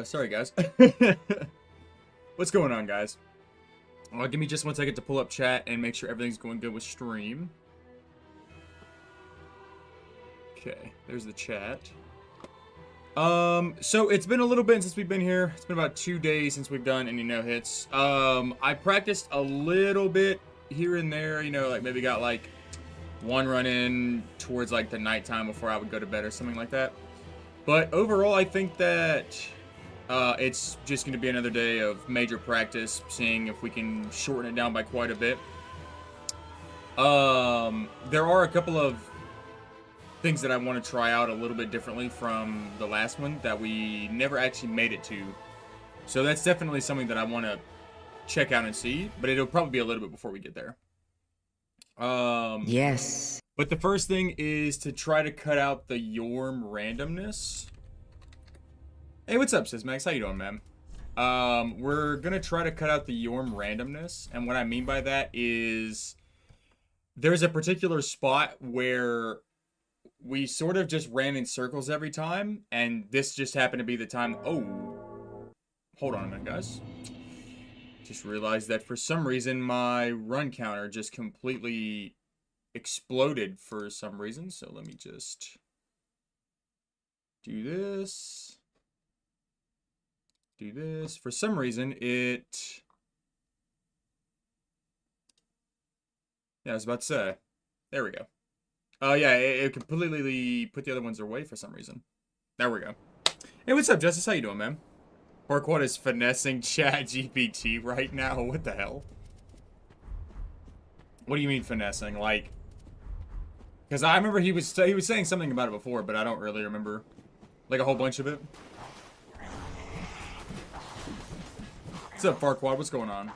Sorry, guys. What's going on, guys? Give me just 1 second to pull up chat and make sure everything's going good with stream. Okay, there's the chat. So it's been a little bit since we've been here. It's been about 2 days since we've done any no-hits. I practiced a little bit here and there, you know, like maybe got like one run in towards like the nighttime before I would go to bed or something like that. But overall, I think that it's just going to be another day of major practice, seeing if we can shorten it down by quite a bit. There are a couple of things that I want to try out a little bit differently from the last one that we never actually made it to. So that's definitely something that I want to check out and see, but it'll probably be a little bit before we get there. Yes. But the first thing is to try to cut out the Yorm randomness. Hey, what's up, Sysmax? How you doing, man? We're gonna try to cut out the Yorm randomness, and what I mean by that is there's a particular spot where we sort of just ran in circles every time, and this just happened to be the time. Oh, hold on a minute, guys. Just realized that for some reason my run counter just completely exploded for some reason. So let me just do this. Do this. For some reason it... Yeah, I was about to say. There we go. Oh, yeah, it completely put the other ones away for some reason. There we go. Hey, what's up, Justice? How you doing, man? Porquad is finessing ChatGPT right now. What the hell? What do you mean finessing? Like, because I remember he was saying something about it before, but I don't really remember like a whole bunch of it. What's up, Farquad? What's going on?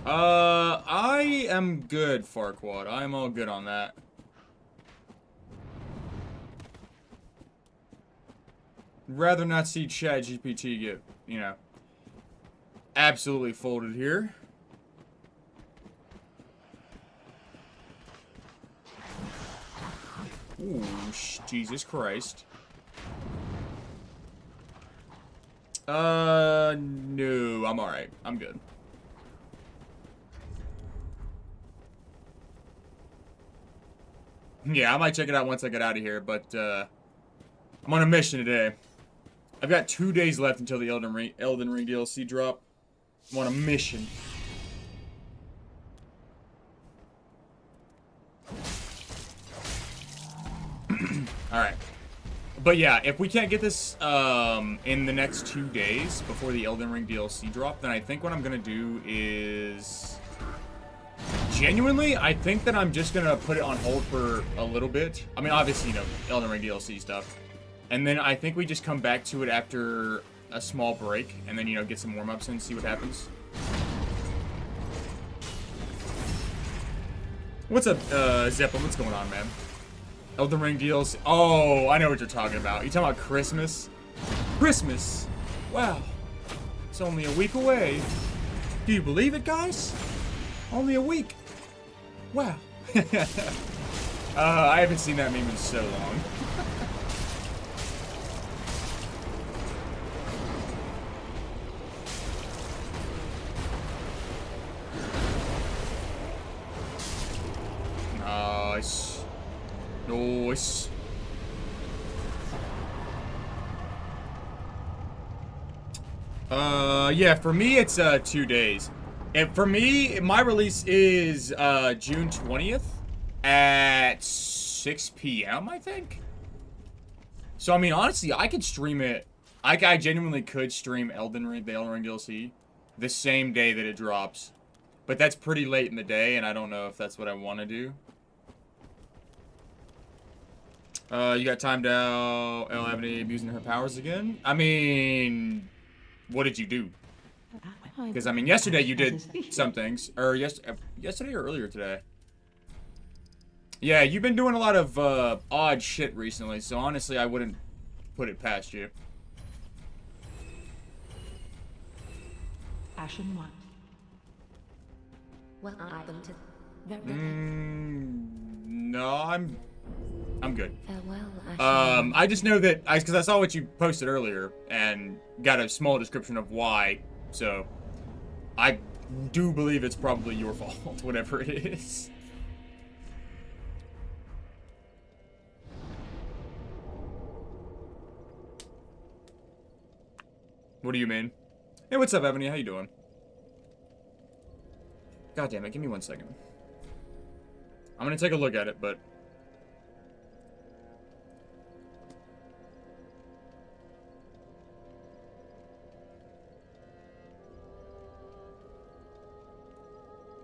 I am good, Farquad. I am all good on that. Rather not see ChatGPT get, you know, absolutely folded here. Ooh, Jesus Christ. No, I'm alright. I'm good. Yeah, I might check it out once I get out of here, but, I'm on a mission today. I've got 2 days left until the Elden Ring DLC drop. I'm on a mission. Alright. But yeah, if we can't get this in the next 2 days before the Elden Ring DLC drop, then I think what I'm going to do is... Genuinely, I think that I'm just going to put it on hold for a little bit. I mean, obviously, you know, Elden Ring DLC stuff. And then I think we just come back to it after a small break. And then, you know, get some warm-ups and see what happens. What's up, Zeppelin? What's going on, man? Elden Ring DLC. Oh, I know what you're talking about. You talking about Christmas? Christmas! Wow. It's only a week away. Do you believe it, guys? Only a week. Wow. I haven't seen that meme in so long. Nice. Nice. Yeah, for me it's 2 days. And for me, my release is June 20th at 6 p.m. I think. So I mean, honestly, I could stream it. I genuinely could stream the Elden Ring DLC the same day that it drops. But that's pretty late in the day, and I don't know if that's what I want to do. You got timed out. El Ebony abusing her powers again? I mean, what did you do? Because, I mean, yesterday you did some things. Or yesterday or earlier today? Yeah, you've been doing a lot of odd shit recently, so honestly, I wouldn't put it past you. Ashen 1. Welcome to No, I'm I'm good. Farewell, I just know that because I saw what you posted earlier and got a small description of why. So, I do believe it's probably your fault, whatever it is. What do you mean? Hey, what's up, Ebony? How you doing? God damn it, give me 1 second. I'm gonna take a look at it, but...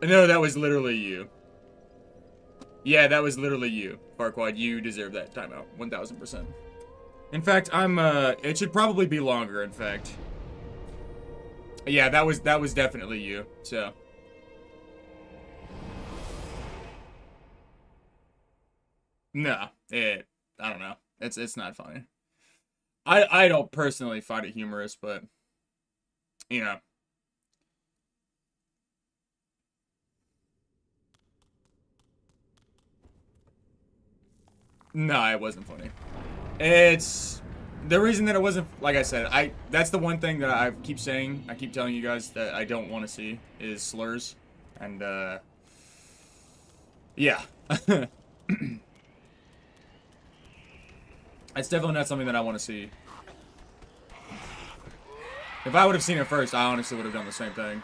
No, that was literally you. Yeah, that was literally you. Farquaad, you deserve that timeout. 1000%. In fact, it should probably be longer, in fact. Yeah, that was definitely you, so... No, I don't know. It's not funny. I don't personally find it humorous, but you know. No, it wasn't funny. It's the reason that it wasn't, like I said, that's the one thing that I keep saying, I keep telling you guys that I don't want to see is slurs. And yeah. It's definitely not something that I want to see. If I would have seen it first, I honestly would have done the same thing.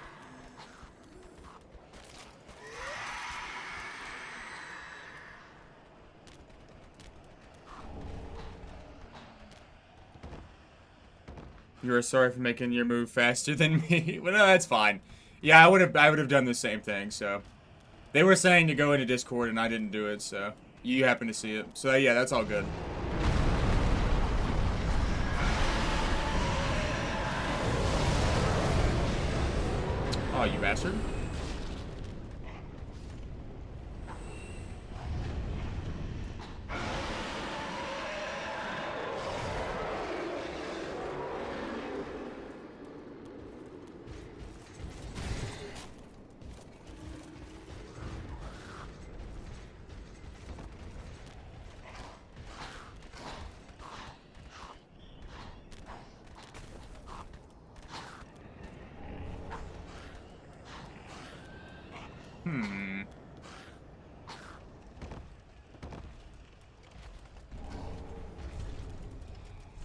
You're sorry for making your move faster than me. Well, no, that's fine. Yeah, I would have done the same thing, so. They were saying to go into Discord and I didn't do it, so you happen to see it. So yeah, that's all good. Oh, you bastard.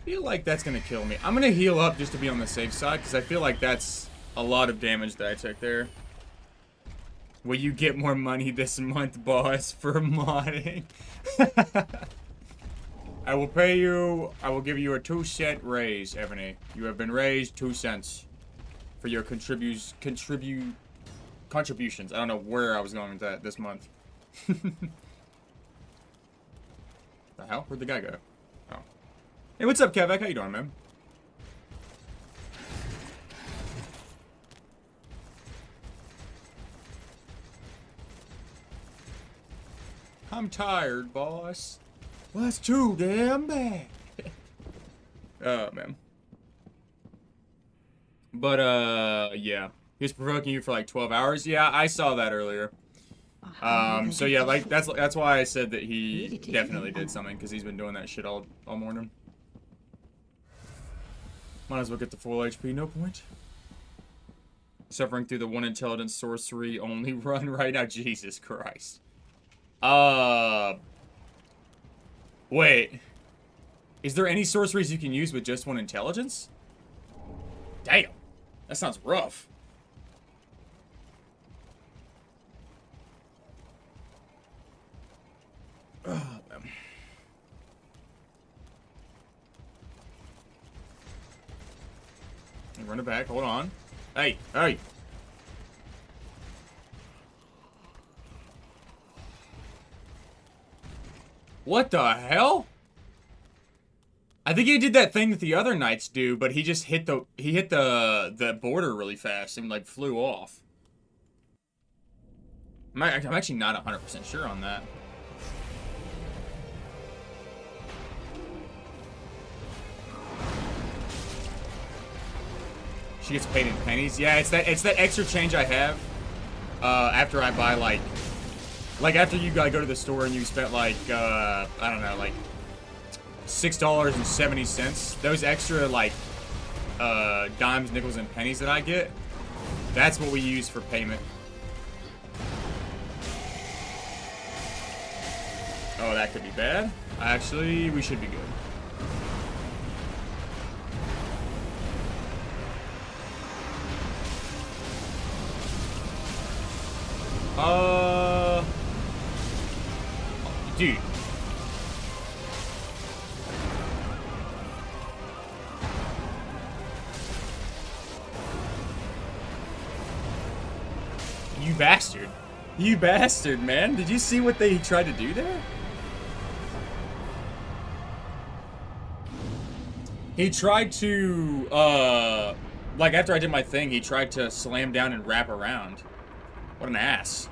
I feel like that's gonna kill me. I'm gonna heal up just to be on the safe side, because I feel like that's a lot of damage that I took there. Will you get more money this month, boss, for modding? I will pay you, I will give you a 2-cent raise, Ebony. You have been raised 2 cents for your contributions. I don't know where I was going with that this month. The hell? Where'd the guy go? Oh. Hey, what's up, Kevak? How you doing, man? I'm tired, boss. Well, that's too damn bad. Oh, man. But, yeah. He was provoking you for like 12 hours. Yeah, I saw that earlier. So yeah, like that's why I said that he definitely did something, because he's been doing that shit all morning. Might as well get the full HP, no point. Suffering through the 1 intelligence sorcery only run right now. Jesus Christ. Wait. Is there any sorceries you can use with just 1 intelligence? Damn. That sounds rough. Oh, man. Run it back. Hold on. Hey, hey. What the hell? I think he did that thing that the other knights do, but he just hit the border really fast and like flew off. I'm actually not 100% sure on that. She gets paid in pennies. Yeah, it's that extra change I have after I buy like Like, after you go to the store and you spent, like, I don't know, like, $6.70, those extra, like, dimes, nickels, and pennies that I get, that's what we use for payment. Oh, that could be bad. Actually, we should be good. Dude. You bastard. You bastard, man. Did you see what they tried to do there? He tried to, like, after I did my thing, he tried to slam down and wrap around. What an ass.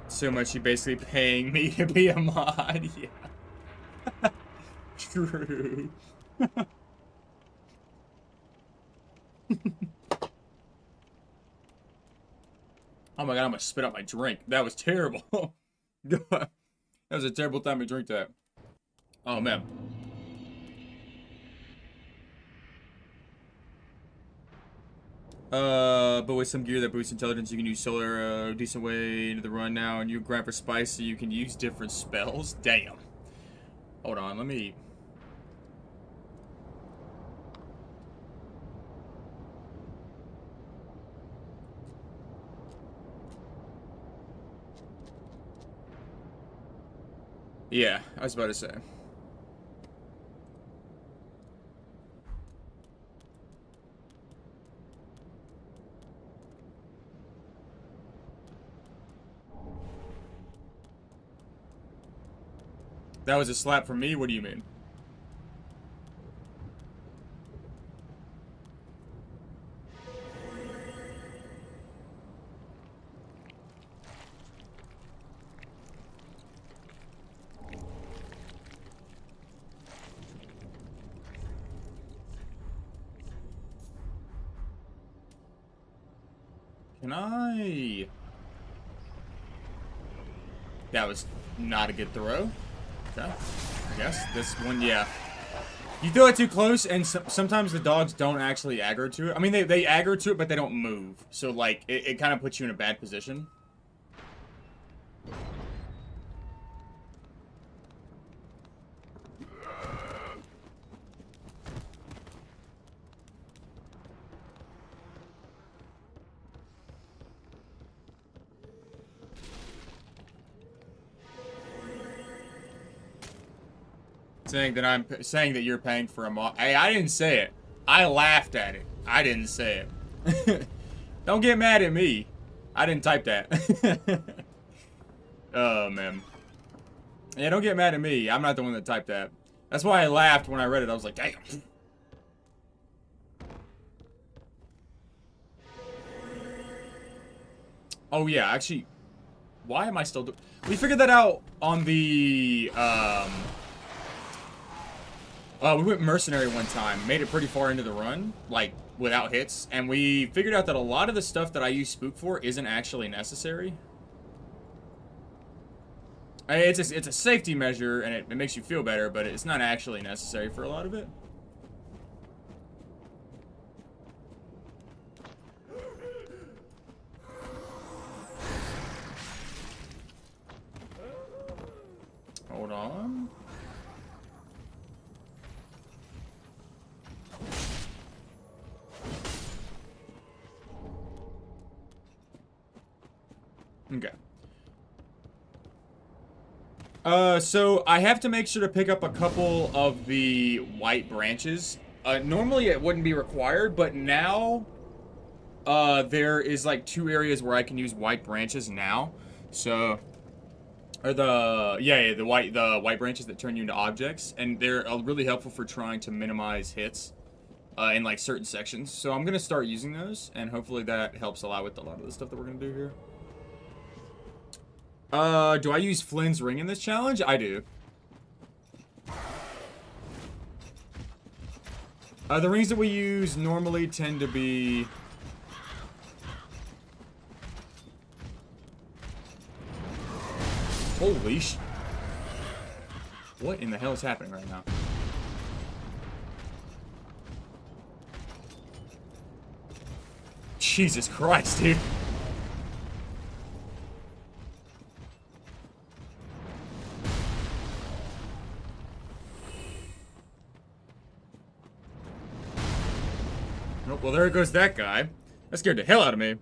So much you basically paying me to be a mod. Yeah. True. Oh my god, I'm gonna spit out my drink. That was terrible. That was a terrible time to drink that. Oh man. But with some gear that boosts intelligence, you can use solar a decent way into the run now, and you grind for spice so you can use different spells. Damn. Hold on, let me... Yeah, I was about to say. That was a slap from me? What do you mean? Can I... That was not a good throw. Okay. I guess this one, yeah. You throw it too close, and sometimes the dogs don't actually aggro to it. I mean, they aggro to it, but they don't move. So, like, it kind of puts you in a bad position. Saying that you're paying for a mod. Hey, I didn't say it. I laughed at it. I didn't say it. Don't get mad at me. I didn't type that. Oh, man. Yeah, don't get mad at me. I'm not the one that typed that. That's why I laughed when I read it. I was like, damn. Oh, yeah, actually, why am I still doing... We figured that out on the, we went mercenary one time, made it pretty far into the run, like, without hits, and we figured out that a lot of the stuff that I use Spook for isn't actually necessary. It's a safety measure, and it makes you feel better, but it's not actually necessary for a lot of it. Hold on. Okay. So I have to make sure to pick up a couple of the white branches. Normally it wouldn't be required, but now, there is like 2 areas where I can use white branches now. So, or the white branches that turn you into objects, and they're really helpful for trying to minimize hits, in like certain sections. So I'm gonna start using those, and hopefully that helps a lot with a lot of the stuff that we're gonna do here. Do I use Flynn's ring in this challenge? I do. The rings that we use normally tend to be... Holy sh... What in the hell is happening right now? Jesus Christ, dude. Oh, well, there goes that guy. That scared the hell out of me.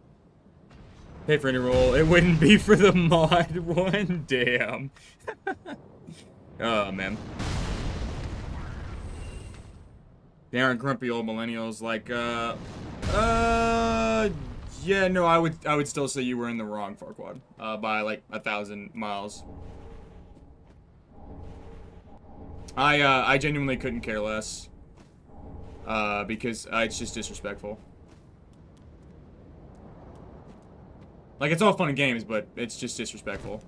Pay for any roll. It wouldn't be for the mod one. Damn. Oh, man. They aren't grumpy old millennials like, yeah, no, I would still say you were in the wrong, Farquad, by like 1,000 miles. I genuinely couldn't care less, because it's just disrespectful. Like, it's all fun and games, but it's just disrespectful.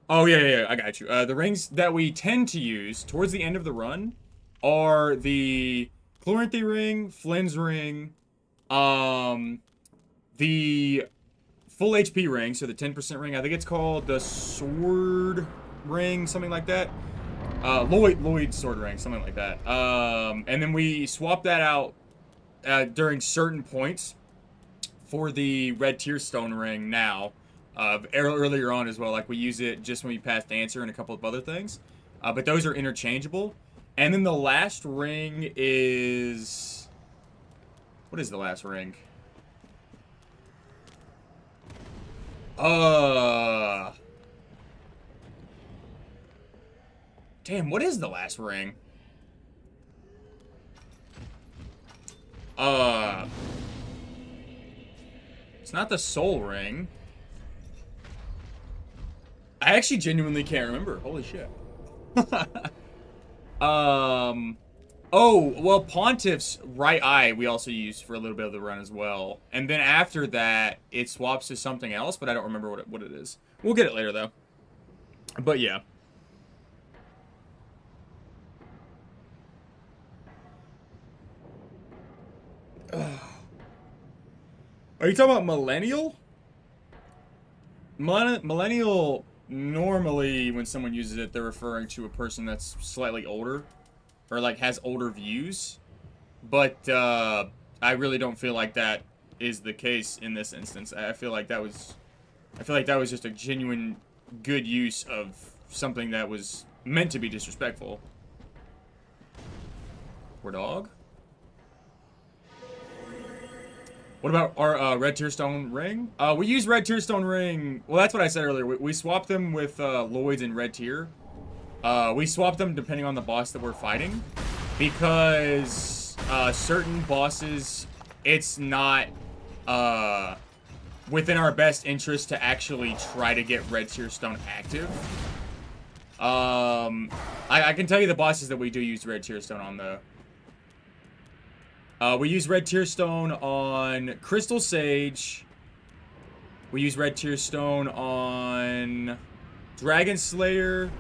Oh, yeah, I got you. The rings that we tend to use towards the end of the run are the Chloranthy ring, Flynn's ring, the full HP ring, so the 10% ring. I think it's called the sword ring, something like that. Lloyd's sword ring, something like that. And then we swap that out during certain points for the red tearstone ring now. Earlier on as well, like we use it just when we pass Dancer and a couple of other things. But those are interchangeable. And then the last ring is... What is the last ring? Damn, what is the last ring? It's not the soul ring. I actually genuinely can't remember. Holy shit. Oh, well, Pontiff's right eye we also used for a little bit of the run as well. And then after that, it swaps to something else, but I don't remember what it is. We'll get it later, though. But, yeah. Are you talking about millennial? Millennial... Normally, when someone uses it, they're referring to a person that's slightly older, or like has older views. But I really don't feel like that is the case in this instance. I feel like that was just a genuine good use of something that was meant to be disrespectful. Poor dog. What about our red tearstone ring? We use red tearstone ring. Well, that's what I said earlier. We swapped them with Lloyd's and red tier. We swapped them depending on the boss that we're fighting, because certain bosses, it's not within our best interest to actually try to get red tearstone active. I can tell you the bosses that we do use red tearstone on though. We use red tearstone on Crystal Sage. We use red tearstone on Dragon Slayer.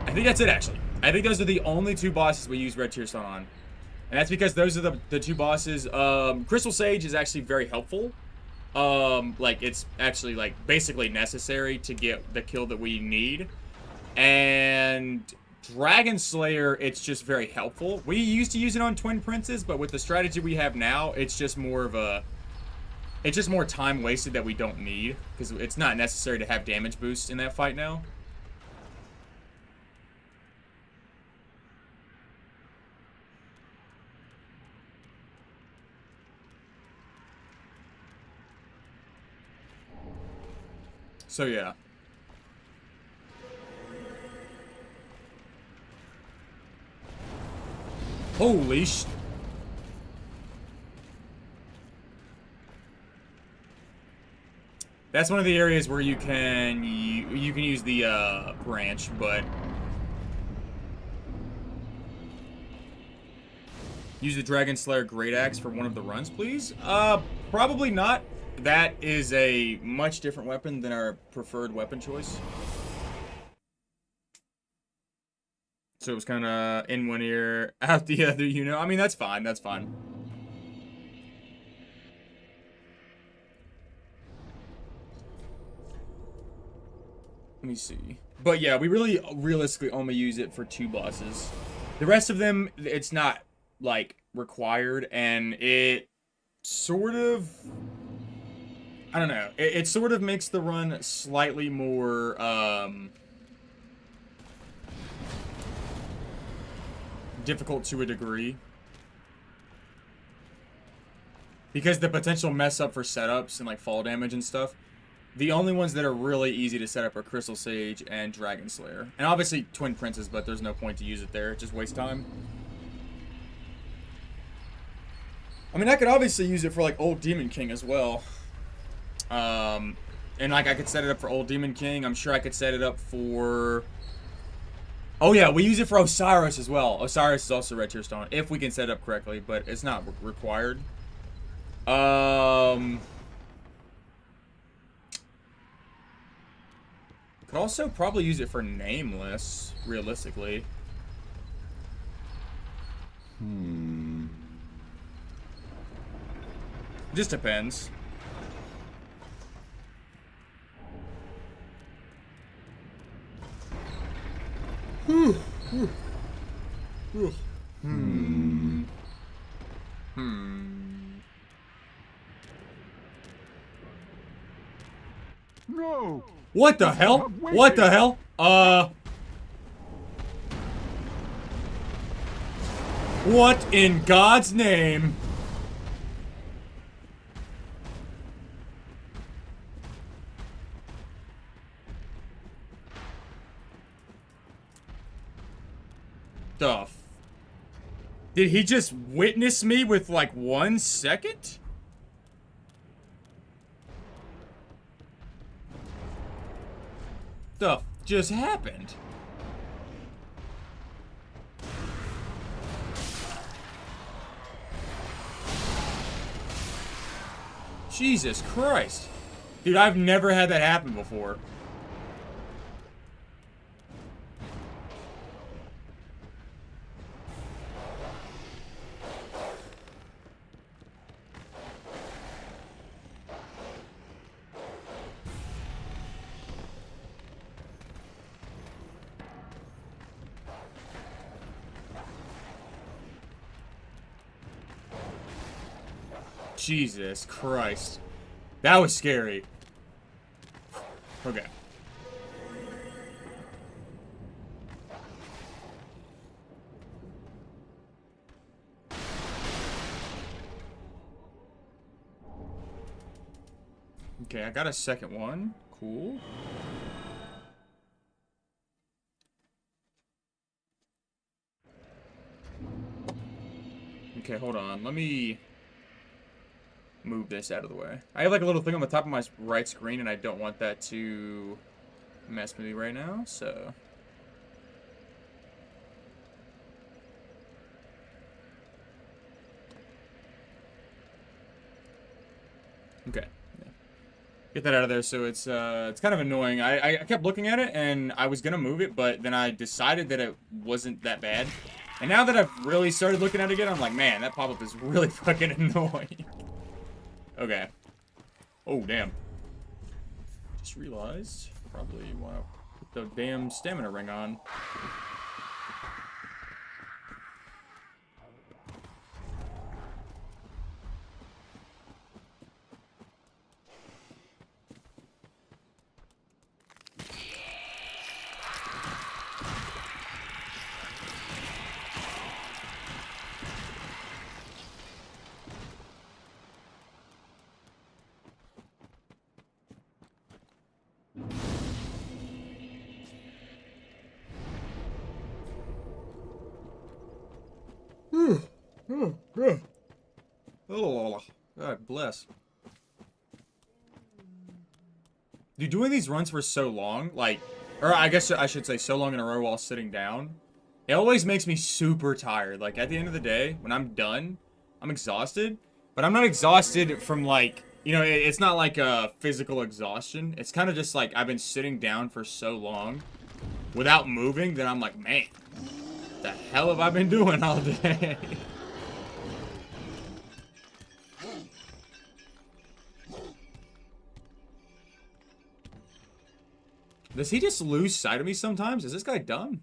I think that's it, actually. I think those are the only two bosses we use red tearstone on. And that's because those are the two bosses. Crystal Sage is actually very helpful. Like, it's actually, like, basically necessary to get the kill that we need. And Dragon Slayer, it's just very helpful. We used to use it on Twin Princes, but with the strategy we have now, it's just more of a... It's just more time wasted that we don't need, because it's not necessary to have damage boosts in that fight now. So, yeah. Holy sh... That's one of the areas where you can use the branch, but use the Dragon Slayer Great Axe for one of the runs, please. Probably not. That is a much different weapon than our preferred weapon choice. So it was kind of in one ear, out the other, you know? I mean, that's fine. That's fine. Let me see. But yeah, we really realistically only use it for 2 bosses. The rest of them, it's not, like, required, and it sort of... I don't know. It sort of makes the run slightly more, difficult to a degree. Because the potential mess up for setups and, like, fall damage and stuff, the only ones that are really easy to set up are Crystal Sage and Dragon Slayer. And obviously Twin Princes, but there's no point to use it there. It just wastes time. I mean, I could obviously use it for, like, Old Demon King as well. And, like, I could set it up for Old Demon King. I'm sure I could set it up for... Oh, yeah, we use it for Osiris as well. Osiris is also Red Tier Stone, if we can set it up correctly, but it's not required. Could also probably use it for Nameless, realistically. Just depends. No. What the hell? What the hell? What in God's name? Did he just witness me with like 1 second? The just happened? Jesus Christ. Dude, I've never had that happen before. Jesus Christ. That was scary. Okay. Okay, I got a second one. Cool. Okay, hold on. Let me move this out of the way. I have like a little thing on the top of my right screen, and I don't want that to mess with me right now, so... Okay. Yeah. Get that out of there, so it's kind of annoying. I kept looking at it, and I was gonna move it, but then I decided that it wasn't that bad. And now that I've really started looking at it again, I'm like, man, that pop-up is really fucking annoying. Okay. Oh, damn. Just realized, probably want to put the damn stamina ring on. Oh, God bless. Dude, doing these runs for so long, like, or I guess I should say so long in a row while sitting down, it always makes me super tired. Like, at the end of the day, when I'm done, I'm exhausted, but I'm not exhausted from, like, you know, it's not like a physical exhaustion. It's kind of just like I've been sitting down for so long without moving that I'm like, man, The hell have I been doing all day? Does he just lose sight of me sometimes? Is this guy dumb?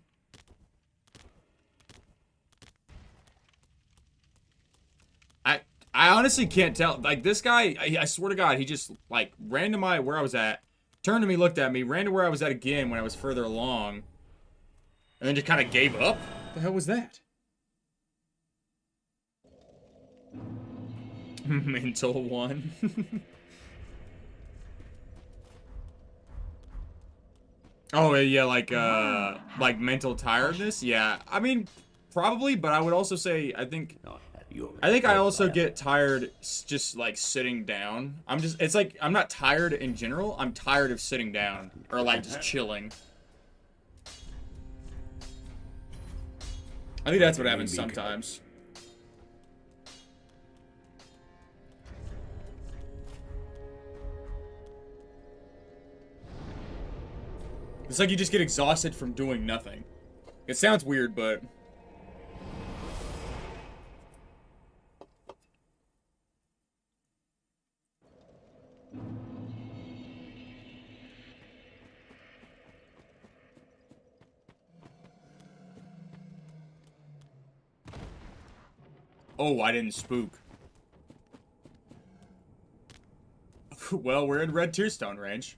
I honestly can't tell. Like, this guy, I swear to God, he just, like, ran to where I was at, turned to me, looked at me, ran to where I was at again when I was further along, and then just kind of gave up? What the hell was that? Mental one. Oh, yeah, like mental tiredness? Yeah, I mean, probably, but I would also say, I think I also get tired just, like, sitting down. It's like, I'm not tired in general, I'm tired of sitting down, or, like, just chilling. I think that's what happens sometimes. It's like you just get exhausted from doing nothing. It sounds weird, but... Oh, I didn't spook. Well, we're in Red Tearstone range.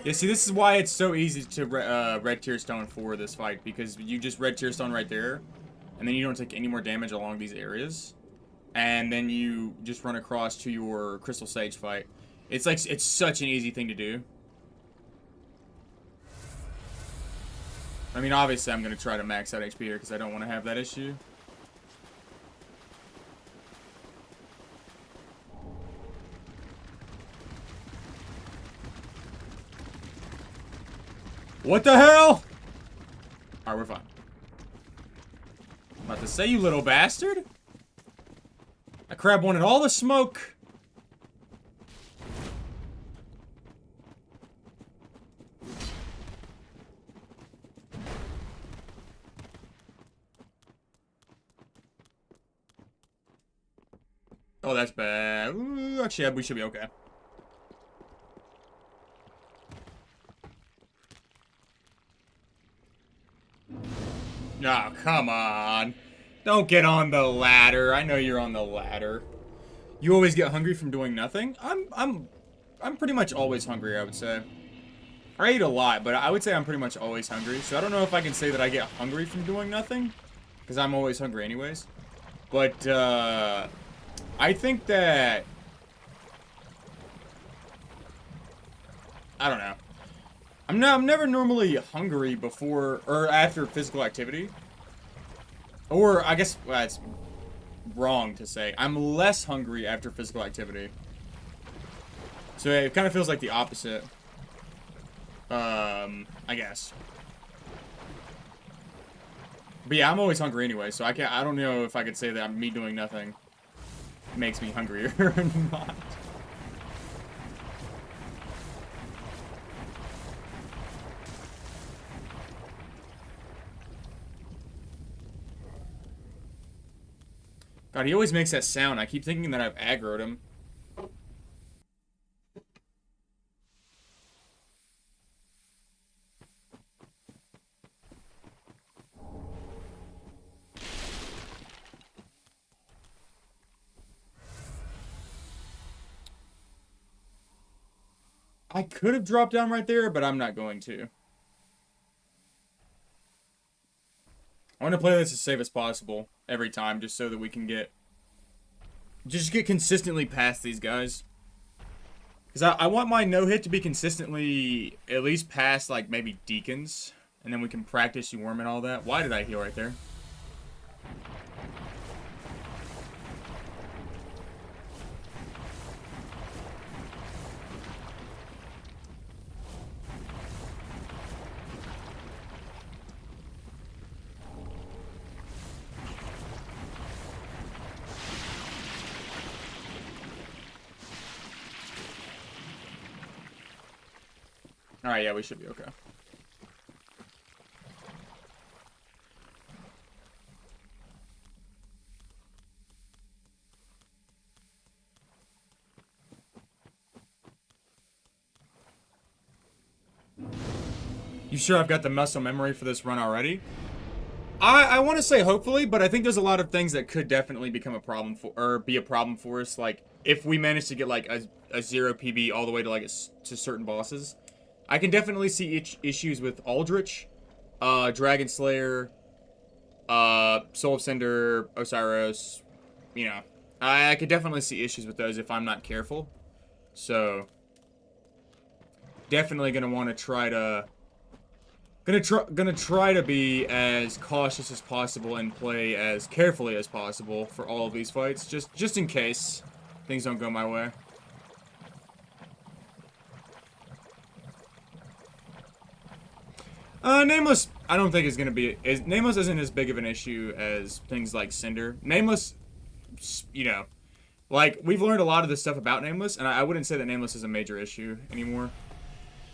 Yeah, see, this is why it's so easy to Red Tearstone for this fight, because you just Red Tearstone right there, and then you don't take any more damage along these areas, and then you just run across to your Crystal Sage fight. It's like, it's such an easy thing to do. I mean, obviously, I'm going to try to max out HP here, because I don't want to have that issue. What the hell? Alright, we're fine. I'm about to say, you little bastard. That crab wanted all the smoke. Oh, that's bad. Ooh, actually, we should be okay. Oh, come on. Don't get on the ladder. I know you're on the ladder. You always get hungry from doing nothing? I'm pretty much always hungry, I would say. I eat a lot, but I would say I'm pretty much always hungry. So I don't know if I can say that I get hungry from doing nothing, because I'm always hungry anyways. But, I think that... I don't know. I'm never normally hungry before or after physical activity. Or, I guess, well, that's wrong to say. I'm less hungry after physical activity. So it kind of feels like the opposite. I guess. But yeah, I'm always hungry anyway, so I don't know if I could say that me doing nothing makes me hungrier or not. God, he always makes that sound. I keep thinking that I've aggroed him. I could have dropped down right there, but I'm not going to. I want to play this as safe as possible every time, just so that we can get consistently past these guys. Because I want my no-hit to be consistently at least past, like, maybe Deacons. And then we can practice Yorm and all that. Why did I heal right there? Alright, yeah, we should be okay. You sure I've got the muscle memory for this run already? I want to say hopefully, but I think there's a lot of things that could definitely become a problem for, or be a problem for us. Like, if we manage to get, like, a 0 PB all the way to, like, to certain bosses. I can definitely see issues with Aldrich, Dragon Slayer, Soul of Cinder, Osiris, you know. I could definitely see issues with those if I'm not careful. So, definitely gonna want to try to... Gonna try to be as cautious as possible and play as carefully as possible for all of these fights, just in case things don't go my way. Nameless, I don't think is gonna be... Nameless isn't as big of an issue as things like Cinder. Nameless, you know, like, we've learned a lot of this stuff about Nameless, and I wouldn't say that Nameless is a major issue anymore.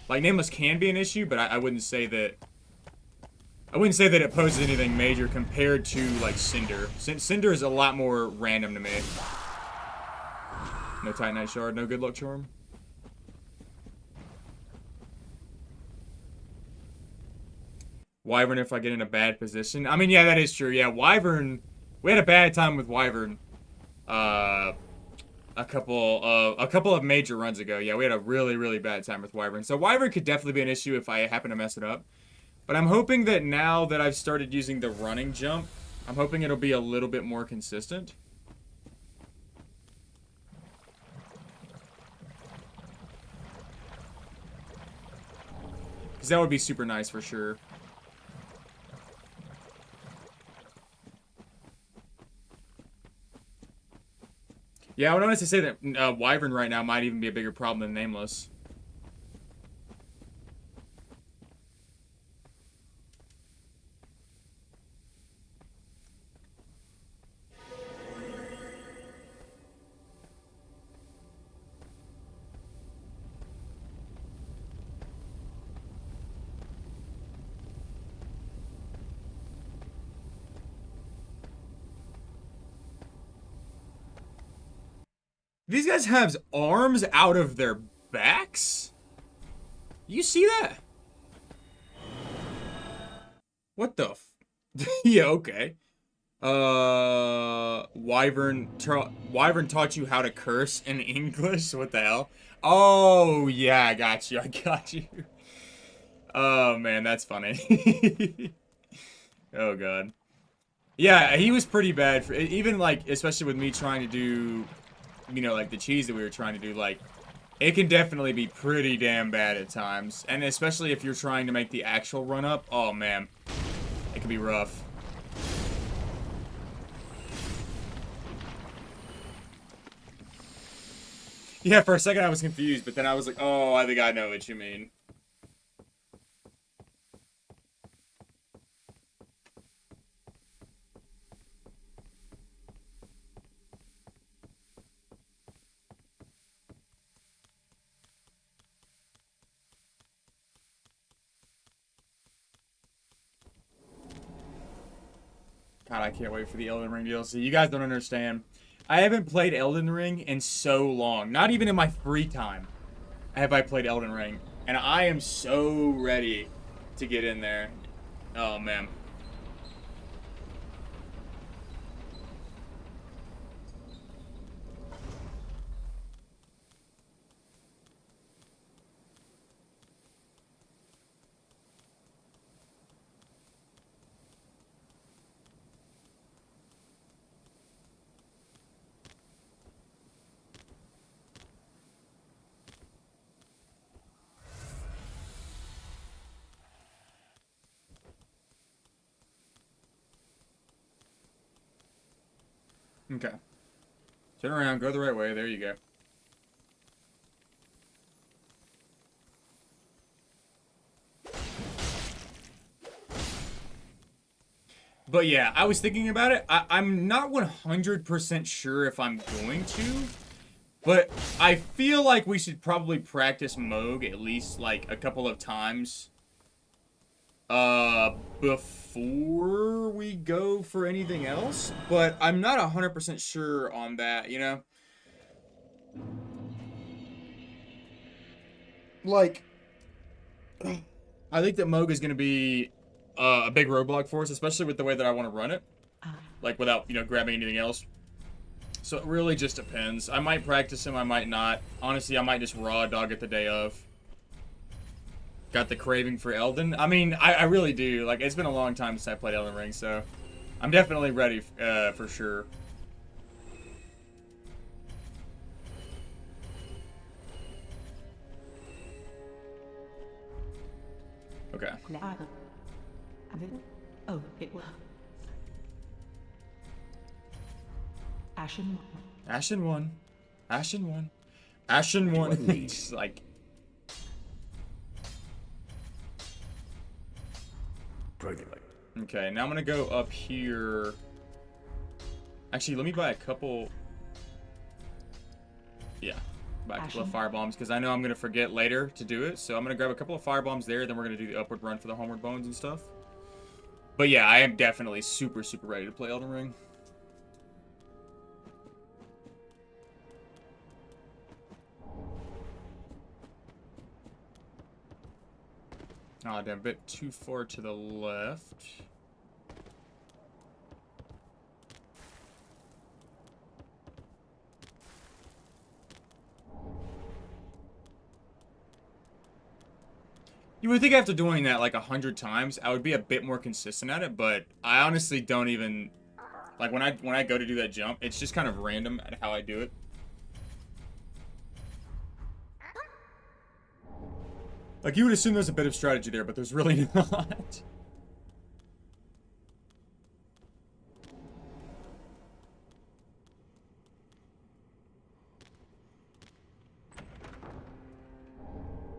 Like, Nameless can be an issue, but I wouldn't say that... I wouldn't say that it poses anything major compared to, like, Cinder. Cinder is a lot more random to me. No Titanite Shard, no Good Luck Charm. Wyvern if I get in a bad position. I mean, yeah, that is true. Yeah, Wyvern... We had a bad time with Wyvern. A couple of major runs ago. Yeah, we had a really, really bad time with Wyvern. So Wyvern could definitely be an issue if I happen to mess it up. But I'm hoping that now that I've started using the running jump, I'm hoping it'll be a little bit more consistent. Because that would be super nice for sure. Yeah, I would honestly say that Wyvern right now might even be a bigger problem than Nameless. These guys have arms out of their backs? You see that? What the f... Yeah, okay. Wyvern taught you how to curse in English? What the hell? Oh, yeah, I got you. I got you. Oh, man, that's funny. Oh, God. Yeah, he was pretty bad for... Even, like, especially with me trying to do... You know, like, the cheese that we were trying to do, like, it can definitely be pretty damn bad at times. And especially if you're trying to make the actual run-up, oh, man. It can be rough. Yeah, for a second I was confused, but then I was like, oh, I think I know what you mean. God, I can't wait for the Elden Ring DLC. You guys don't understand. I haven't played Elden Ring in so long. Not even in my free time have I played Elden Ring. And I am so ready to get in there. Oh, man. Okay. Turn around, go the right way. There you go. But yeah, I was thinking about it. I'm not 100% sure if I'm going to. But I feel like we should probably practice Moog at least, like, a couple of times. Before we go for anything else. But I'm not 100% sure on that, you know? Like... I think that Moog is going to be a big roadblock for us, especially with the way that I want to run it. Like, without, you know, grabbing anything else. So it really just depends. I might practice him, I might not. Honestly, I might just raw dog it the day of. Got the craving for Elden. I mean, I really do. Like, it's been a long time since I played Elden Ring, so I'm definitely ready for sure. Okay. Oh, it was Ashen. Ashen one. Ashen one. Ashen one. Just like. Okay, now I'm gonna go up here. Actually, let me buy a couple. Yeah, buy a couple of fire bombs because I know I'm gonna forget later to do it. So I'm gonna grab a couple of fire bombs there. Then we're gonna do the upward run for the homeward bones and stuff. But yeah, I am definitely super ready to play Elden Ring. Oh, damn, a bit too far to the left. You would think after doing that like 100 times, I would be a bit more consistent at it, but I honestly don't even... Like, when I go to do that jump, it's just kind of random at how I do it. Like, you would assume there's a bit of strategy there, but there's really not.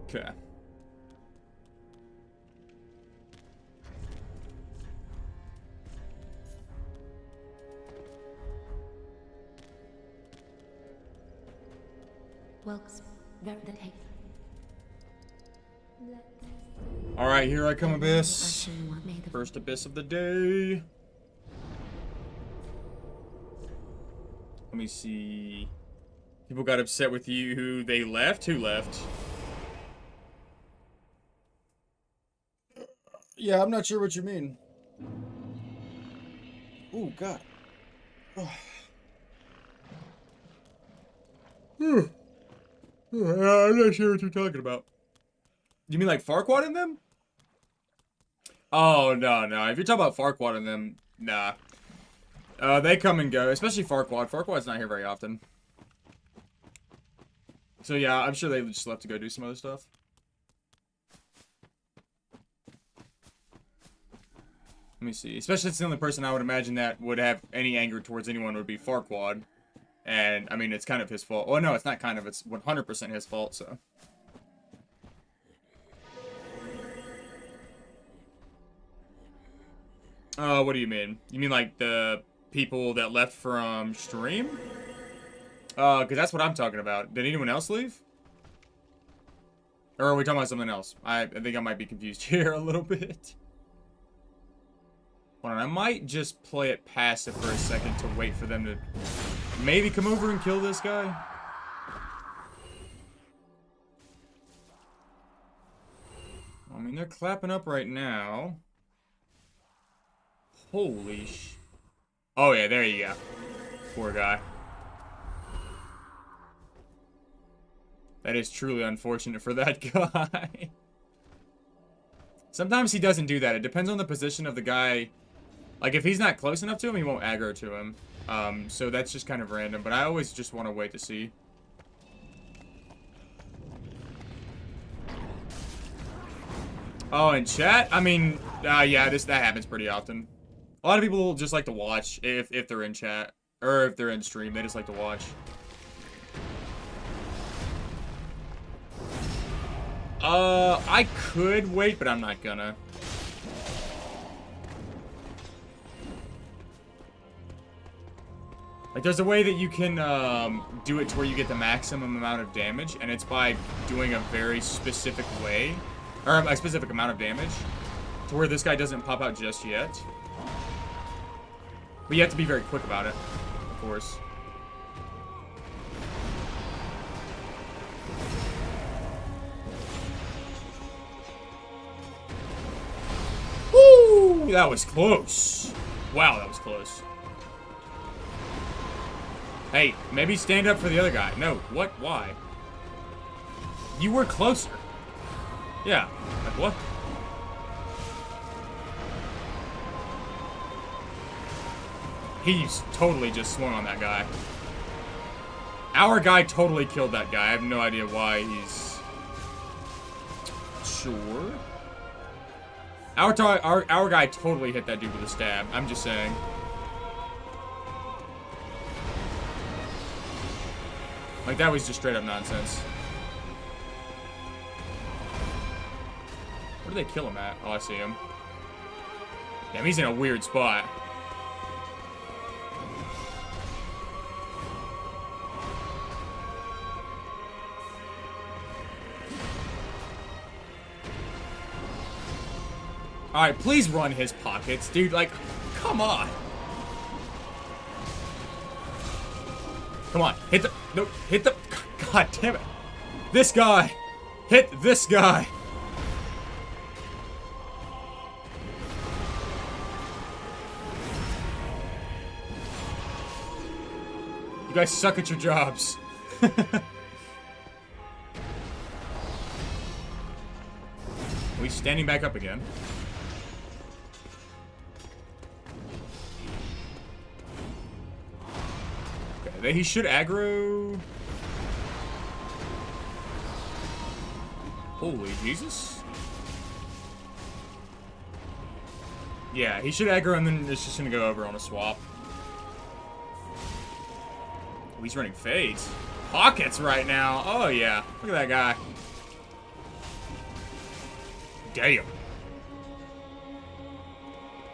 Okay. Alright, here I come, Abyss. First Abyss of the day. Let me see. People got upset with you. They left? Who left? Yeah, I'm not sure what you mean. Oh, God. Oh. I'm not sure what you're talking about. You mean like Farquaad in them? Oh, no. If you're talking about Farquaad in them, nah. They come and go, especially Farquaad. Farquaad's not here very often. So yeah, I'm sure they just left to go do some other stuff. Let me see. Especially it's the only person I would imagine that would have any anger towards anyone would be Farquaad. And, I mean, it's kind of his fault. Oh, no, it's not kind of. It's 100% his fault, so. What do you mean? You mean like the people that left from stream? Because that's what I'm talking about. Did anyone else leave? Or are we talking about something else? I think I might be confused here a little bit. Hold on, I might just play it passive for a second to wait for them to maybe come over and kill this guy. I mean, they're clapping up right now. Holy sh... Oh, yeah, there you go. Poor guy. That is truly unfortunate for that guy. Sometimes he doesn't do that. It depends on the position of the guy. Like, if he's not close enough to him, he won't aggro to him. So that's just kind of random. But I always just want to wait to see. Oh, in chat? I mean, yeah, that happens pretty often. A lot of people just like to watch if they're in chat. Or if they're in stream, they just like to watch. I could wait, but I'm not gonna. Like, there's a way that you can, do it to where you get the maximum amount of damage, and it's by doing a very specific way, or a specific amount of damage, to where this guy doesn't pop out just yet. But you have to be very quick about it, of course. Ooh, that was close. Wow, that was close. Hey, maybe stand up for the other guy. No, what? Why? You were closer. Yeah, like what? He's totally just swung on that guy. Our guy totally killed that guy. I have no idea why he's... Sure. Our guy totally hit that dude with a stab. I'm just saying. Like, that was just straight up nonsense. Where did they kill him at? Oh, I see him. Damn, he's in a weird spot. Alright, please run his pockets, dude. Like, come on. Come on, hit the... No, hit the... God damn it. This guy. Hit this guy. You guys suck at your jobs. He's standing back up again. Okay, he should aggro. Holy Jesus. Yeah, he should aggro and then it's just gonna go over on a swap. Oh, he's running fades. Pockets right now. Oh yeah. Look at that guy. Damn.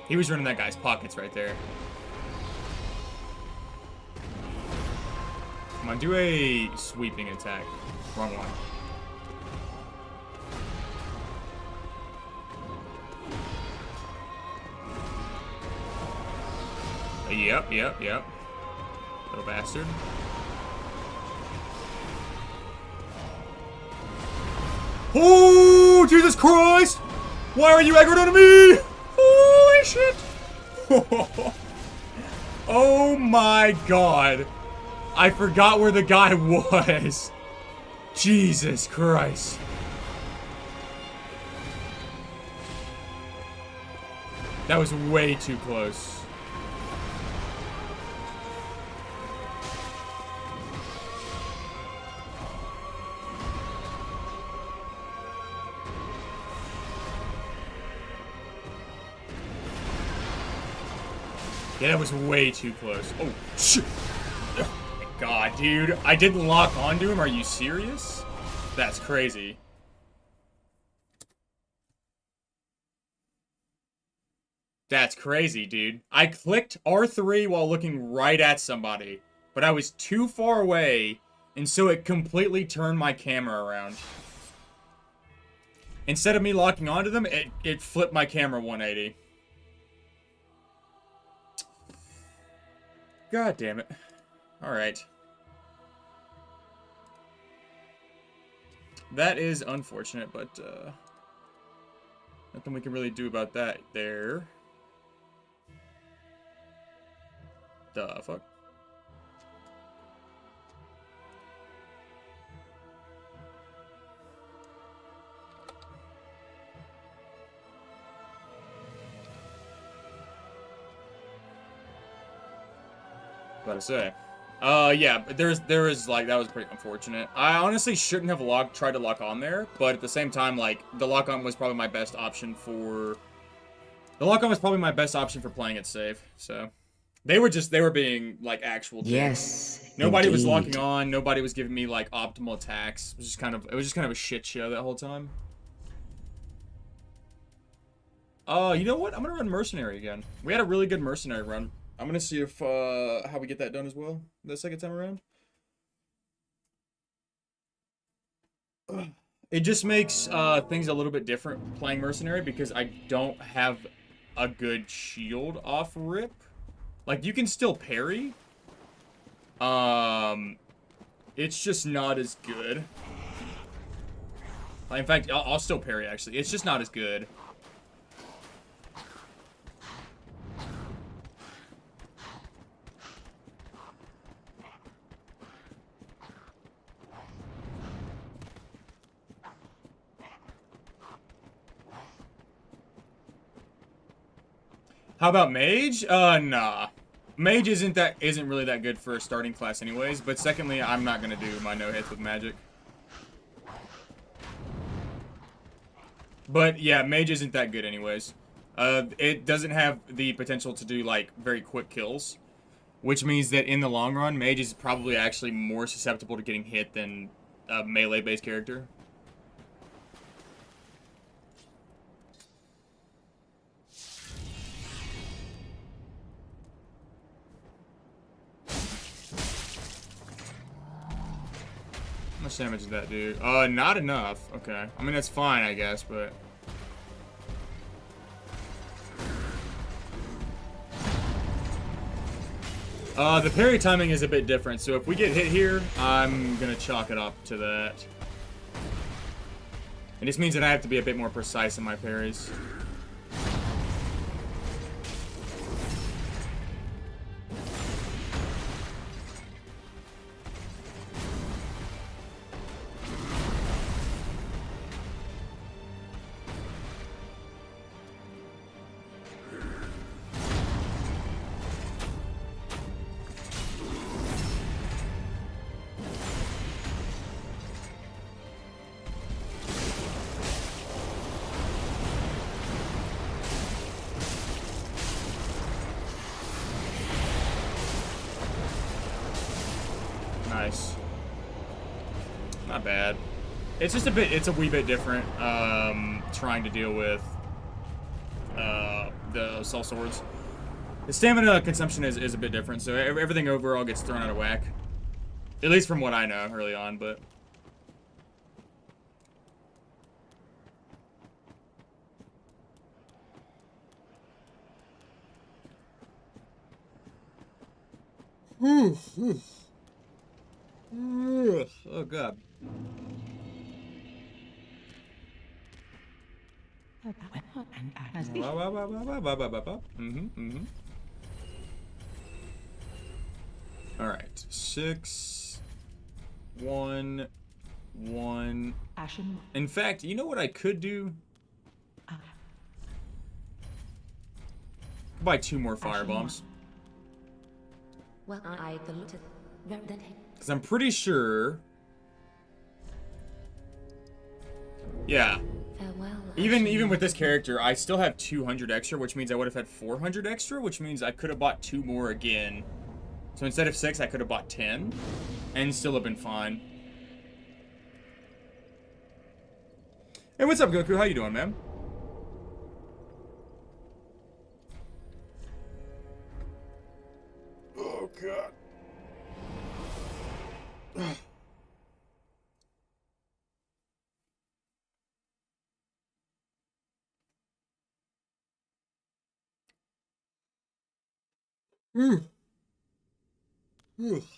He was running that guy's pockets right there. Come on, do a sweeping attack. Wrong one. Yep. Little bastard. Oh, Jesus Christ! Why are you aggroed on me? Holy shit! Oh my god. I forgot where the guy was. Jesus Christ. That was way too close. Yeah, that was way too close. Oh, shit. Oh my god, dude. I didn't lock onto him. Are you serious? That's crazy. That's crazy, dude. I clicked R3 while looking right at somebody, but I was too far away, and so it completely turned my camera around. Instead of me locking onto them, it flipped my camera 180. God damn it. Alright. That is unfortunate, but, nothing we can really do about that there. The fuck? About to say. Yeah, but there was like, that was pretty unfortunate. I honestly shouldn't have tried to lock on there, but at the same time, like, the lock on was probably my best option for... The lock on was probably my best option for playing it safe, so... They were being, like, actual dicks. Yes, Nobody was indeed. locking on, nobody was giving me, like, optimal attacks. It was just kind of a shit show that whole time. You know what? I'm gonna run Mercenary again. We had a really good Mercenary run. I'm gonna see if, how we get that done as well the second time around. It just makes, things a little bit different playing Mercenary because I don't have a good shield off rip. Like, you can still parry. It's just not as good. In fact, I'll still parry, actually. It's just not as good. How about mage? Nah. Mage isn't really that good for a starting class anyways, but secondly, I'm not gonna do my no hits with magic. But yeah, mage isn't that good anyways. It doesn't have the potential to do like very quick kills, which means that in the long run, mage is probably actually more susceptible to getting hit than a melee-based character. How much damage did that do? Not enough. Okay. I mean, that's fine, I guess, but... the parry timing is a bit different, so if we get hit here, I'm gonna chalk it up to that. It just means that I have to be a bit more precise in my parries. Nice. Not bad. It's just it's a wee bit different, trying to deal with, the soul swords. The stamina consumption is a bit different, so everything overall gets thrown out of whack. At least from what I know early on, but... Oh, God. All right. 6, 1, 1. Ashen. In fact, you know what I could do? Buy 2 more firebombs. Well, I polluted. Because I'm pretty sure... Yeah. Farewell. Even with this character, I still have 200 extra, which means I would have had 400 extra, which means I could have bought 2 more again. So instead of 6, I could have bought 10, and still have been fine. Hey, what's up, Goku? How you doing, man? Oh, God.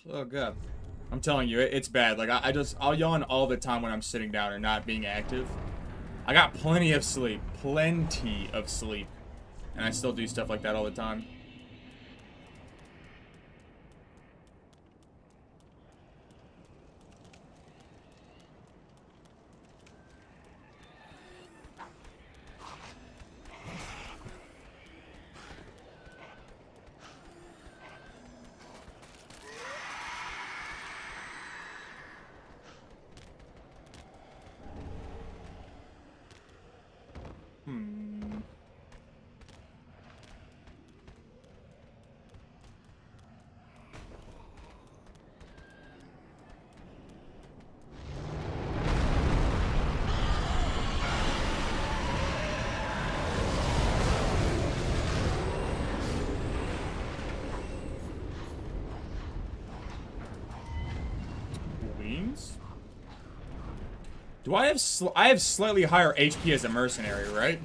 Oh, God. I'm telling you, it's bad. Like, I'll yawn all the time when I'm sitting down and not being active. I got plenty of sleep. Plenty of sleep. And I still do stuff like that all the time. Do I have slightly higher HP as a mercenary, right?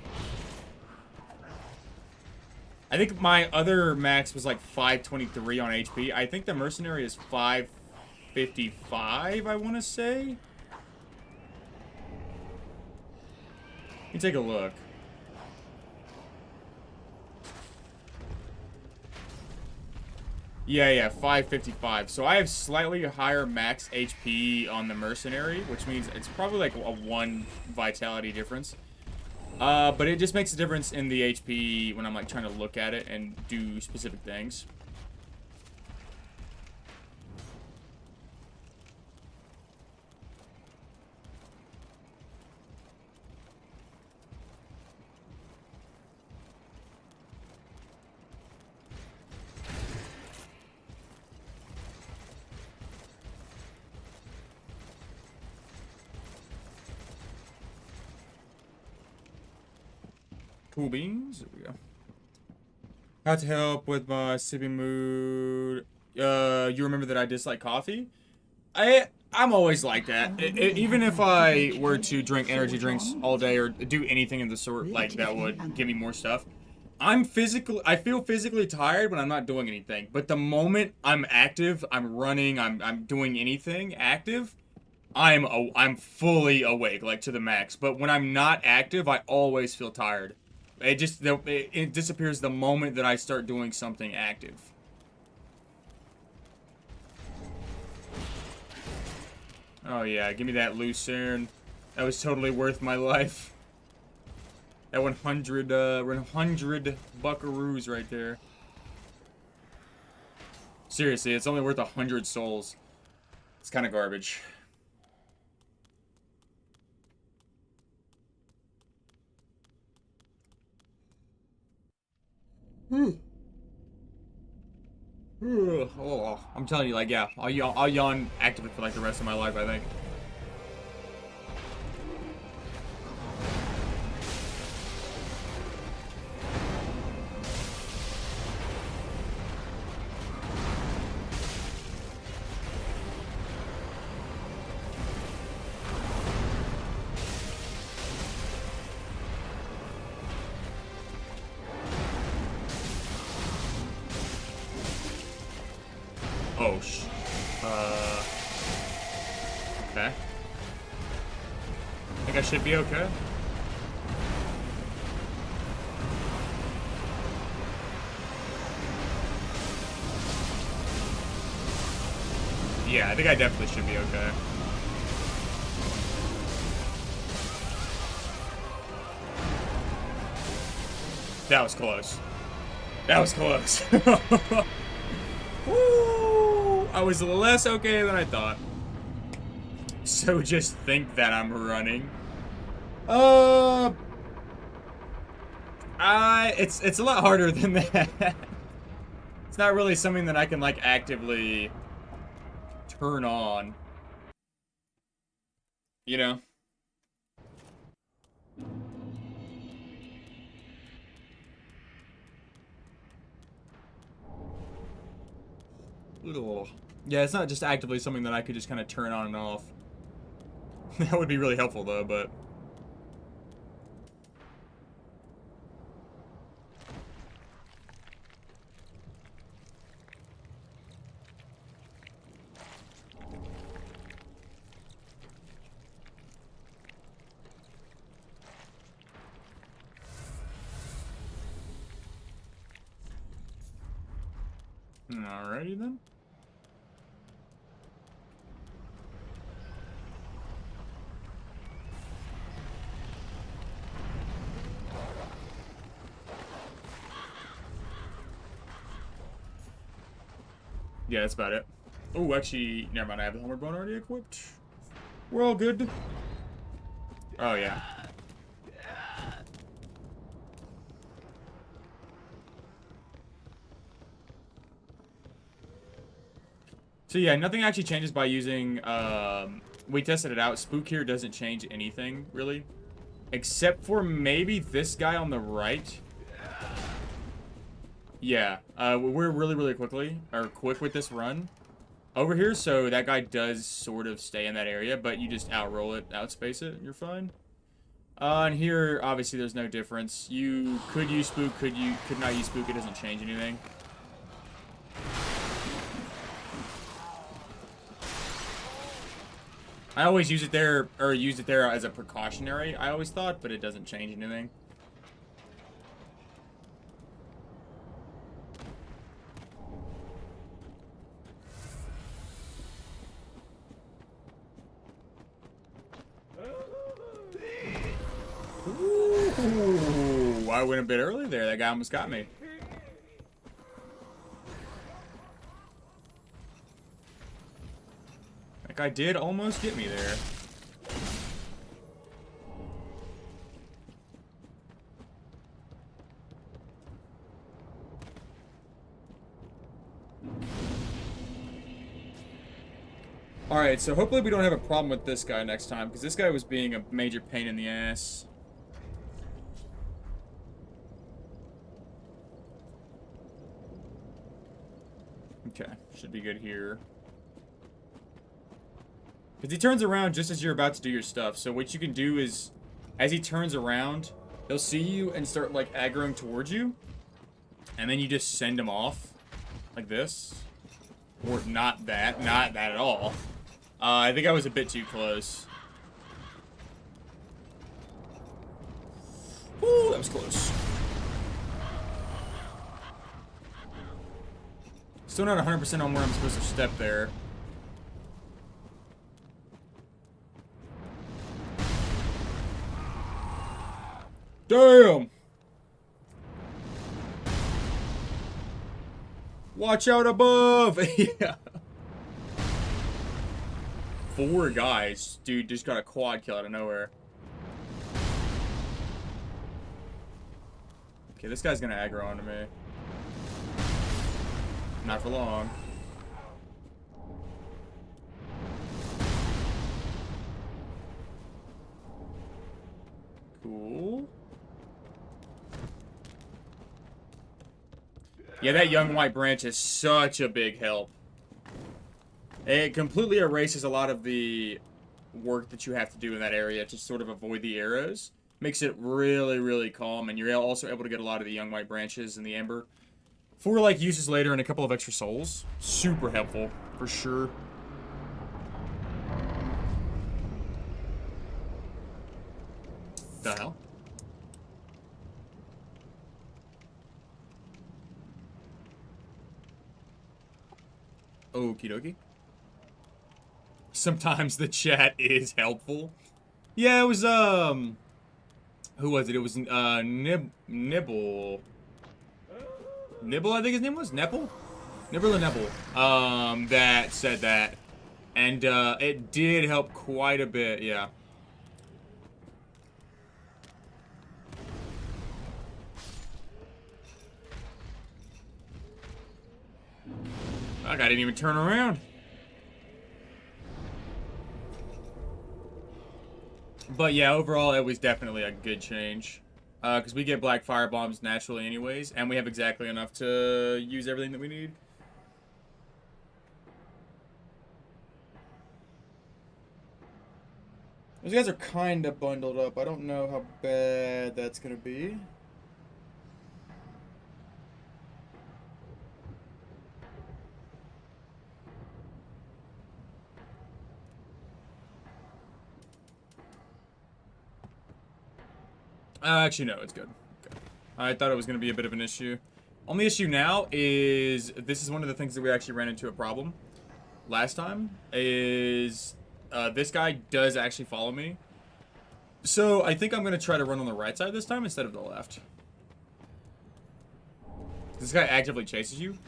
I think my other max was like 523 on HP. I think the mercenary is 555, I want to say. Let me take a look. Yeah, 555. So I have slightly higher max HP on the mercenary, which means it's probably like a 1 vitality difference. But it just makes a difference in the HP when I'm like trying to look at it and do specific things. Cool beans. There we go. How to help with my sipping mood. You remember that I dislike coffee? I'm always like that. Even if I were to drink energy drinks all day or do anything of the sort like that would give me more stuff. I feel physically tired when I'm not doing anything. But the moment I'm active, I'm running, I'm doing anything active, I'm fully awake, like to the max. But when I'm not active, I always feel tired. It disappears the moment that I start doing something active. Oh yeah, give me that Lucerne. That was totally worth my life. That 100 buckaroos right there. Seriously, it's only worth 100 souls. It's kind of garbage. Oh, I'm telling you, like, yeah, I'll yawn actively for like the rest of my life, I think. Oh, okay. I think I should be okay. Yeah, I think I definitely should be okay. That was close. That was close. Woo! I was less okay than I thought. So just think that I'm running. It's a lot harder than that. It's not really something that I can like actively turn on. You know? Ugh. Yeah, it's not just actively something that I could just kind of turn on and off. That would be really helpful though, but... Alrighty then. Yeah, that's about it. Oh, actually, never mind. I have the Homer Bone already equipped. We're all good. Oh, yeah. So, yeah, nothing actually changes by using, we tested it out. Spook here doesn't change anything, really. Except for maybe this guy on the right. Yeah, we're really quick with this run over here, so that guy does sort of stay in that area, but you just outroll it, outspace it, you're fine. And here, obviously, there's no difference. You could use Spook, could not use Spook, it doesn't change anything. I always use it there, or use it there as a precautionary, I always thought, but it doesn't change anything. Ooh, I went a bit early there. That guy almost got me. That guy did almost get me there. Alright, so hopefully we don't have a problem with this guy next time, because this guy was being a major pain in the ass. Okay, should be good here. Because he turns around just as you're about to do your stuff, so what you can do is, as he turns around, he'll see you and start, like, aggroing towards you, and then you just send him off, like this. Or not that at all. I think I was a bit too close. Ooh, that was close. Still not 100% on where I'm supposed to step there. Damn! Watch out above! Yeah. 4 guys. Dude just got a quad kill out of nowhere. Okay, this guy's gonna aggro onto me. Not for long. Cool. Yeah, that young white branch is such a big help. It completely erases a lot of the work that you have to do in that area to sort of avoid the arrows. Makes it really, really calm, and you're also able to get a lot of the young white branches and the amber for, like, uses later and a couple of extra souls. Super helpful, for sure. The hell? Okie dokie. Sometimes the chat is helpful. Yeah, it was, who was it? It was, Nibble. Nibble, I think his name was? Nepple? Nibble or Nebble. That said that. And, it did help quite a bit, yeah. Fuck, I didn't even turn around. But yeah, overall, it was definitely a good change. Because we get black fire bombs naturally anyways, and we have exactly enough to use everything that we need. Those guys are kind of bundled up. I don't know how bad that's going to be. Actually, no, it's good. Okay. I thought it was going to be a bit of an issue. Only issue now is, this is one of the things that we actually ran into a problem last time, is this guy does actually follow me. So I think I'm going to try to run on the right side this time instead of the left. This guy actively chases you.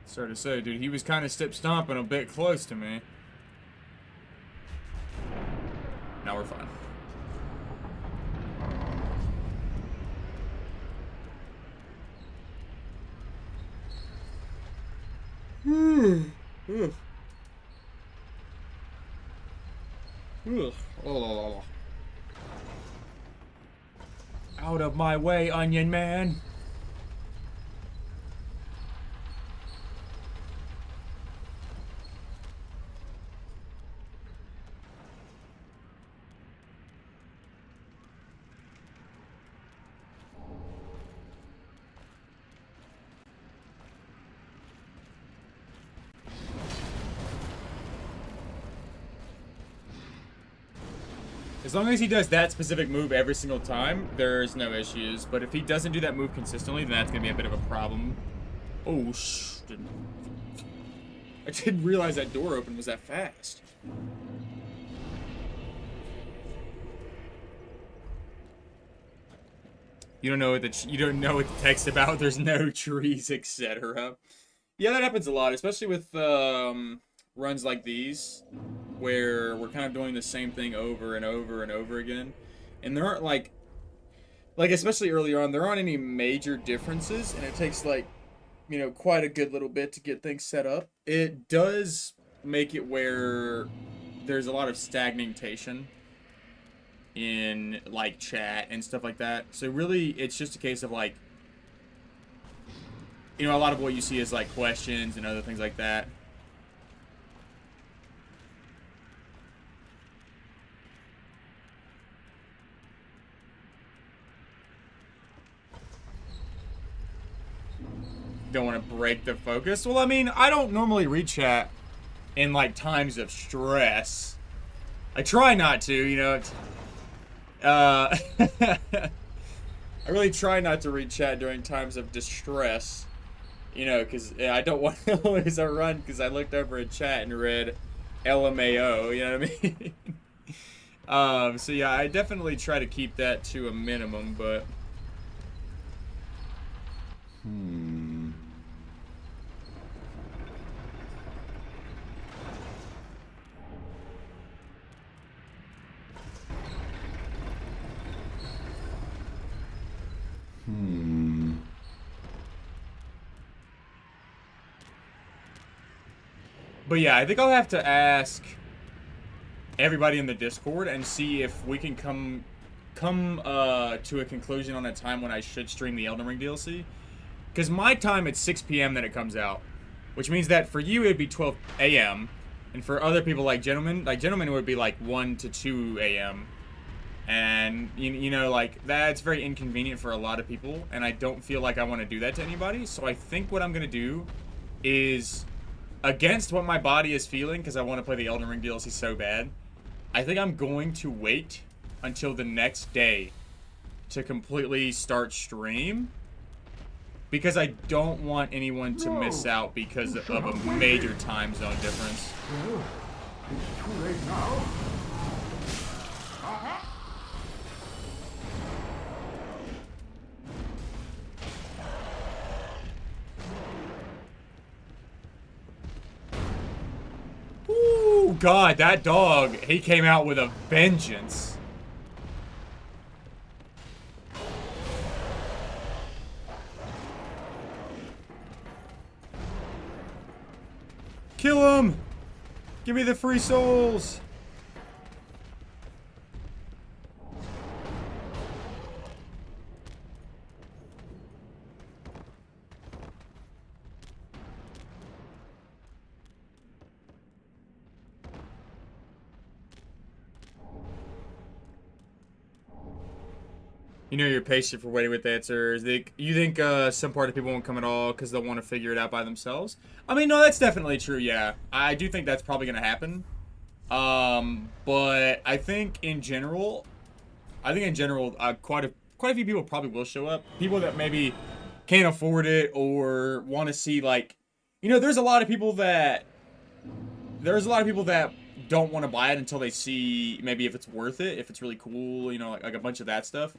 Sorry to say, dude, he was kind of stomping a bit close to me. Now we're fine. Oh. Out of my way, Onion Man. As long as he does that specific move every single time, there's no issues. But if he doesn't do that move consistently, then that's gonna be a bit of a problem. Oh, I didn't realize that door open was that fast. You don't know what the text about. There's no trees, etc. Yeah, that happens a lot, especially with runs like these, where we're kind of doing the same thing over and over and over again, and there aren't like especially earlier on, there aren't any major differences, and it takes like, you know, quite a good little bit to get things set up. It does make it where there's a lot of stagnation in like chat and stuff like that. So really, it's just a case of like, you know, a lot of what you see is like questions and other things like that. Don't want to break the focus. Well, I mean, I don't normally read chat in like times of stress. I try not to, you know. I really try not to read chat during times of distress, you know, because I don't want to lose a run because I looked over at chat and read LMAO, you know what I mean? So yeah, I definitely try to keep that to a minimum, but... But yeah, I think I'll have to ask everybody in the Discord and see if we can come to a conclusion on a time when I should stream the Elden Ring DLC. Because my time, it's 6 p.m. that it comes out. Which means that for you, it'd be 12 a.m. And for other people like Gentlemen, it would be like 1 to 2 a.m. And, you know, like, that's very inconvenient for a lot of people. And I don't feel like I want to do that to anybody. So I think what I'm going to do is, against what my body is feeling, because I want to play the Elden Ring DLC so bad, I think I'm going to wait until the next day to completely start stream. Because I don't want anyone to miss out because of a major time zone difference. It's too late now. Ooh, God, that dog, he came out with a vengeance. Kill him! Give me the free souls! You know you're patient for waiting with answers. You think some part of people won't come at all because they'll want to figure it out by themselves? I mean, no, that's definitely true, yeah. I do think that's probably going to happen. But I think in general, quite a few people probably will show up. People that maybe can't afford it or want to see, like... You know, there's a lot of people that don't want to buy it until they see maybe if it's worth it, if it's really cool, you know, like a bunch of that stuff.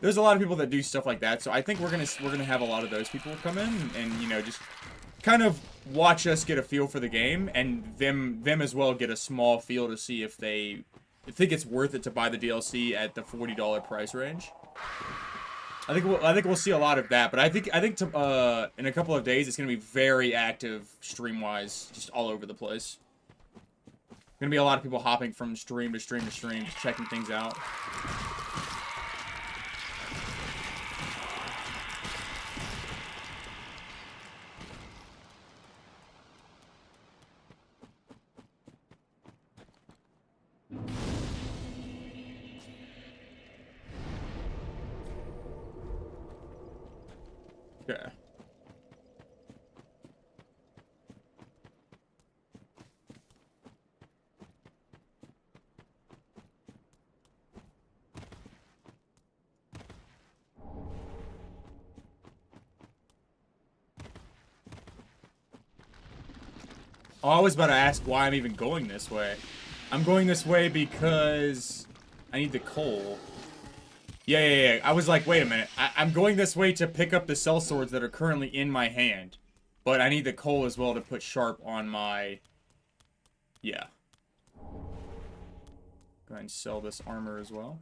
There's a lot of people that do stuff like that, so I think we're gonna have a lot of those people come in and you know, just kind of watch us get a feel for the game, and them as well get a small feel to see if they think it's worth it to buy the DLC at the $40 price range. I think we'll see a lot of that, but I think in a couple of days it's gonna be very active stream wise, just all over the place. Gonna be a lot of people hopping from stream to stream to stream, just checking things out. Okay. Oh, I was about to ask why I'm even going this way. I'm going this way because I need the coal. Yeah. I was like, wait a minute. I'm going this way to pick up the cell swords that are currently in my hand. But I need the coal as well to put sharp on my... Yeah. Go ahead and sell this armor as well.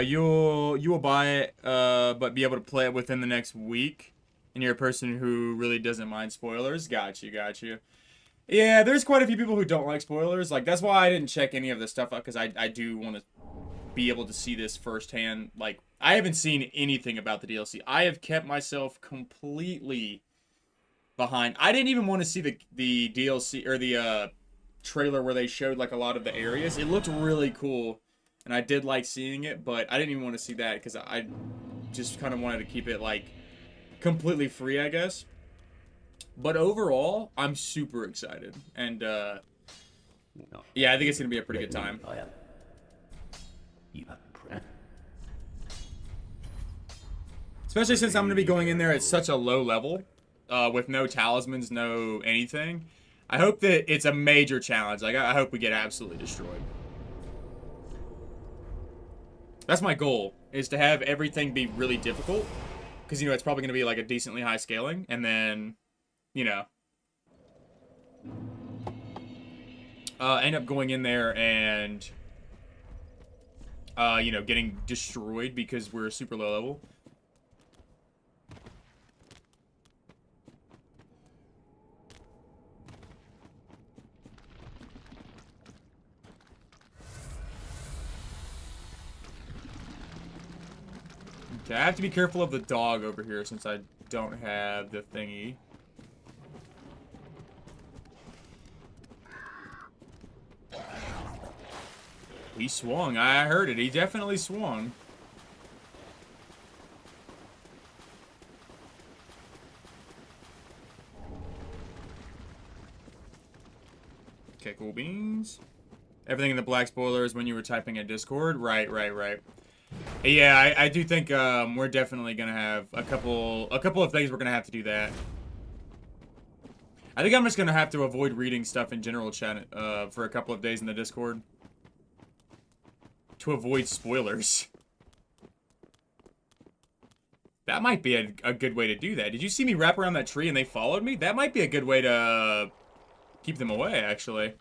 You will buy it, but be able to play it within the next week. And you're a person who really doesn't mind spoilers. Got you. Yeah, there's quite a few people who don't like spoilers. Like, that's why I didn't check any of this stuff out, because I do want to be able to see this firsthand. Like, I haven't seen anything about the DLC. I have kept myself completely behind. I didn't even want to see the DLC, or the, trailer where they showed, like, a lot of the areas. It looked really cool, and I did like seeing it, but I didn't even want to see that, because I just kind of wanted to keep it, like, completely free, I guess. But overall, I'm super excited. And, yeah, I think it's going to be a pretty good time. Especially since I'm going to be going in there at such a low level, with no talismans, no anything. I hope that it's a major challenge. Like, I hope we get absolutely destroyed. That's my goal, is to have everything be really difficult. Because, you know, it's probably going to be, like, a decently high scaling. And then... you know, end up going in there and, you know, getting destroyed because we're super low level. Okay, I have to be careful of the dog over here since I don't have the thingy. He swung. I heard it. He definitely swung. Okay, cool beans. Everything in the black spoiler is when you were typing at Discord. Right. Yeah, I do think we're definitely gonna have a couple of things we're gonna have to do that. I think I'm just gonna have to avoid reading stuff in general chat for a couple of days in the Discord. To avoid spoilers. That might be a good way to do that. Did you see me wrap around that tree and they followed me? That might be a good way to keep them away, actually.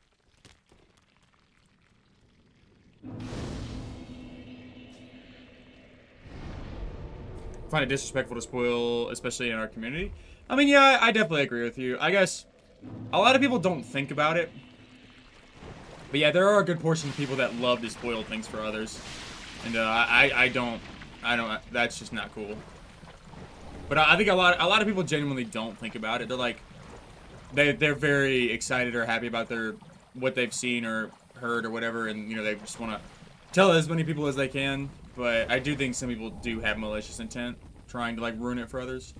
Find it disrespectful to spoil, especially in our community. I mean, yeah, I definitely agree with you. I guess a lot of people don't think about it. But yeah, there are a good portion of people that love to spoil things for others. And I don't, that's just not cool. But I think a lot of people genuinely don't think about it. They're like, they're very excited or happy about what they've seen or heard or whatever, and, you know, they just want to tell as many people as they can. But I do think some people do have malicious intent, trying to, like, ruin it for others.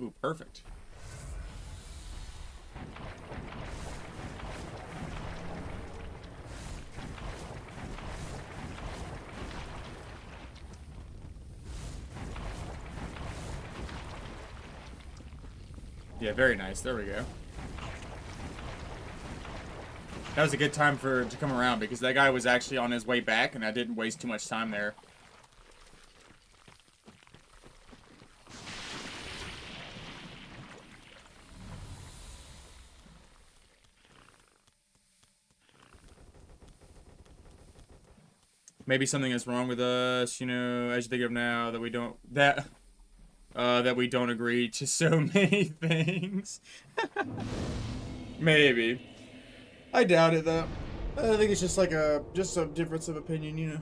Ooh, perfect. Yeah, very nice. There we go. That was a good time to come around because that guy was actually on his way back and I didn't waste too much time there. Maybe something is wrong with us, you know, as you think of now that we don't... that we don't agree to so many things. Maybe. I doubt it though. I think it's just like a difference of opinion, you know.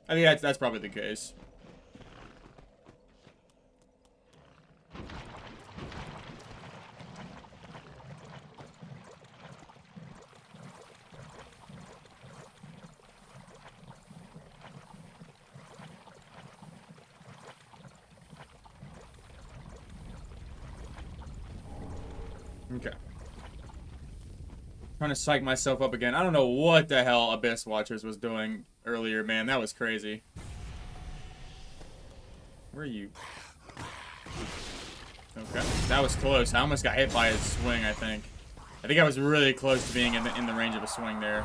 I think that's probably the case. Okay. Trying to psych myself up again. I don't know what the hell Abyss Watchers was doing earlier, man. That was crazy. Where are you? Okay. That was close. I almost got hit by a swing, I think. I think I was really close to being in the range of a swing there.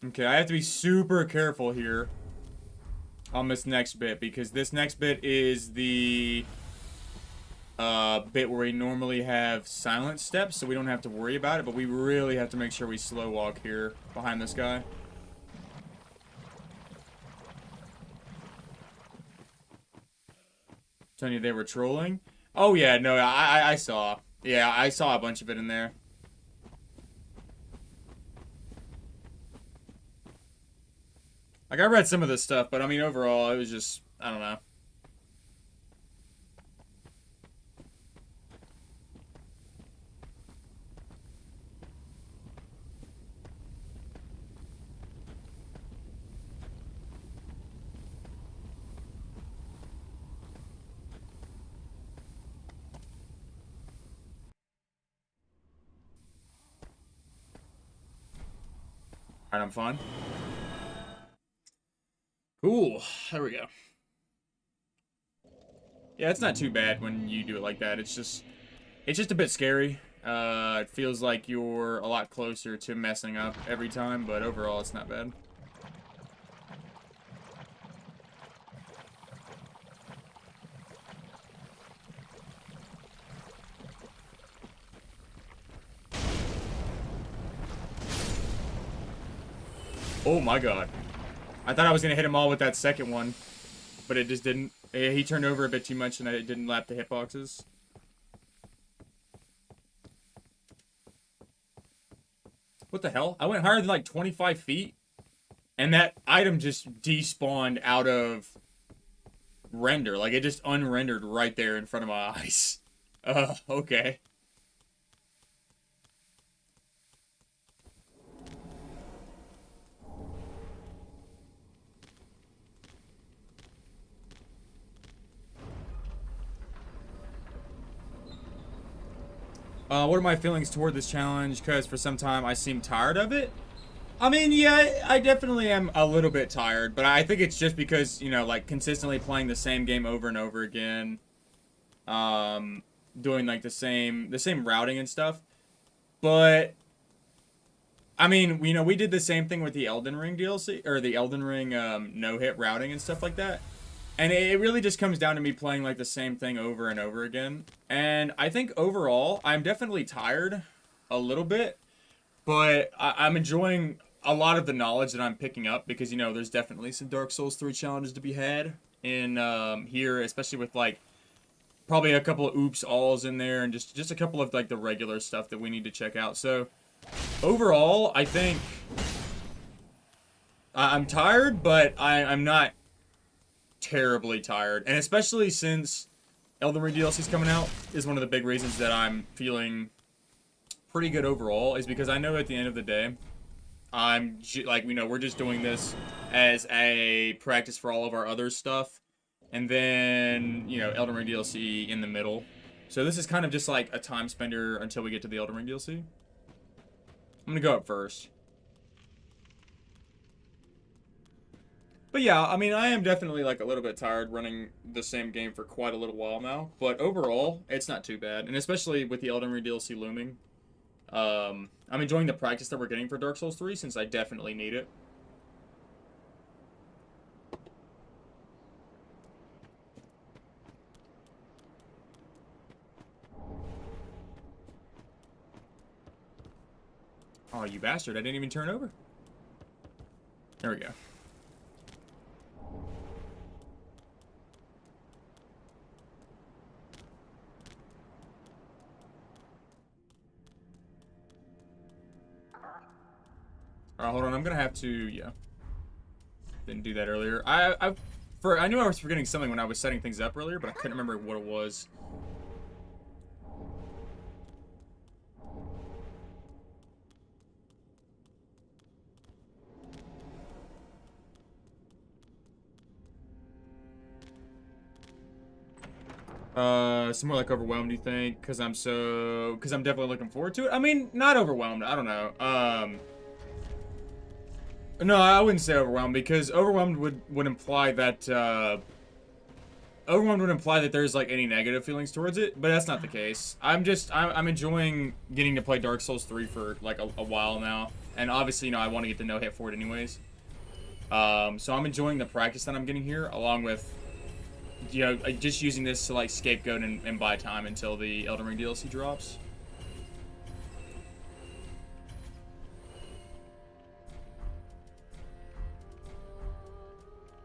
Okay, I have to be super careful here on this next bit, because this next bit is the bit where we normally have silent steps, so we don't have to worry about it, but we really have to make sure we slow walk here behind this guy. Telling you they were trolling? Oh yeah, no, I saw. Yeah, I saw a bunch of it in there. Like, I read some of this stuff, but I mean, overall, it was just, I don't know. Alright, I'm fine. Cool. There we go. Yeah, it's not too bad when you do it like that. It's just a bit scary. It feels like you're a lot closer to messing up every time, but overall, it's not bad. Oh my god. I thought I was going to hit him all with that second one, but it just didn't. He turned over a bit too much and it didn't lap the hitboxes. What the hell? I went higher than like 25 feet, and that item just despawned out of render. Like, it just unrendered right there in front of my eyes. Okay. What are my feelings toward this challenge? Because for some time I seem tired of it. I mean, yeah, I definitely am a little bit tired, but I think it's just because, you know, like, consistently playing the same game over and over again, doing like the same routing and stuff. But I mean, you know, we did the same thing with the Elden Ring DLC, or the Elden Ring no-hit routing and stuff like that. And it really just comes down to me playing like the same thing over and over again. And I think overall, I'm definitely tired a little bit, but I'm enjoying a lot of the knowledge that I'm picking up, because, you know, there's definitely some Dark Souls 3 challenges to be had in here, especially with like probably a couple of oops alls in there, and just a couple of like the regular stuff that we need to check out. So overall, I think I'm tired, but I'm not terribly tired, and especially since Elden Ring DLC is coming out is one of the big reasons that I'm feeling pretty good overall, is because I know at the end of the day, like, you know, we're just doing this as a practice for all of our other stuff, and then, you know, Elden Ring DLC in the middle. So this is kind of just like a time spender until we get to the Elden Ring DLC. I'm gonna go up first. But yeah, I mean, I am definitely like a little bit tired running the same game for quite a little while now. But overall, it's not too bad. And especially with the Elden Ring DLC looming, I'm enjoying the practice that we're getting for Dark Souls 3, since I definitely need it. Oh, you bastard. I didn't even turn over. There we go. Alright, hold on. I'm gonna have to, yeah. Didn't do that earlier. I knew I was forgetting something when I was setting things up earlier, but I couldn't remember what it was. Somewhere like overwhelmed, you think? Because I'm definitely looking forward to it. I mean, not overwhelmed. I don't know. No, I wouldn't say overwhelmed because overwhelmed would imply that there's like any negative feelings towards it, but that's not the case. I'm enjoying getting to play Dark Souls 3 for like a while now, and obviously, you know, I want to get the no hit for it anyways. So I'm enjoying the practice that I'm getting here, along with, you know, just using this to like scapegoat and buy time until the Elden Ring DLC drops.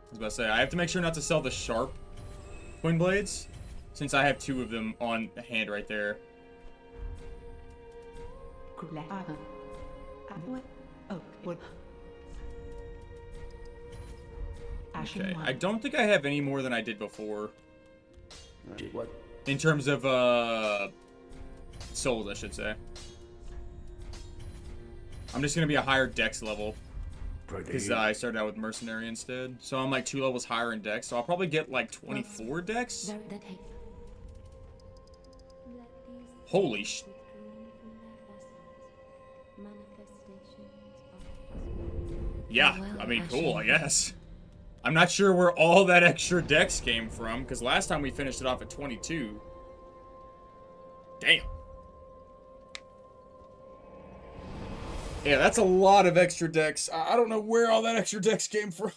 I was about to say, I have to make sure not to sell the sharp twin blades, since I have 2 of them on hand right there. Okay, I don't think I have any more than I did before. What? In terms of, souls, I should say. I'm just gonna be a higher dex level. Because I started out with Mercenary instead. So I'm like 2 levels higher in dex. So I'll probably get like 24 dex. Holy sh... Yeah, I mean, cool, I guess. I'm not sure where all that extra dex came from, because last time we finished it off at 22. Damn. Yeah, that's a lot of extra dex. I don't know where all that extra dex came from.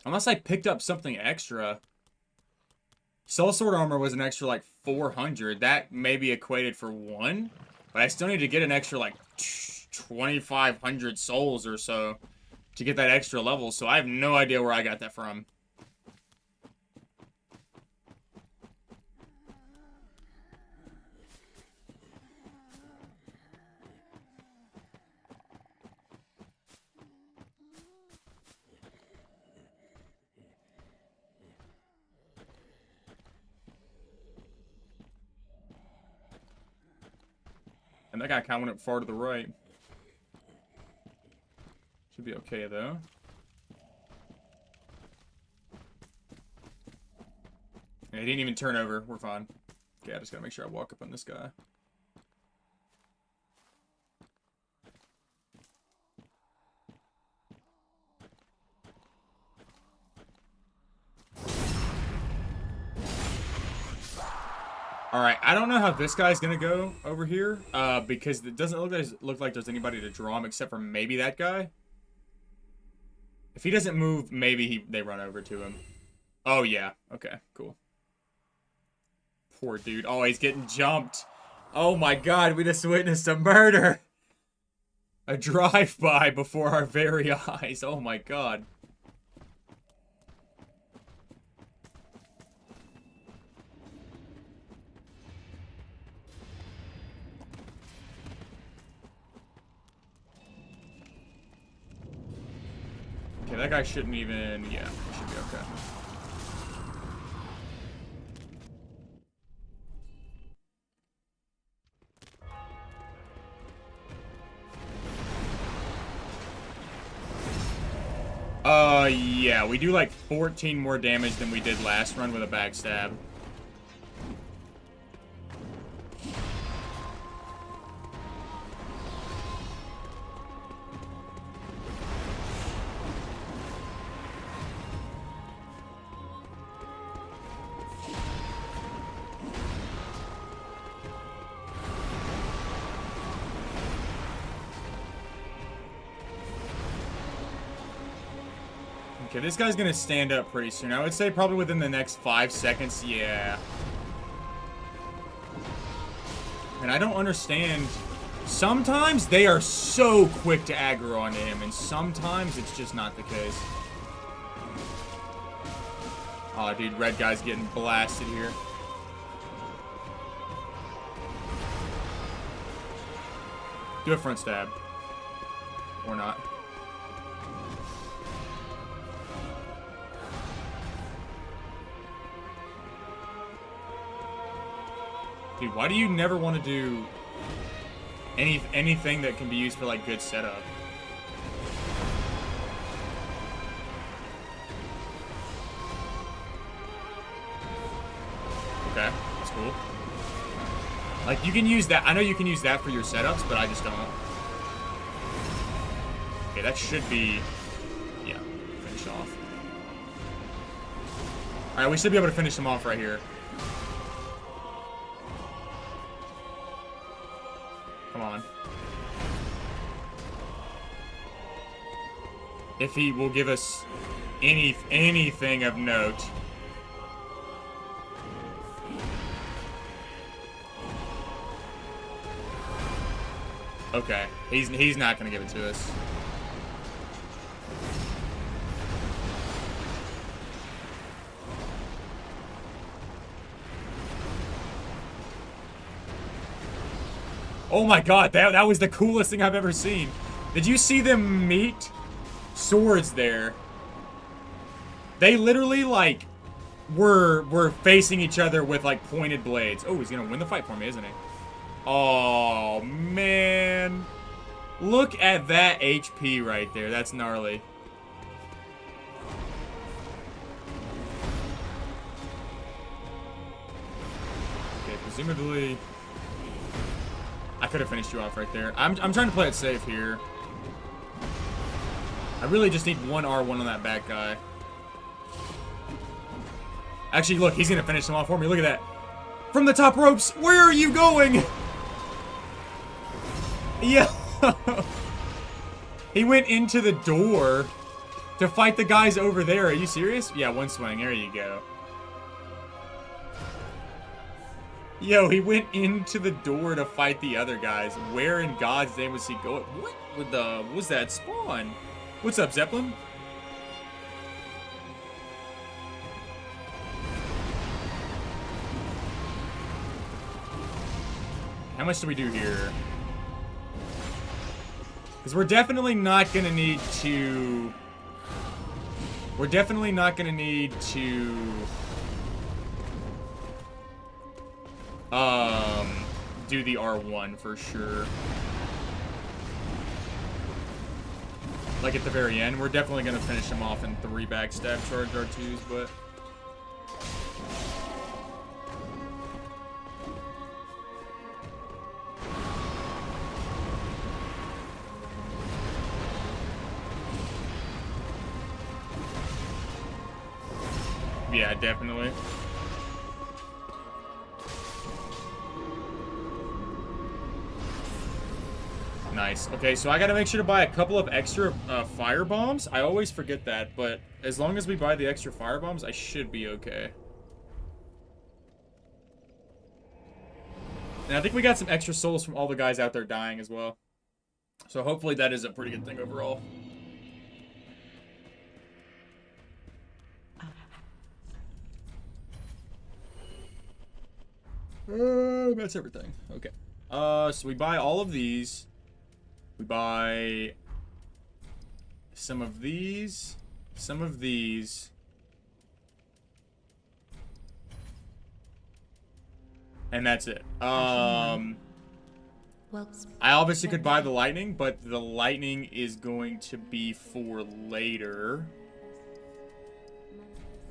Unless I picked up something extra. Soul Sword Armor was an extra, like, 400. That maybe equated for 1. But I still need to get an extra, like, 2,500 souls or so to get that extra level. So I have no idea where I got that from. And that guy kind of went far to the right. Should be okay, though. Yeah, he didn't even turn over. We're fine. Okay, I just gotta make sure I walk up on this guy. Alright, I don't know how this guy's gonna go over here, because it doesn't look like there's anybody to draw him except for maybe that guy. If he doesn't move, maybe they run over to him. Oh, yeah. Okay, cool. Poor dude. Oh, he's getting jumped. Oh my god, we just witnessed a murder! A drive-by before our very eyes. Oh my god. Okay, that guy shouldn't even... Yeah, he should be okay. Yeah, we do like 14 more damage than we did last run with a backstab. Okay, this guy's gonna stand up pretty soon. I would say probably within the next 5 seconds. Yeah. And I don't understand. Sometimes they are so quick to aggro onto him, and sometimes it's just not the case. Oh, dude, red guy's getting blasted here. Do a front stab. Or not. Dude, why do you never want to do anything that can be used for, like, good setup? Okay, that's cool. Like, you can use that. I know you can use that for your setups, but I just don't. Okay, that should be... Yeah, finish off. Alright, we should be able to finish him off right here. Come on. If he will give us anything of note. Okay, he's not gonna give it to us. Oh my god, that was the coolest thing I've ever seen. Did you see them meet? Swords there. They literally, like, were facing each other with, like, pointed blades. Oh, he's gonna win the fight for me, isn't he? Oh, man. Look at that HP right there. That's gnarly. Okay, presumably... I could have finished you off right there. I'm trying to play it safe here. I really just need one R1 on that back guy. Actually, look, he's gonna finish him off for me. Look at that. From the top ropes, where are you going? Yeah. He went into the door to fight the guys over there. Are you serious? Yeah, one swing. There you go. Yo, he went into the door to fight the other guys. Where in God's name was he going? What with the... was that spawn? What's up, Zeppelin? How much do we do here? Because we're definitely not going to need to... We're definitely not going to need to... do the R1 for sure. Like at the very end, we're definitely gonna finish him off in 3 backstab charge R2s, but... Yeah, definitely. Nice. Okay, so I gotta make sure to buy a couple of extra fire bombs. I always forget that, but as long as we buy the extra fire bombs, I should be okay. And I think we got some extra souls from all the guys out there dying as well. So hopefully that is a pretty good thing overall. That's everything. Okay. So we buy all of these. We buy some of these, some of these. And that's it. I obviously could buy the lightning, but the lightning is going to be for later.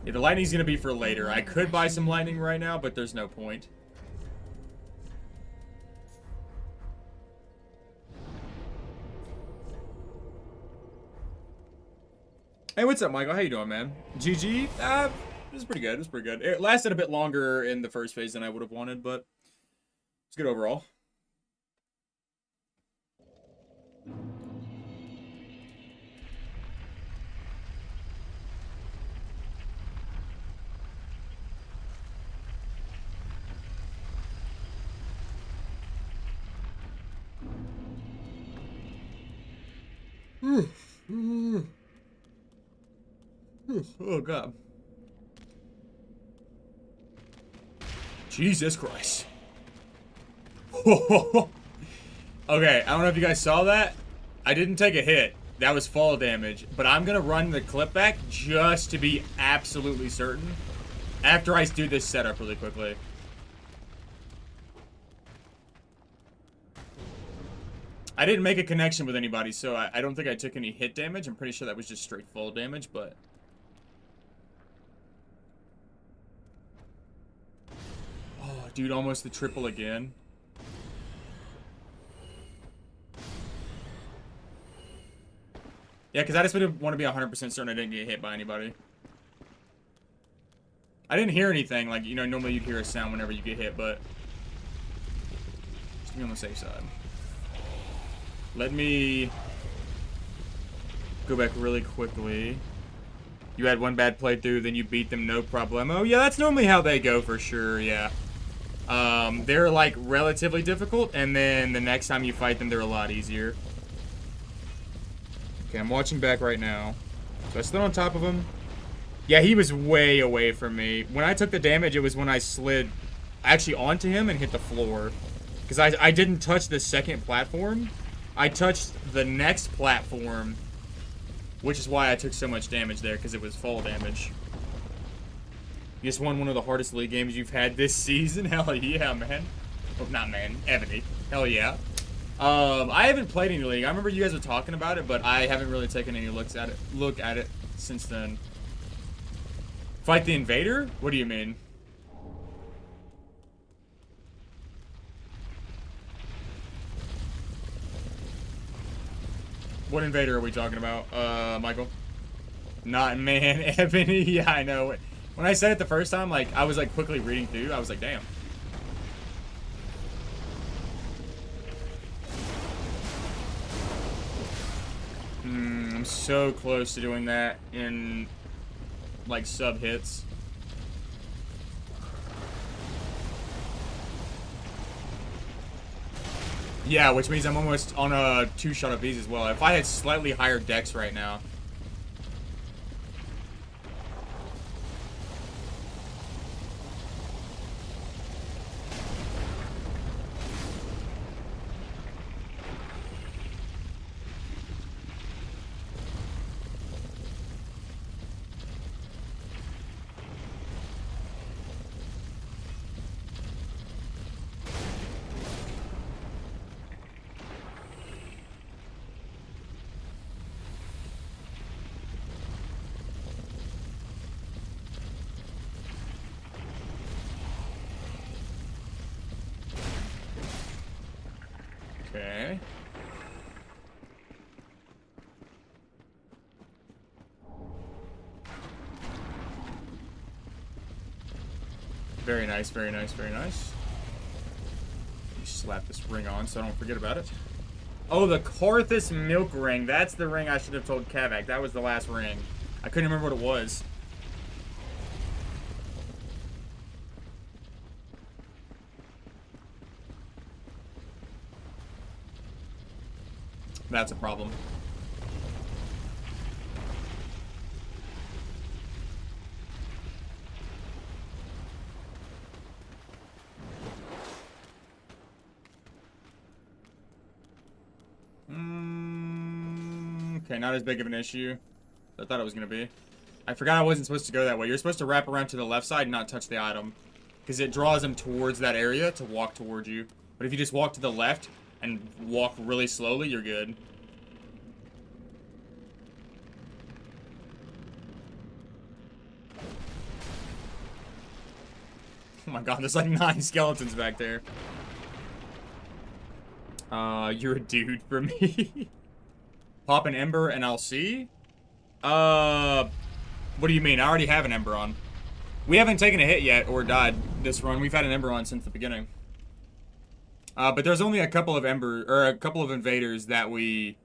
Yeah, the lightning's going to be for later. I could buy some lightning right now, but there's no point. Hey, what's up, Michael? How you doing, man? GG? It was pretty good. It was pretty good. It lasted a bit longer in the first phase than I would have wanted, but it's good overall. Oh, God. Jesus Christ. Okay, I don't know if you guys saw that. I didn't take a hit. That was fall damage. But I'm going to run the clip back just to be absolutely certain after I do this setup really quickly. I didn't make a connection with anybody, so I don't think I took any hit damage. I'm pretty sure that was just straight fall damage, but... Oh, dude, almost the triple again. Yeah, because I just want to be 100% certain I didn't get hit by anybody. I didn't hear anything. Like, you know, normally you'd hear a sound whenever you get hit, but... Just be on the safe side. Let me go back really quickly. You had one bad playthrough, then you beat them, no problemo. Yeah, that's normally how they go for sure, yeah. They're, like, relatively difficult, and then the next time you fight them, they're a lot easier. Okay, I'm watching back right now. So I slid on top of him. Yeah, he was way away from me. When I took the damage, it was when I slid actually onto him and hit the floor. Because I didn't touch the second platform. I touched the next platform, which is why I took so much damage there, because it was fall damage. You just won one of the hardest league games you've had this season? Hell yeah, man. Oh, not man, Ebony. Hell yeah. I haven't played any league. I remember you guys were talking about it, but I haven't really taken any look at it since then. Fight the invader? What do you mean? What invader are we talking about, Michael? Not man, Ebony. Yeah, I know. When I said it the first time, like, I was, like, quickly reading through. I was like, damn. I'm so close to doing that in, like, sub-hits. Yeah, which means I'm almost on a 2-shot of these as well. If I had slightly higher dex right now. Okay. Very nice, very nice, very nice. You slap this ring on so I don't forget about it. Oh, the Karthus milk ring. That's the ring I should have told Kavak. That was the last ring. I couldn't remember what it was. That's a problem. Okay, not as big of an issue as I thought it was going to be. I forgot I wasn't supposed to go that way. You're supposed to wrap around to the left side and not touch the item. Because it draws them towards that area to walk towards you. But if you just walk to the left and walk really slowly, you're good. Oh my god, there's like 9 skeletons back there. You're a dude for me. Pop an ember and I'll see? What do you mean? I already have an ember on. We haven't taken a hit yet or died this run. We've had an ember on since the beginning. But there's only a couple of invaders that we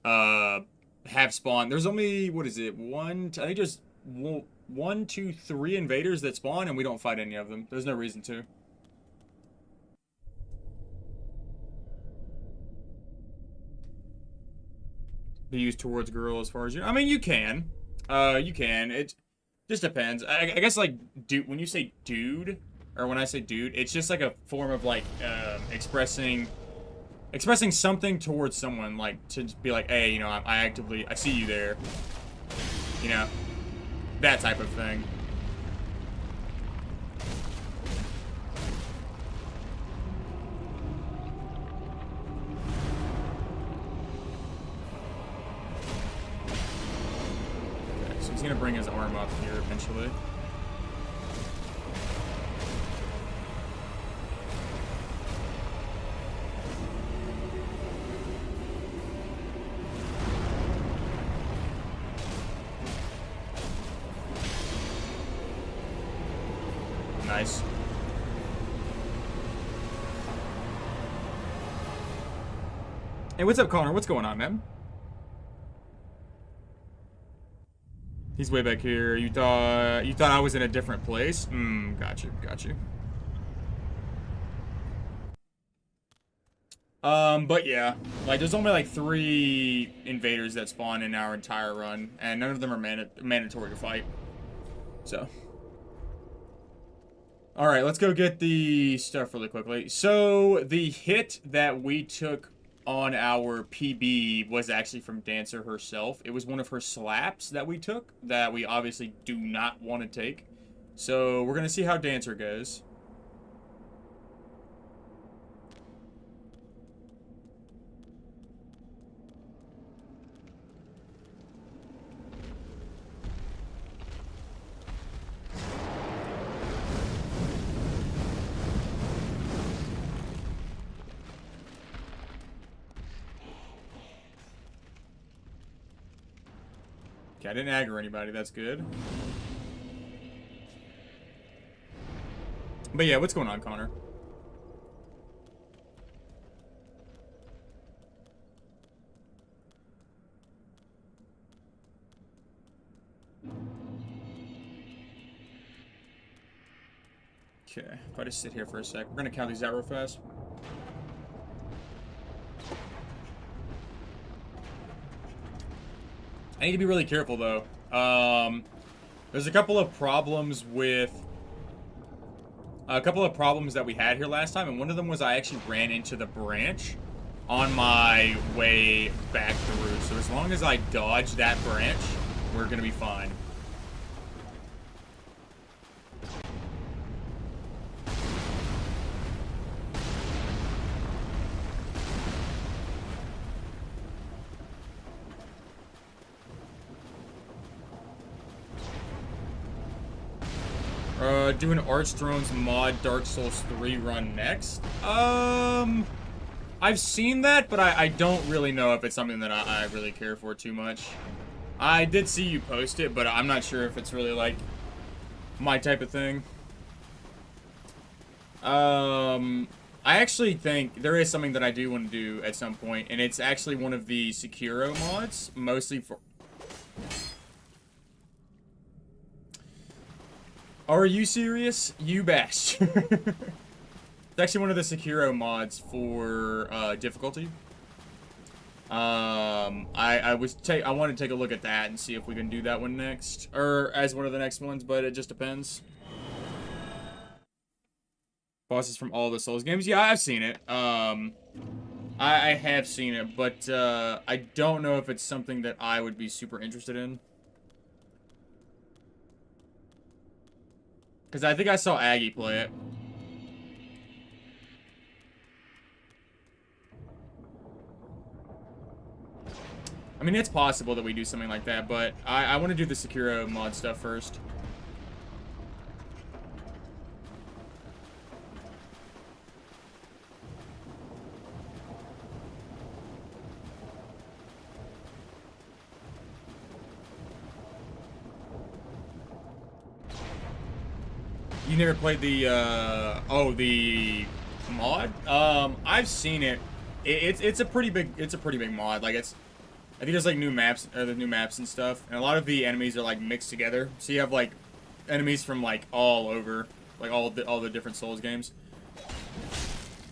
have spawned. There's only, what is it? I think there's 1, 2, 3 invaders that spawn and we don't fight any of them. There's no reason to. be used towards girl as far as you. I mean, you can. You can. It just depends. I guess like dude. When you say dude, or when I say dude, it's just like a form of like expressing something towards someone, like to be like, hey, you know, I see you there. You know, that type of thing. He's gonna bring his arm up here eventually. Nice. Hey, what's up, Connor? What's going on, man? He's way back here. You thought I was in a different place? Got you. But yeah, like there's only like 3 invaders that spawn in our entire run, and none of them are mandatory to fight. So, all right, let's go get the stuff really quickly. So the hit that we took on our PB was actually from Dancer herself. It was one of her slaps that we took that we obviously do not want to take. So we're gonna see how Dancer goes. Okay, I didn't aggro anybody, that's good. But yeah, what's going on, Connor? Okay, if I just sit here for a sec, we're gonna count these out real fast. I need to be really careful, though. There's a couple of problems with... that we had here last time, and one of them was I actually ran into the branch on my way back through. So as long as I dodge that branch, we're gonna be fine. Do an Archthrone's mod Dark Souls 3 run next. I've seen that, but I don't really know if it's something that I really care for too much. I did see you post it, but I'm not sure if it's really like my type of thing. I actually think there is something that I do want to do at some point, and it's actually one of the Sekiro mods, mostly for... Are you serious? You bastard. It's actually one of the Sekiro mods for difficulty. I want to take a look at that and see if we can do that one next, or as one of the next ones, but it just depends. Bosses from all the Souls games. Yeah, I've seen it. I have seen it, but I don't know if it's something that I would be super interested in. Because I think I saw Aggie play it. I mean, it's possible that we do something like that, but I want to do the Sekiro mod stuff first. You never played the, the mod? I've seen it. It's a pretty big mod. Like, I think there's, like, new maps and stuff. And a lot of the enemies are, like, mixed together. So you have, like, enemies from, like, all over. Like, all the different Souls games.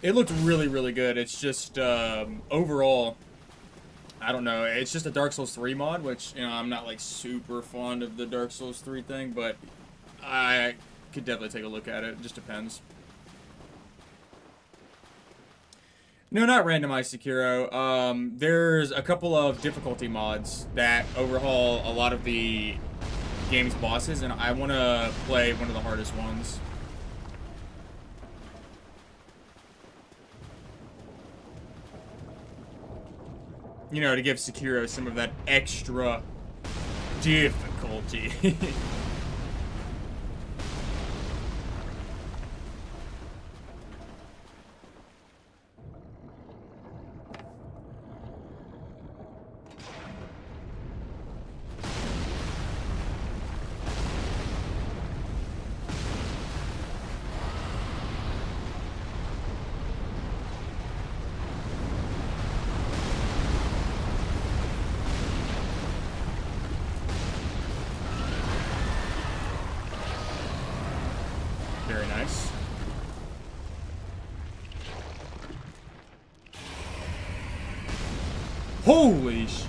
It looked really, really good. It's just, overall, I don't know. It's just a Dark Souls 3 mod, which, you know, I'm not, like, super fond of the Dark Souls 3 thing, but I could definitely take a look at it. It just depends. No, not randomized Sekiro. There's a couple of difficulty mods that overhaul a lot of the game's bosses, and I want to play one of the hardest ones. You know, to give Sekiro some of that extra difficulty. Very nice. Holy sh...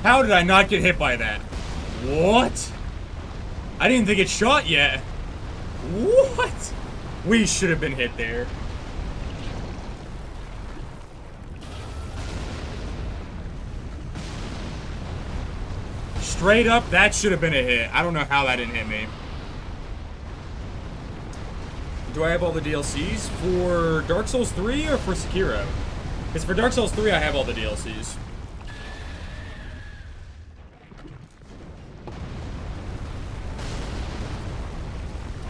How did I not get hit by that? What? I didn't think it shot yet. What? We should have been hit there. Straight up, that should have been a hit. I don't know how that didn't hit me. Do I have all the DLCs for Dark Souls 3 or for Sekiro? Because for Dark Souls 3, I have all the DLCs.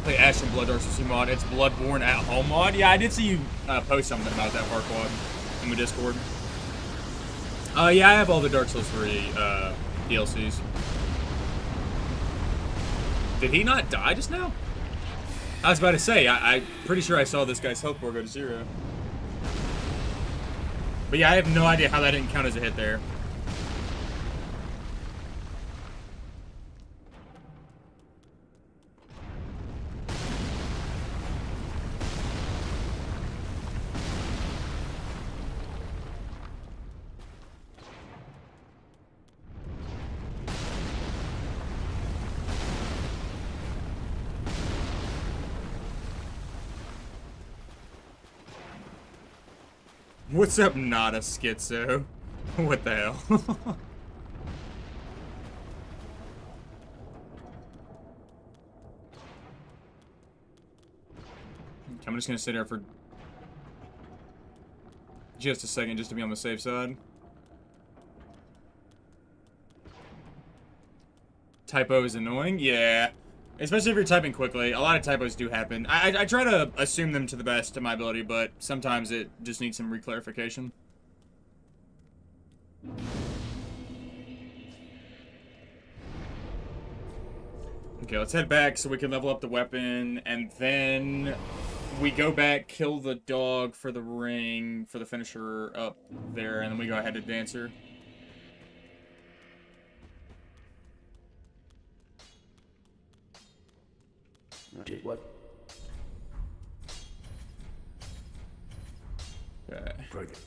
Play Ash and Blood Dark Souls 2 mod. It's Bloodborne at home mod. Yeah, I did see you post something about that Farquad in the Discord. Yeah, I have all the Dark Souls 3 DLCs. Did he not die just now? I was about to say, I'm pretty sure I saw this guy's health bar go to 0. But yeah, I have no idea how that didn't count as a hit there. What's up, not a schizo? What the hell? I'm just gonna sit here for just a second just to be on the safe side. Typo is annoying? Yeah. Especially if you're typing quickly. A lot of typos do happen. I try to assume them to the best of my ability, but sometimes it just needs some reclarification. Okay, let's head back so we can level up the weapon, and then we go back, kill the dog for the ring, for the finisher up there, and then we go ahead to Dancer. Did what? Okay. Bring it.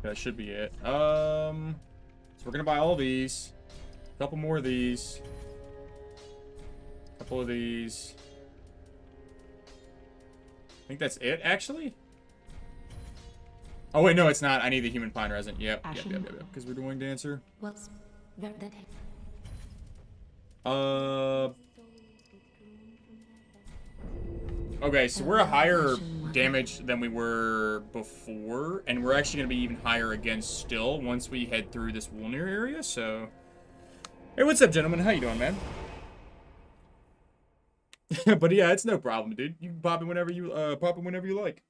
That should be it. So we're gonna buy all these. A couple more of these. A couple of these. I think that's it, actually. Oh, wait, no, it's not. I need the human pine resin. Yep. Because we're doing Dancer. What's that? Okay, so we're a higher damage than we were before, and we're actually going to be even higher again still once we head through this Wolnir area, so... Hey, what's up, gentlemen? How you doing, man? But yeah, it's no problem, dude. You can pop it whenever you like.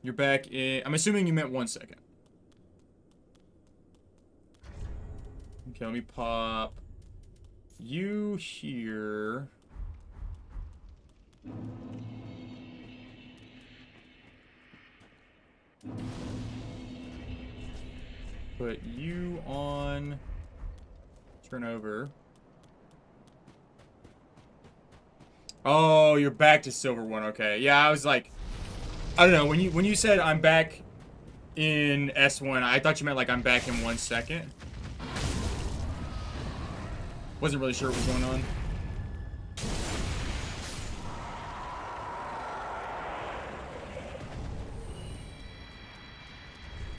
You're back in... I'm assuming you meant 1 second. Okay, let me pop you here. Put you on. Turn over. Oh, you're back to silver 1. Okay. Yeah, I was like, I don't know. When you said I'm back in S1, I thought you meant like I'm back in 1 second. Wasn't really sure what was going on.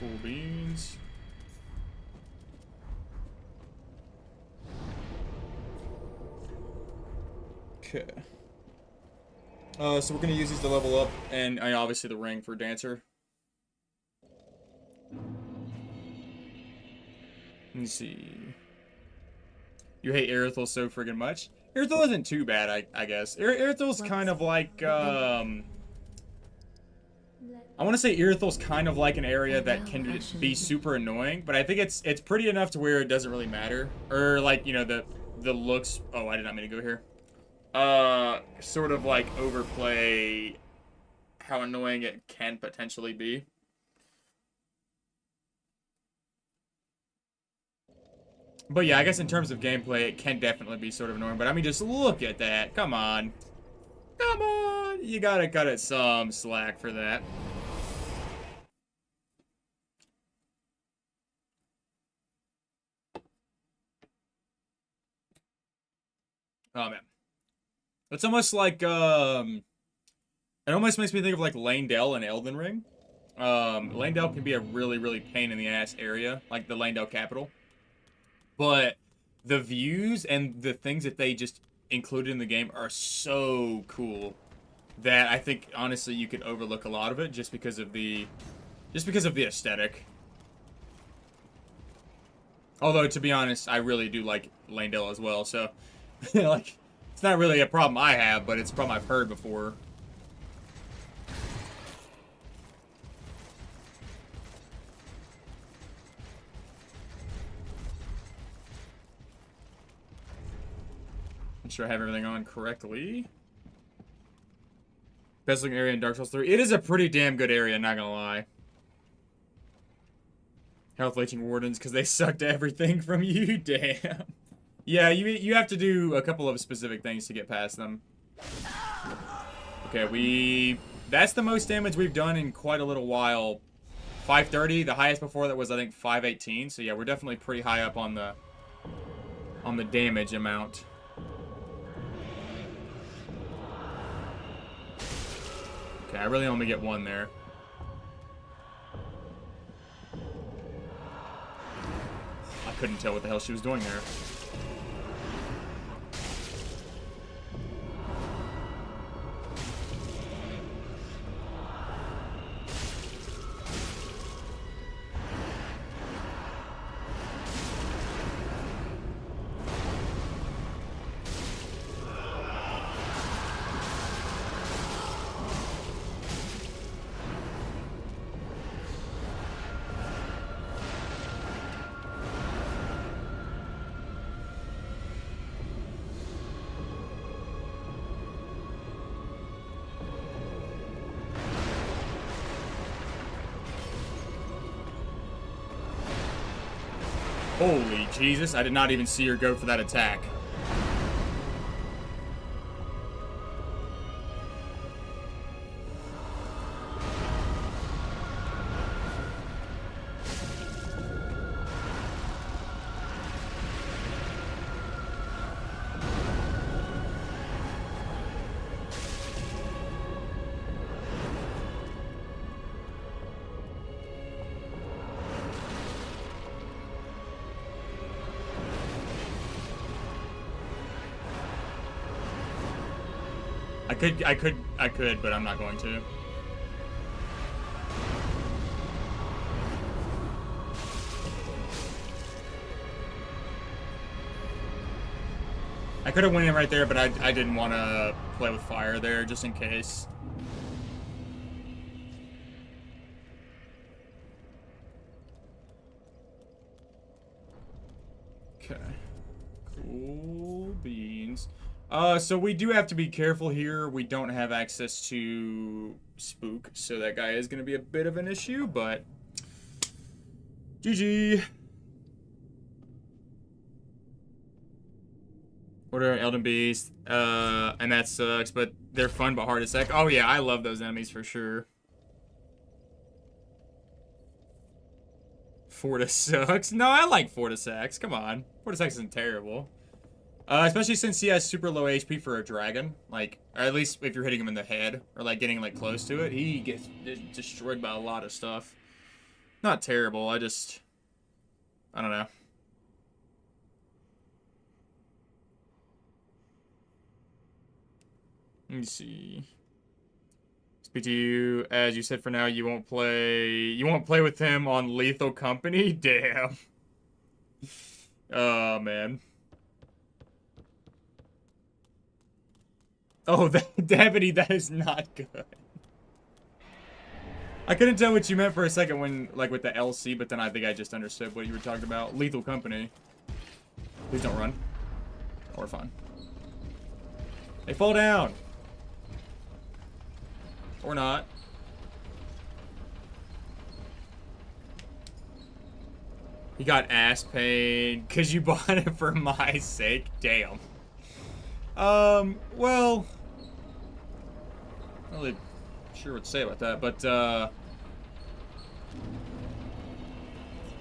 Cool beans. Okay. So we're gonna use these to level up, and obviously the ring for Dancer. Let me see. You hate Irithel so friggin' much? Irithel isn't too bad, I guess. Irithel's kind of like, I want to say Irithel's kind of like an area that can be super annoying, but I think it's pretty enough to where it doesn't really matter. Or, like, you know, the looks... Oh, I did not mean to go here. Sort of, like, overplay how annoying it can potentially be. But yeah, I guess in terms of gameplay, it can definitely be sort of annoying. But I mean, just look at that. Come on. Come on. You gotta cut it some slack for that. Oh, man. It's almost like, it almost makes me think of, like, Lanedale and Elden Ring. Lanedale can be a really, really pain in the ass area, like the Lanedale capital. But the views and the things that they just included in the game are so cool that I think, honestly, you could overlook a lot of it just because of the aesthetic. Although, to be honest, I really do like Lanedale as well, so, like, it's not really a problem I have, but it's a problem I've heard before. I'm sure I have everything on correctly. Best looking area in Dark Souls 3. It is a pretty damn good area, not gonna lie. Health leeching wardens, because they sucked everything from you. Damn. Yeah, you have to do a couple of specific things to get past them. Okay, that's the most damage we've done in quite a little while. 530. The highest before that was, I think, 518. So yeah, we're definitely pretty high up on the damage amount. Okay, I really only get one there. I couldn't tell what the hell she was doing there. Holy Jesus, I did not even see her go for that attack. I could, but I'm not going to. I could have went in right there, but I didn't want to play with fire there, just in case. Okay. Cool beans. So we do have to be careful here. We don't have access to Spook, so that guy is going to be a bit of an issue, but GG. Order Elden Beast, and that sucks, but they're fun but hard to sec. Oh yeah, I love those enemies for sure. Fortis sucks. No, I like Fortisax. Come on. Fortisax isn't terrible. Especially since he has super low HP for a dragon. Like, or at least if you're hitting him in the head, or like getting like close to it, he gets destroyed by a lot of stuff. Not terrible, I don't know. Let me see. Speak to you, as you said for now, you won't play with him on Lethal Company? Damn. Oh, man. Oh, Deputy, that is not good. I couldn't tell what you meant for a second when, like, with the LC, but then I think I just understood what you were talking about. Lethal Company. Please don't run. We're fine. They fall down. Or not. He got ass pain because you bought it for my sake. Damn. Well, not really sure what to say about that, but,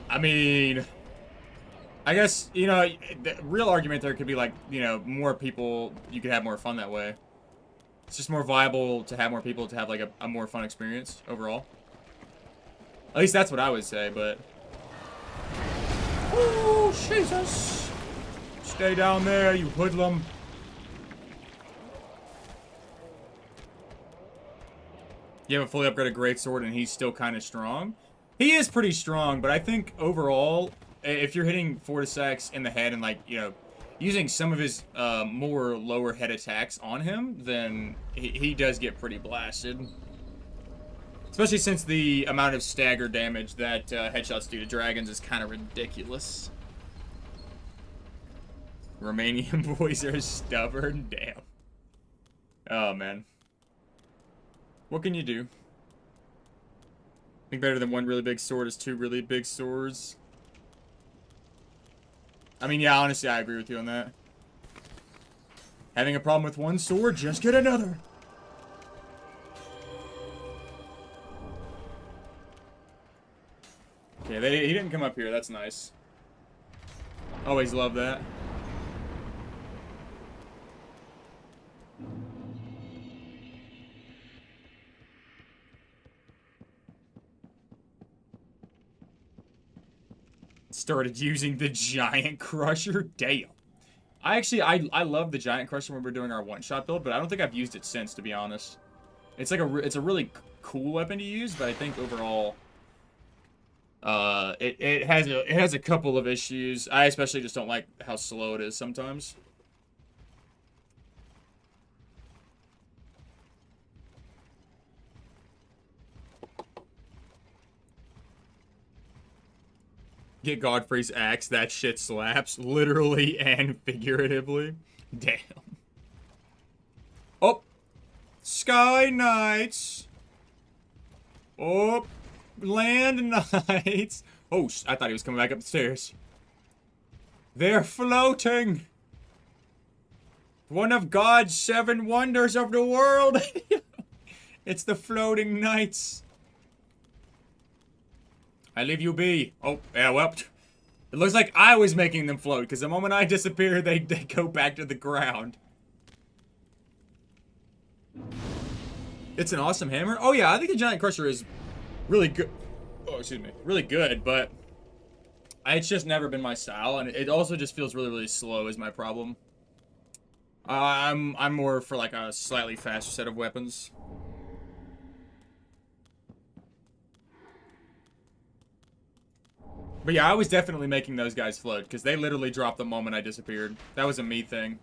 I mean, I guess, you know, the real argument there could be, like, you know, more people, you could have more fun that way. It's just more viable to have more people to have, like, a more fun experience overall. At least that's what I would say, but... Oh, Jesus! Stay down there, you hoodlum. You have a fully upgraded greatsword and he's still kind of strong. He is pretty strong, but I think overall, if you're hitting Fortisax in the head and, like, you know, using some of his more lower head attacks on him, then he does get pretty blasted. Especially since the amount of stagger damage that headshots do to dragons is kind of ridiculous. Romanian boys are stubborn. Damn. Oh, man. What can you do? I think better than one really big sword is two really big swords. I mean, yeah, honestly, I agree with you on that. Having a problem with one sword, just get another. Okay, he didn't come up here. That's nice. Always love that. Started using the Giant Crusher. Damn. I love the Giant Crusher when we were doing our one-shot build, but I don't think I've used it since, to be honest. It's like it's a really cool weapon to use, but I think overall, it has a couple of issues. I especially just don't like how slow it is sometimes. Get Godfrey's axe, that shit slaps, literally and figuratively. Damn. Oh! Sky Knights! Oh! Land Knights! Oh, I thought he was coming back up the stairs. They're floating! One of God's 7 wonders of the world! It's the floating knights. I leave you be. Oh, yeah, well. It looks like I was making them float, because the moment I disappear, they go back to the ground. It's an awesome hammer. Oh, yeah, I think the Giant Crusher is really good. Oh, excuse me. Really good, but it's just never been my style, and it also just feels really, really slow is my problem. I'm more for, like, a slightly faster set of weapons. But yeah, I was definitely making those guys float, because they literally dropped the moment I disappeared. That was a me thing.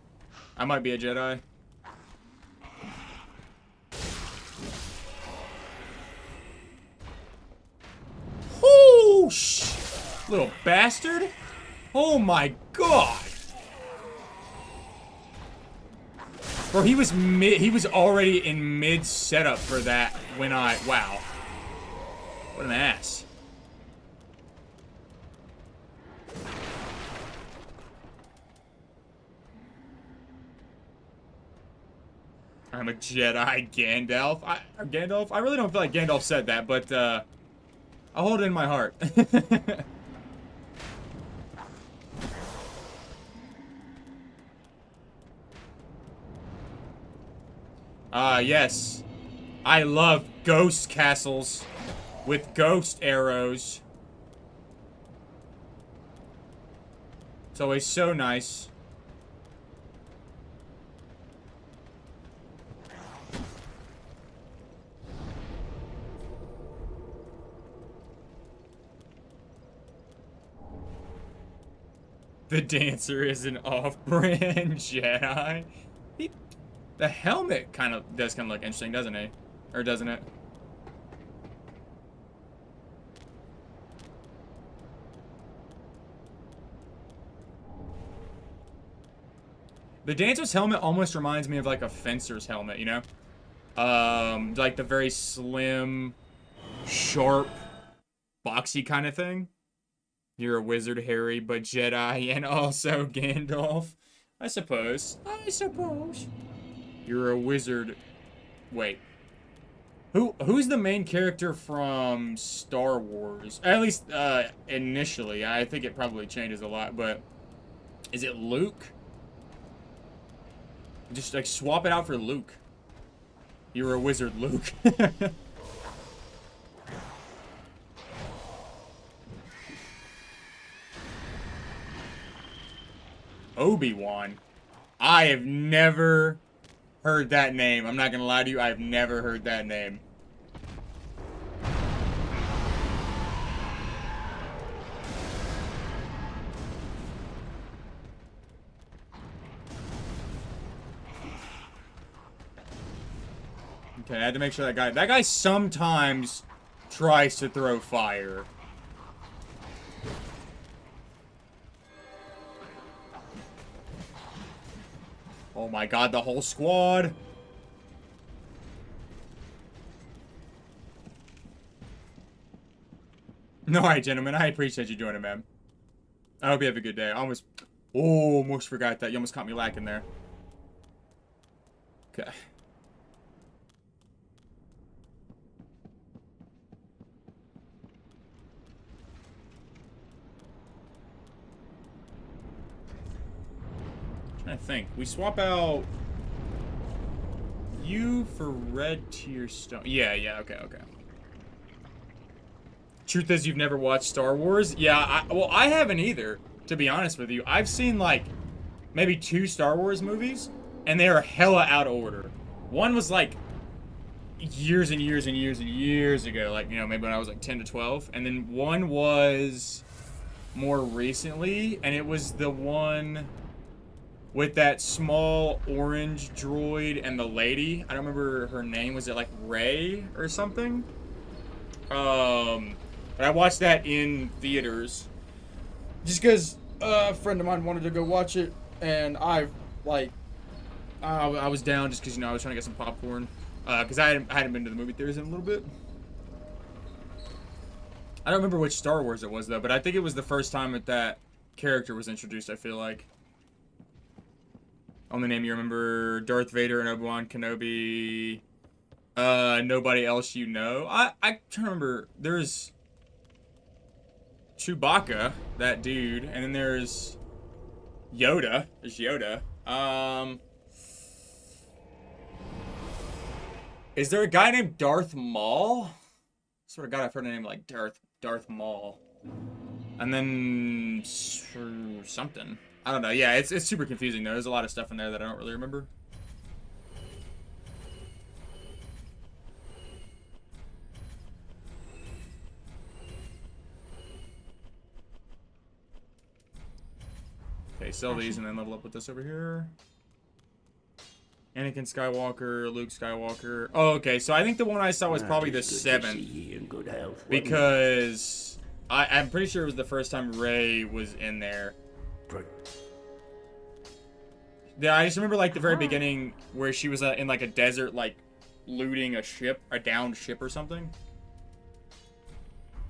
I might be a Jedi. Whoosh! Little bastard! Oh my god! Bro, he was already in mid setup for that when wow. What an ass. I'm a Jedi, Gandalf. Gandalf? I really don't feel like Gandalf said that, but I'll hold it in my heart. Yes. I love ghost castles with ghost arrows. It's always so nice. The dancer is an off-brand Jedi. The helmet does kind of look interesting, doesn't it? Or doesn't it? The dancer's helmet almost reminds me of like a fencer's helmet, you know? Like the very slim, sharp, boxy kind of thing. You're a wizard, Harry, but Jedi and also Gandalf. I suppose. You're a wizard. Wait. Who's the main character from Star Wars? At least, initially. I think it probably changes a lot, but... Is it Luke? Just, like, swap it out for Luke. You're a wizard, Luke. Obi-Wan. I have never heard that name. I'm not gonna lie to you, I've never heard that name. Okay, I had to make sure that guy sometimes tries to throw fire. Oh my god, the whole squad. Alright, gentlemen, I appreciate you joining, man. I hope you have a good day. I almost forgot that. You almost caught me lacking there. Okay. I think we swap out you for red tier stone. Yeah, okay. Truth is, you've never watched Star Wars? Yeah, well, I haven't either, to be honest with you. I've seen, like, maybe 2 Star Wars movies, and they are hella out of order. One was, like, years and years and years and years ago, like, you know, maybe when I was, like, 10 to 12. And then one was more recently, and it was the one with that small orange droid and the lady. I don't remember her name. Was it like Rey or something? But I watched that in theaters. Just because a friend of mine wanted to go watch it, and I was down just because, you know, I was trying to get some popcorn. Because I hadn't been to the movie theaters in a little bit. I don't remember which Star Wars it was, though, but I think it was the first time that character was introduced, I feel like. Only name you remember: Darth Vader and Obi-Wan Kenobi. Nobody else you know. I trying to remember. There's Chewbacca, that dude, and then there's Yoda. There's Yoda. Is there a guy named Darth Maul? Sort of God, I've heard a name like Darth Maul. And then something. I don't know. Yeah, it's super confusing though. There's a lot of stuff in there that I don't really remember. Okay, sell these and then level up with this over here. Anakin Skywalker, Luke Skywalker. Oh, okay. So I think the one I saw was probably the 7th. Because I'm pretty sure it was the first time Rey was in there. Yeah, I just remember like the very beginning where she was in like a desert, like looting a ship, a downed ship or something.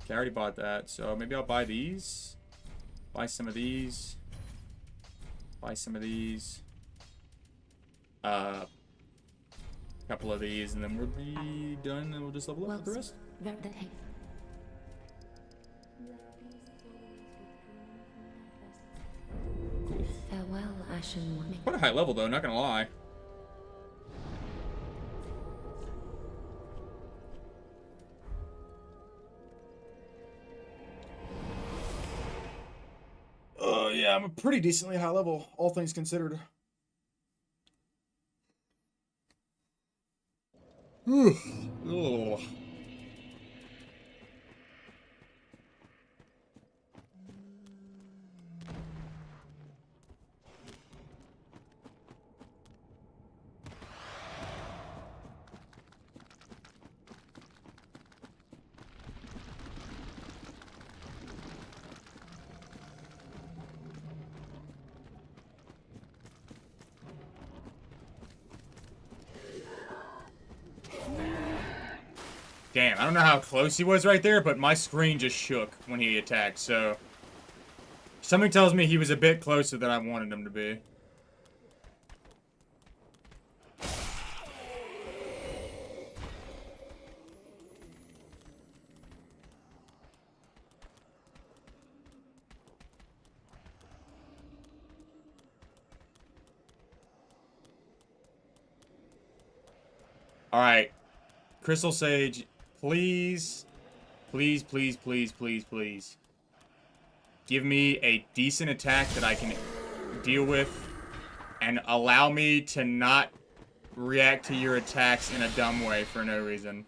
Okay, I already bought that, so maybe I'll buy these. Buy some of these. Buy some of these. Couple of these, and then we'll be done, and we'll just level up with the rest. Cool. Farewell, Ashen One. Quite a high level, though, not gonna lie. Yeah, I'm a pretty decently high level, all things considered. Ugh. Damn, I don't know how close he was right there, but my screen just shook when he attacked, so... Something tells me he was a bit closer than I wanted him to be. Alright. Crystal Sage, please, please, please, please, please, please. Give me a decent attack that I can deal with and allow me to not react to your attacks in a dumb way for no reason.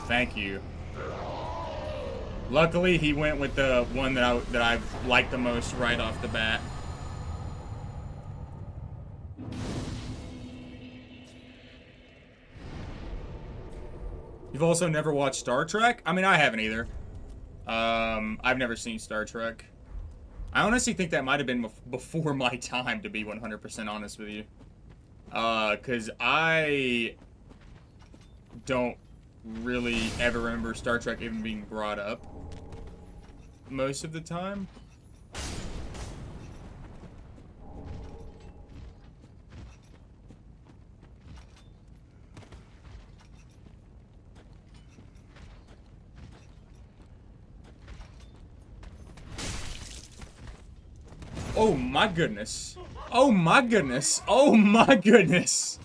Thank you. Luckily, he went with the one that I liked the most right off the bat. You've also never watched Star Trek? I mean, I haven't either. I've never seen Star Trek. I honestly think that might have been before my time, to be 100% honest with you. Because I don't really ever remember Star Trek even being brought up most of the time. Oh my goodness. Oh my goodness. Oh my goodness.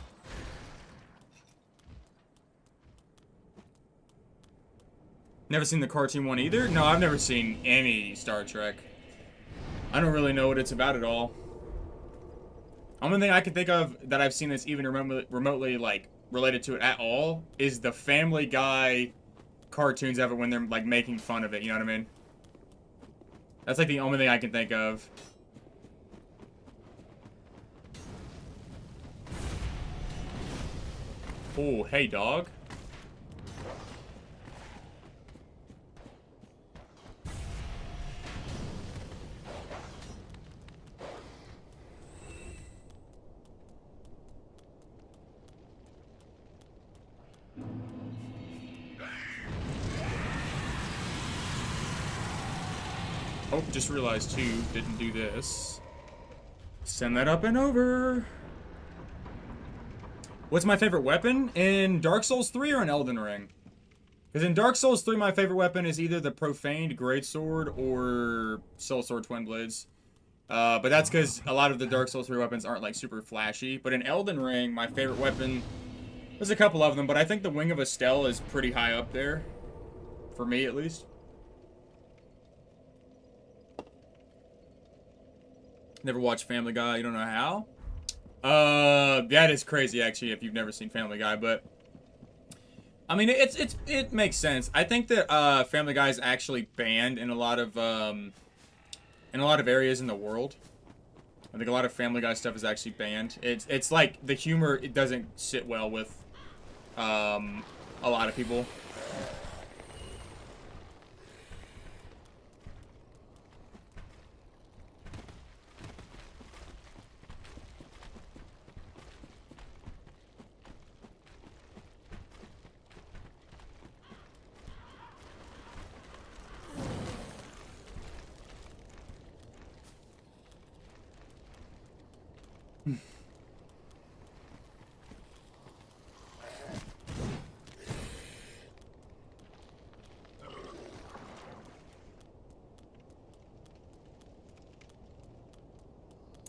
Never seen the cartoon one either? No, I've never seen any Star Trek. I don't really know what it's about at all. Only thing I can think of that I've seen that's even remotely like related to it at all is the Family Guy cartoons ever when they're like making fun of it, you know what I mean? That's like the only thing I can think of. Oh, hey dog. Oh, just realized too, didn't do this. Send that up and over. What's my favorite weapon? In Dark Souls 3 or in Elden Ring? Because in Dark Souls 3, my favorite weapon is either the Profaned Greatsword or Soul Sword Twin Blades. But that's because a lot of the Dark Souls 3 weapons aren't like super flashy. But in Elden Ring, my favorite weapon, there's a couple of them, but I think the Wing of Estelle is pretty high up there. For me, at least. Never watched Family Guy, you don't know how? That is crazy, actually, if you've never seen Family Guy, but... I mean, it makes sense. I think that, Family Guy is actually banned in a lot of areas in the world. I think a lot of Family Guy stuff is actually banned. It's like, the humor, it doesn't sit well with a lot of people.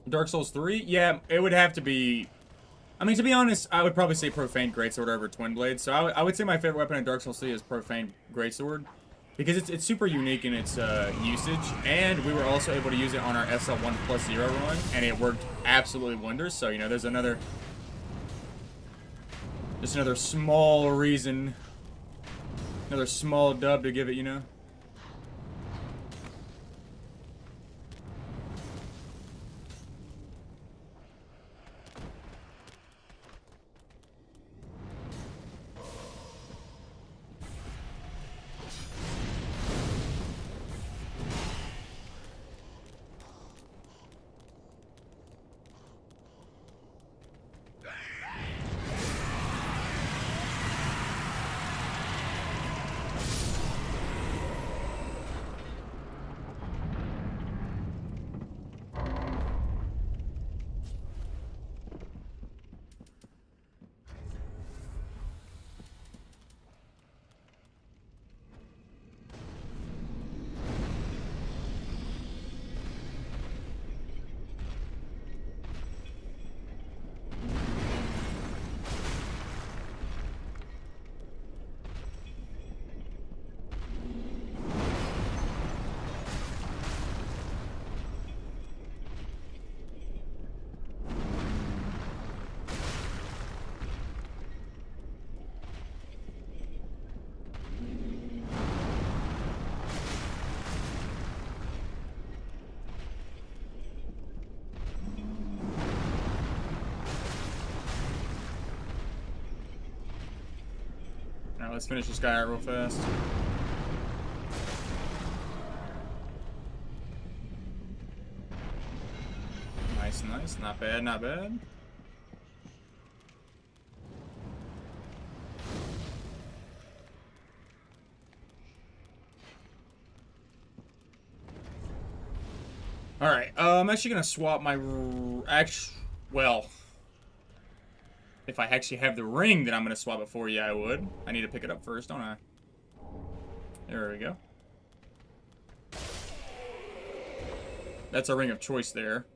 Dark Souls 3? Yeah, it would have to be... I mean, to be honest, I would probably say Profane Greatsword over Twin Blade. So I would say my favorite weapon in Dark Souls 3 is Profane Greatsword. Because it's super unique in its usage. And we were also able to use it on our SL1+0 run. And it worked absolutely wonders. So, you know, there's another... Just another small reason. Another small dub to give it, you know? Alright, let's finish this guy out real fast. Nice, nice. Not bad, not bad. Alright, I'm actually gonna swap my... Well... If I actually have the ring, then I'm going to swap it for you, I would. I need to pick it up first, don't I? There we go. That's a ring of choice there.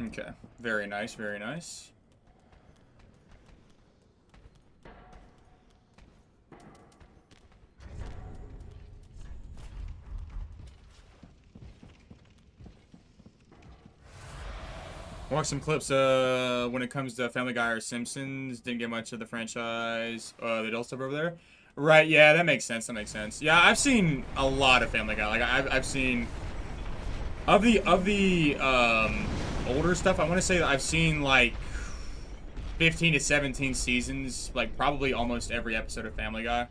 Okay. Very nice, very nice. Watch some clips when it comes to Family Guy or Simpsons. Didn't get much of the franchise. The adult stuff over there. Right, yeah, that makes sense. That makes sense. Yeah, I've seen a lot of Family Guy. Like I've seen of the older stuff, I want to say that I've seen like 15 to 17 seasons, like probably almost every episode of Family Guy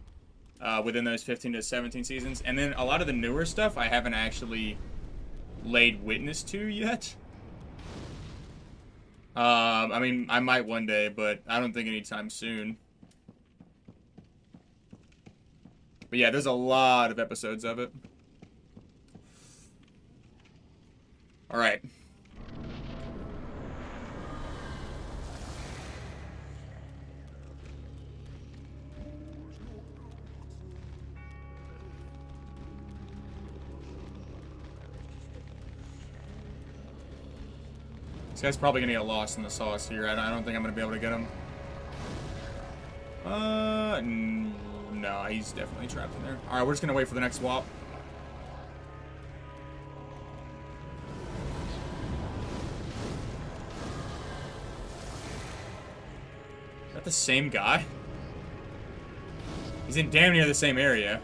within those 15 to 17 seasons. And then a lot of the newer stuff I haven't actually laid witness to yet. I mean, I might one day, but I don't think anytime soon. But yeah, there's a lot of episodes of it. Alright. This guy's probably gonna get lost in the sauce here. I don't think I'm gonna be able to get him. No, he's definitely trapped in there. Alright, we're just gonna wait for the next swap. Is that the same guy? He's in damn near the same area.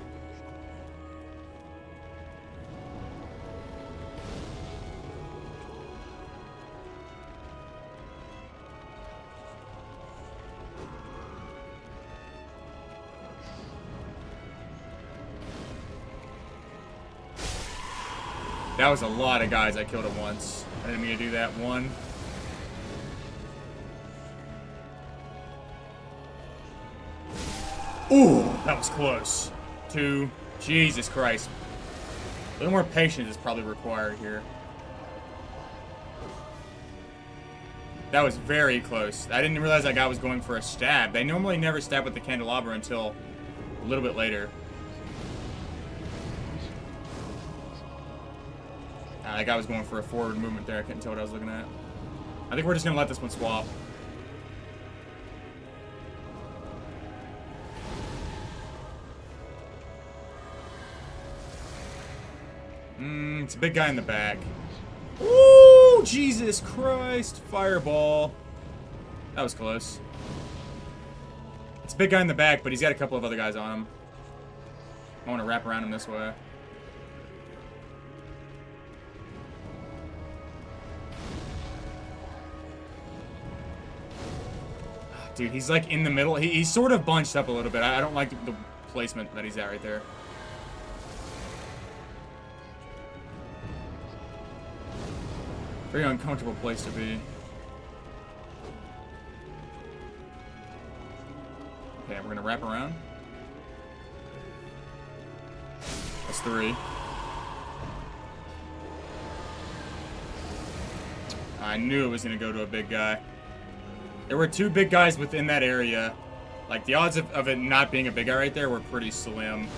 That was a lot of guys I killed at once. I didn't mean to do that. One. Ooh, that was close. Two. Jesus Christ. A little more patience is probably required here. That was very close. I didn't realize that guy was going for a stab. They normally never stab with the candelabra until a little bit later. That guy was going for a forward movement there. I couldn't tell what I was looking at. I think we're just going to let this one swap. It's a big guy in the back. Ooh, Jesus Christ. Fireball. That was close. It's a big guy in the back, but he's got a couple of other guys on him. I want to wrap around him this way. Dude, he's like in the middle. He's sort of bunched up a little bit. I don't like the placement that he's at right there. Very uncomfortable place to be. Okay, we're gonna wrap around. That's 3. I knew it was gonna go to a big guy. There were 2 big guys within that area. Like, the odds of it not being a big guy right there were pretty slim.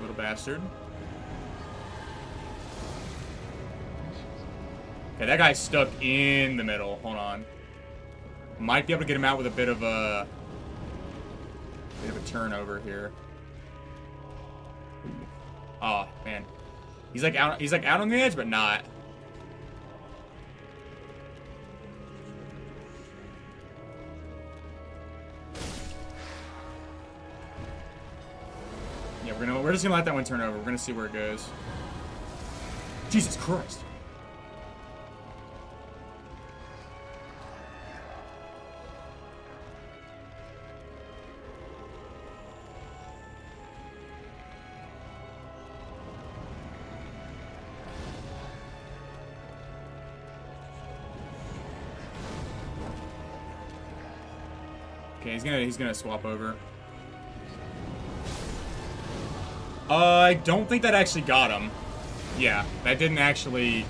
Little bastard. Okay, that guy's stuck in the middle. Hold on. Might be able to get him out with a bit of a turnover here. Oh man, he's like out. He's like out on the edge, but not. Yeah, we're just gonna let that one turn over. We're gonna see where it goes. Jesus Christ. Okay, he's gonna swap over. I don't think that actually got him. Yeah, that didn't actually.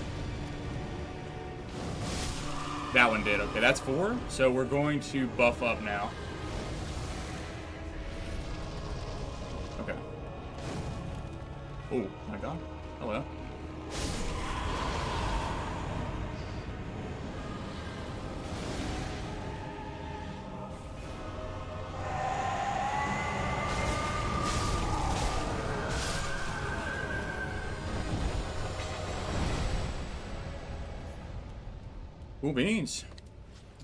That one did. Okay, that's 4. So we're going to buff up now. Okay. Oh my God. Hello. Cool beans.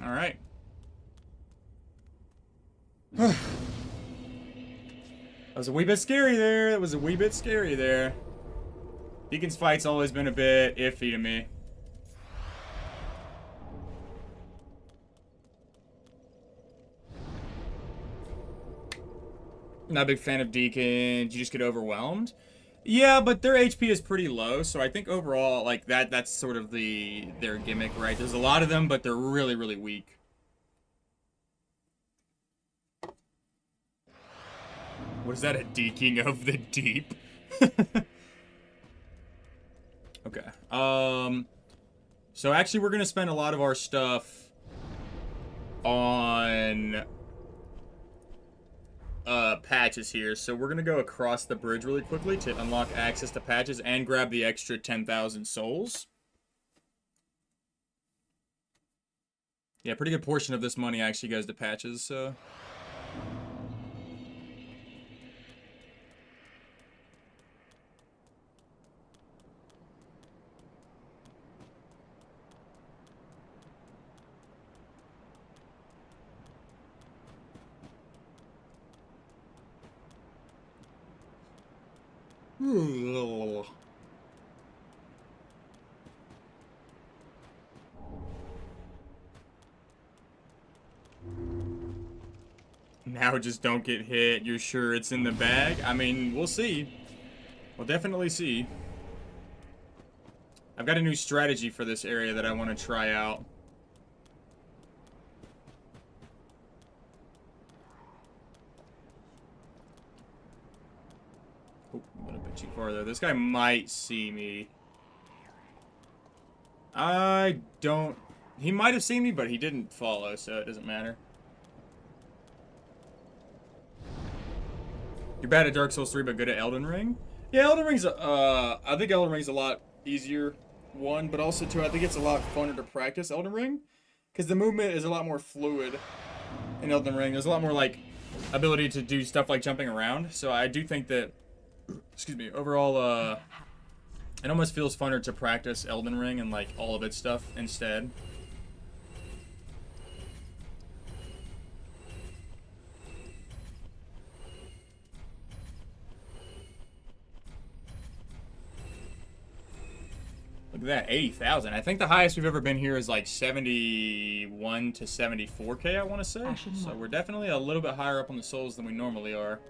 All right. That was a wee bit scary there. That was a wee bit scary there. Deacon's fight's always been a bit iffy to me. Not a big fan of Deacons. You just get overwhelmed. Yeah, but their HP is pretty low, so I think overall, like, that's sort of their gimmick, right? There's a lot of them, but they're really, really weak. What is that, a deking of the deep? Okay. So actually we're gonna spend a lot of our stuff on patches here. So we're gonna go across the bridge really quickly to unlock access to patches and grab the extra 10,000 souls. Yeah, pretty good portion of this money actually goes to patches, so. Now just don't get hit. You're sure it's in the bag? I mean, we'll see. We'll definitely see. I've got a new strategy for this area that I want to try out. Oh, a little bit too far there. This guy might see me. I don't... He might have seen me, but he didn't follow, so it doesn't matter. You're bad at Dark Souls 3, but good at Elden Ring? Yeah, Elden Ring's, I think Elden Ring's a lot easier, one, but also, two, I think it's a lot funner to practice Elden Ring, because the movement is a lot more fluid in Elden Ring. There's a lot more, like, ability to do stuff like jumping around, so I do think that, excuse me, overall, it almost feels funner to practice Elden Ring and, like, all of its stuff instead. Look at that, 80,000. I think the highest we've ever been here is like 71 to 74k, I want to say. So we're definitely a little bit higher up on the souls than we normally are.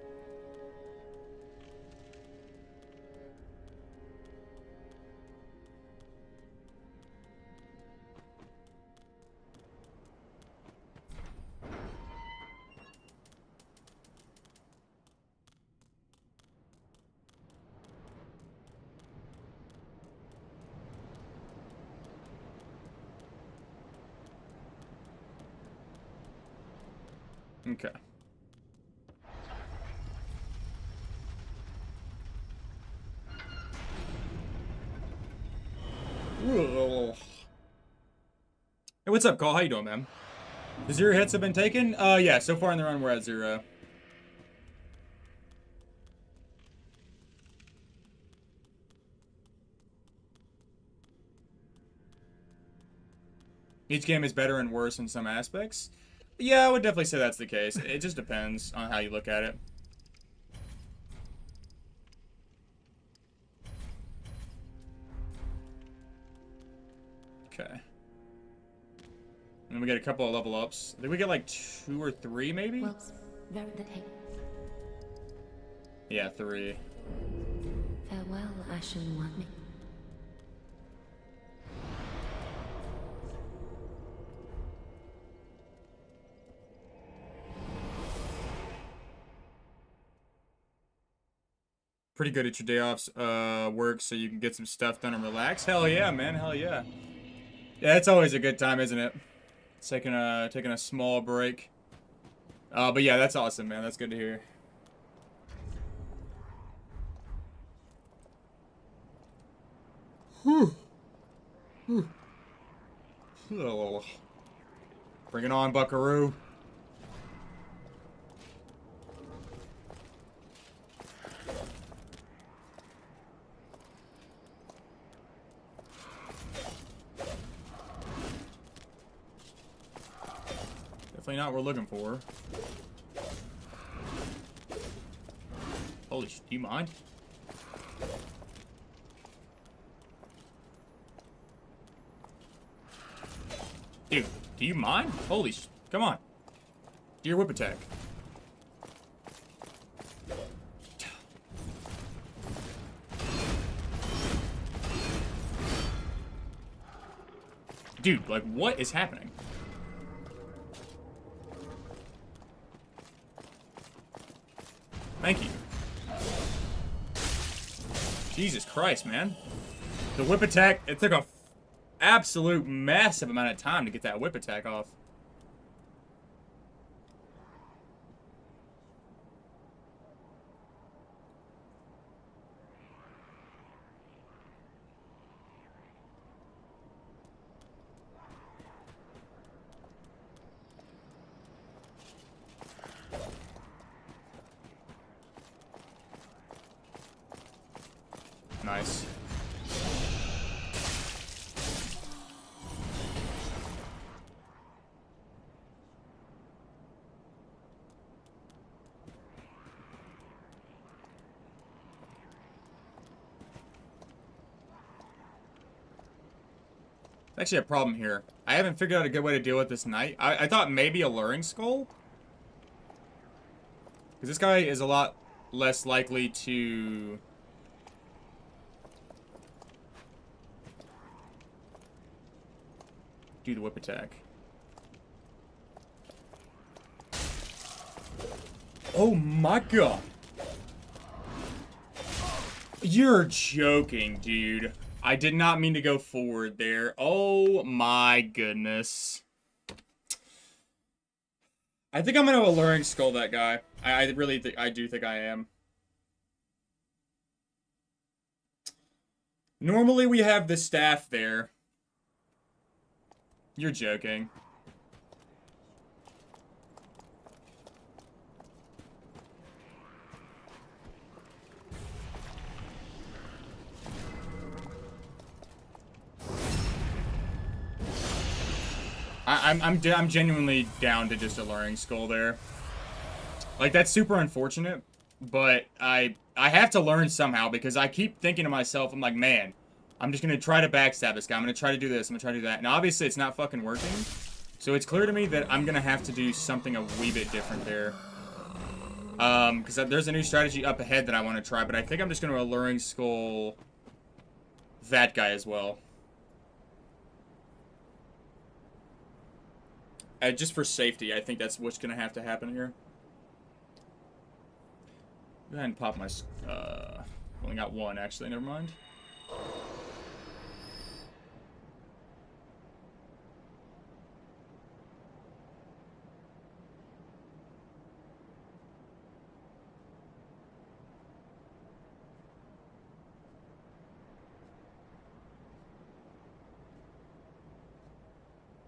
Okay. Whoa. Hey, what's up, Cole? How you doing, man? The 0 hits have been taken? Yeah, so far in the run we're at 0. Each game is better and worse in some aspects. Yeah, I would definitely say that's the case. It just depends on how you look at it. Okay. And then we get a couple of level ups. Did we get like 2 or 3 maybe? Well, very the Yeah, 3. farewell, Ashen One. Pretty good at your day offs work so you can get some stuff done and relax. Hell yeah, man. Hell yeah. Yeah, it's always a good time, isn't it? It's taking a small break. But yeah, that's awesome, man. That's good to hear. Bring it on, Buckaroo. Definitely not what we're looking for. Holy shit, do you mind? Dude, do you mind? Holy sh... Come on. Do your whip attack. Dude, like, what is happening? Thank you. Jesus Christ, man. The whip attack, it took a absolute massive amount of time to get that whip attack off. Nice. Actually a problem here. I haven't figured out a good way to deal with this knight. I thought maybe a luring skull. Because this guy is a lot less likely to... do the whip attack. Oh my god. You're joking, dude. I did not mean to go forward there. Oh my goodness. I think I'm gonna alluring skull that guy. I really think I do think I am. Normally we have the staff there. You're joking. I'm genuinely down to just alluring skull there. Like, that's super unfortunate, but I have to learn somehow because I keep thinking to myself, I'm like, man, I'm just gonna try to backstab this guy. I'm gonna try to do this. I'm gonna try to do that. And obviously, it's not fucking working. So it's clear to me that I'm gonna have to do something a wee bit different there. Because there's a new strategy up ahead that I want to try, but I think I'm just gonna alluring skull that guy as well. Just for safety, I think that's what's gonna have to happen here. Go ahead and pop my. Only got one actually. Never mind.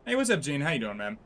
Hey, what's up, Gene? How you doing, man?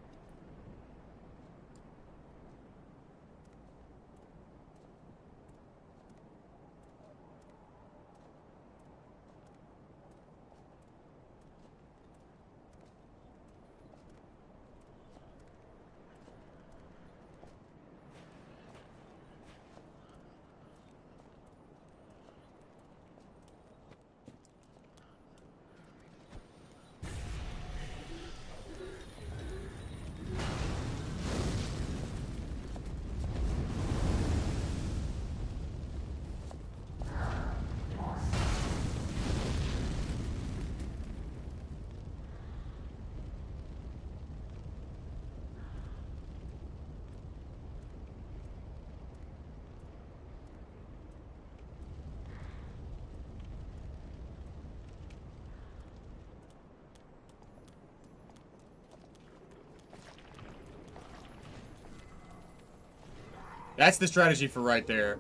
That's the strategy for right there.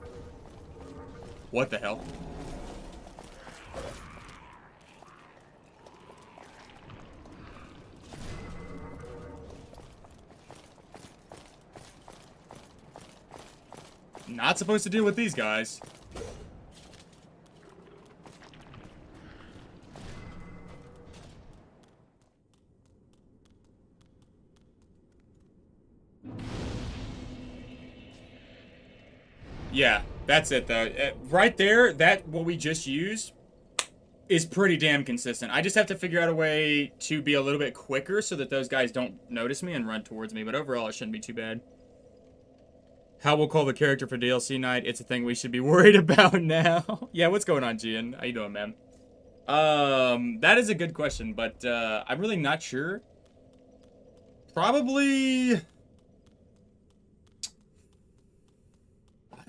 What the hell? Not supposed to deal with these guys. Yeah, that's it though. Right there, that what we just used is pretty damn consistent. I just have to figure out a way to be a little bit quicker so that those guys don't notice me and run towards me, but overall it shouldn't be too bad. How we'll call the character for DLC night, it's a thing we should be worried about now. Yeah, what's going on, Gian? How you doing, man? That is a good question, but I'm really not sure. Probably...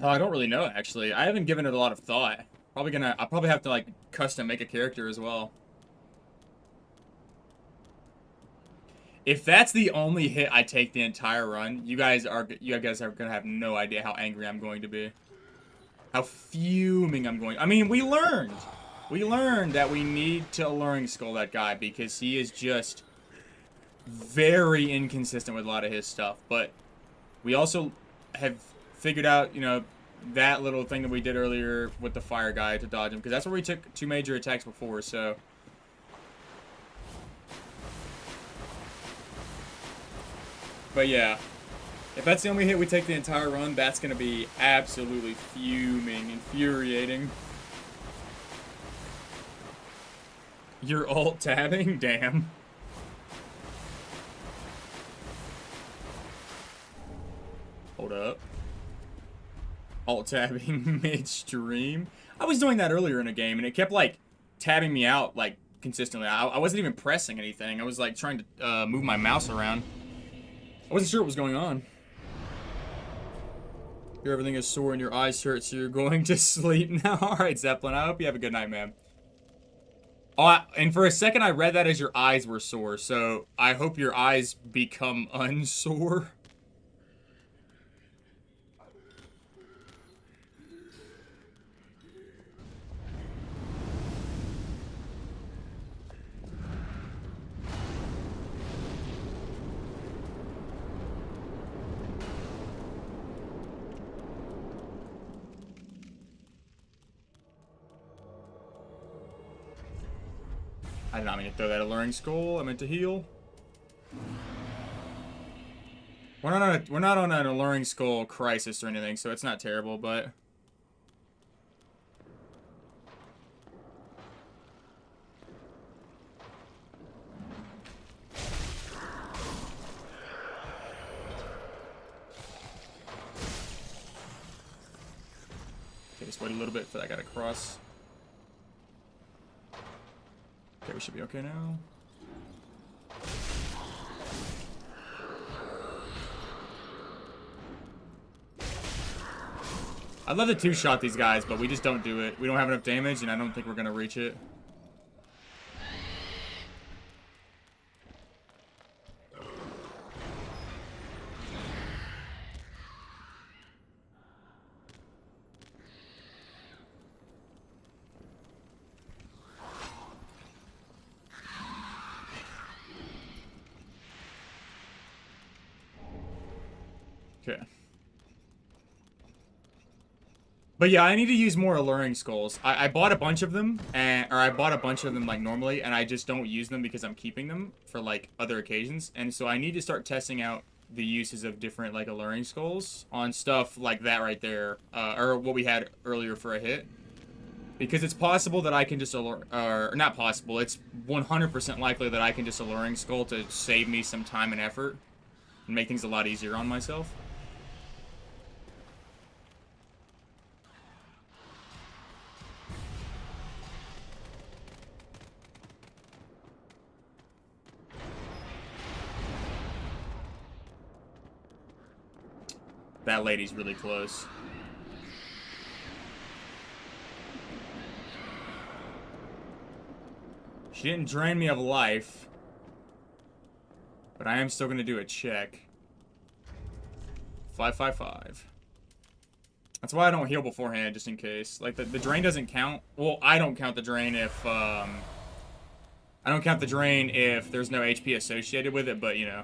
Oh, I don't really know, actually. I haven't given it a lot of thought. I'll probably have to, like, custom make a character as well. If that's the only hit I take the entire run, you guys are gonna have no idea how angry I'm going to be. How fuming I'm going. I mean, we learned that we need to alluring skull that guy because he is just very inconsistent with a lot of his stuff. But we also have figured out, you know, that little thing that we did earlier with the fire guy to dodge him, because that's where we took 2 major attacks before, so. But yeah, if that's the only hit we take the entire run, that's going to be absolutely fuming, infuriating. You're alt-tabbing? Damn. Hold up. Alt tabbing midstream. I was doing that earlier in a game, and it kept, like, tabbing me out, like, consistently. I wasn't even pressing anything. I was, like, trying to move my mouse around. I wasn't sure what was going on. Everything is sore and your eyes hurt, so you're going to sleep now. Alright, Zeppelin, I hope you have a good night, man. Oh, and for a second I read that as your eyes were sore, so I hope your eyes become unsore. I did not mean to throw that alluring skull. I meant to heal. We're not on an alluring skull crisis or anything, so it's not terrible, but okay, just wait a little bit for that guy to cross. Okay, we should be okay now. I'd love to two-shot these guys, but we just don't do it. We don't have enough damage, and I don't think we're gonna reach it. Okay. But yeah, I need to use more alluring skulls. I bought a bunch of them, or I bought a bunch of them like normally, and I just don't use them because I'm keeping them for like other occasions. And so I need to start testing out the uses of different like alluring skulls on stuff like that right there, or what we had earlier for a hit. Because it's possible that I can just or not possible. It's 100% likely that I can just alluring skull to save me some time and effort and make things a lot easier on myself. That lady's really close. She didn't drain me of life, but I am still gonna do a check. 555. That's why I don't heal beforehand, just in case. Like, the drain doesn't count. Well, I don't count the drain if, I don't count the drain if there's no HP associated with it, but, you know,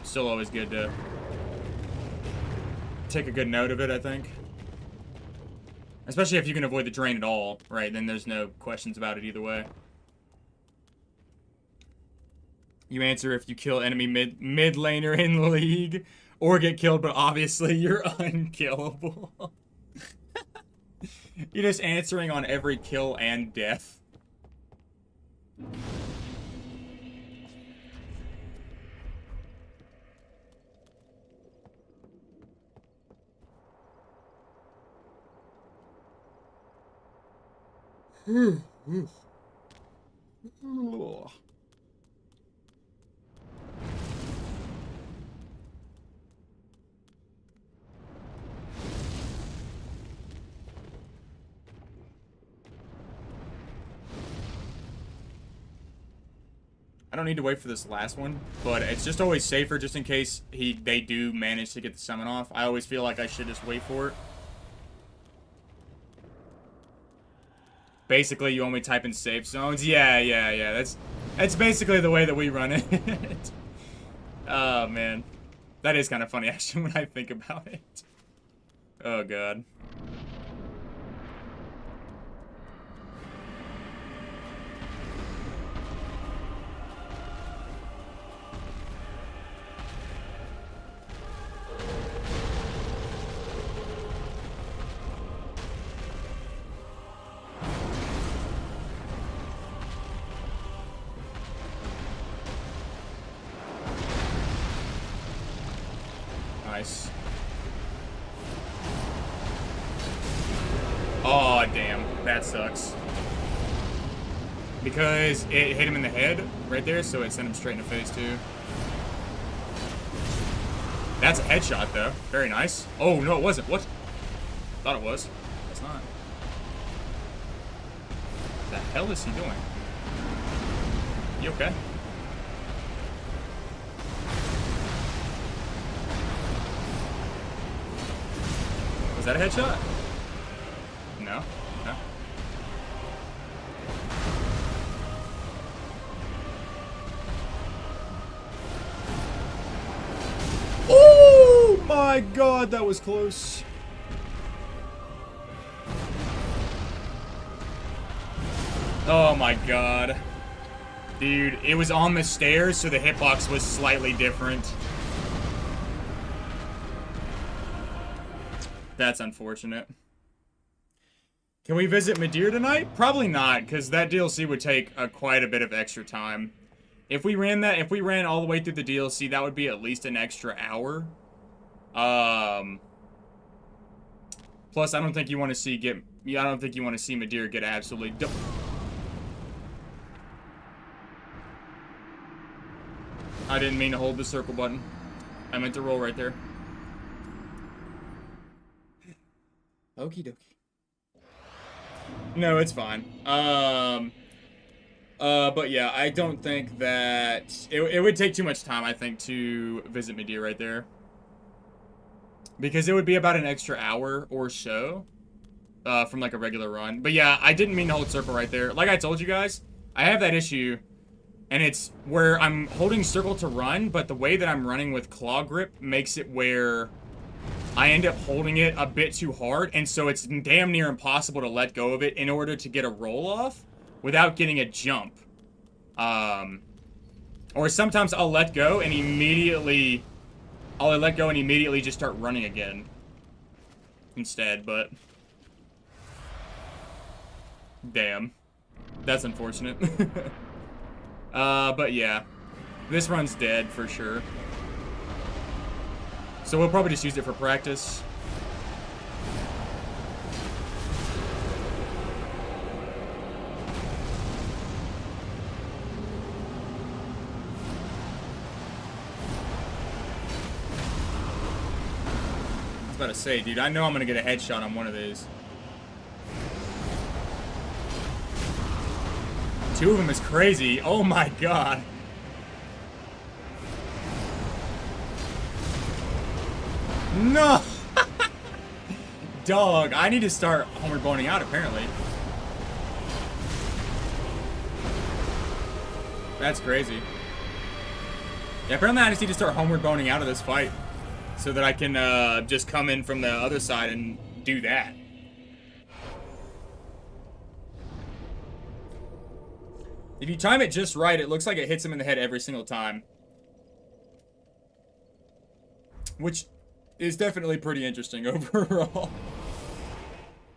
still always good to take a good note of it, I think. Especially if you can avoid the drain at all, right? Then there's no questions about it either way. You answer if you kill enemy mid laner in League, or get killed, but obviously you're unkillable. You're just answering on every kill and death. I don't need to wait for this last one, but it's just always safer just in case they do manage to get the summon off. I always feel like I should just wait for it. Basically, you only type in safe zones. Yeah. That's basically the way that we run it. Oh, man. That is kind of funny, actually, when I think about it. Oh, God. Nice. Oh, damn. That sucks. Because it hit him in the head right there, so it sent him straight in the face, too. That's a headshot, though. Very nice. Oh, no, it wasn't. What? Thought it was. It's not. What the hell is he doing? You okay? Was that a headshot? No. No. Oh my god, that was close. Oh my god. Dude, it was on the stairs, so the hitbox was slightly different. That's unfortunate. Can we visit Madeira tonight? Probably not, because that DLC would take quite a bit of extra time. If we ran all the way through the DLC, that would be at least an extra hour. Plus, I don't think you want to see Madeira get absolutely I didn't mean to hold the circle button. I meant to roll right there. Okie dokie. No, it's fine. But yeah, I don't think that it would take too much time, I think, to visit Madeira right there. Because it would be about an extra hour or so from like a regular run. But yeah, I didn't mean to hold circle right there. Like I told you guys, I have that issue, and it's where I'm holding circle to run, but the way that I'm running with claw grip makes it where I end up holding it a bit too hard, and so it's damn near impossible to let go of it in order to get a roll off without getting a jump. Or sometimes I'll let go and immediately just start running again instead, but damn. That's unfortunate. But yeah. This run's dead for sure. So we'll probably just use it for practice. I was about to say, dude, I know I'm gonna get a headshot on one of these. Two of them is crazy. Oh my god. No! Dog, I need to start homeward boning out, apparently. That's crazy. Yeah, apparently I just need to start homeward boning out of this fight. So that I can just come in from the other side and do that. If you time it just right, it looks like it hits him in the head every single time. Which is definitely pretty interesting overall.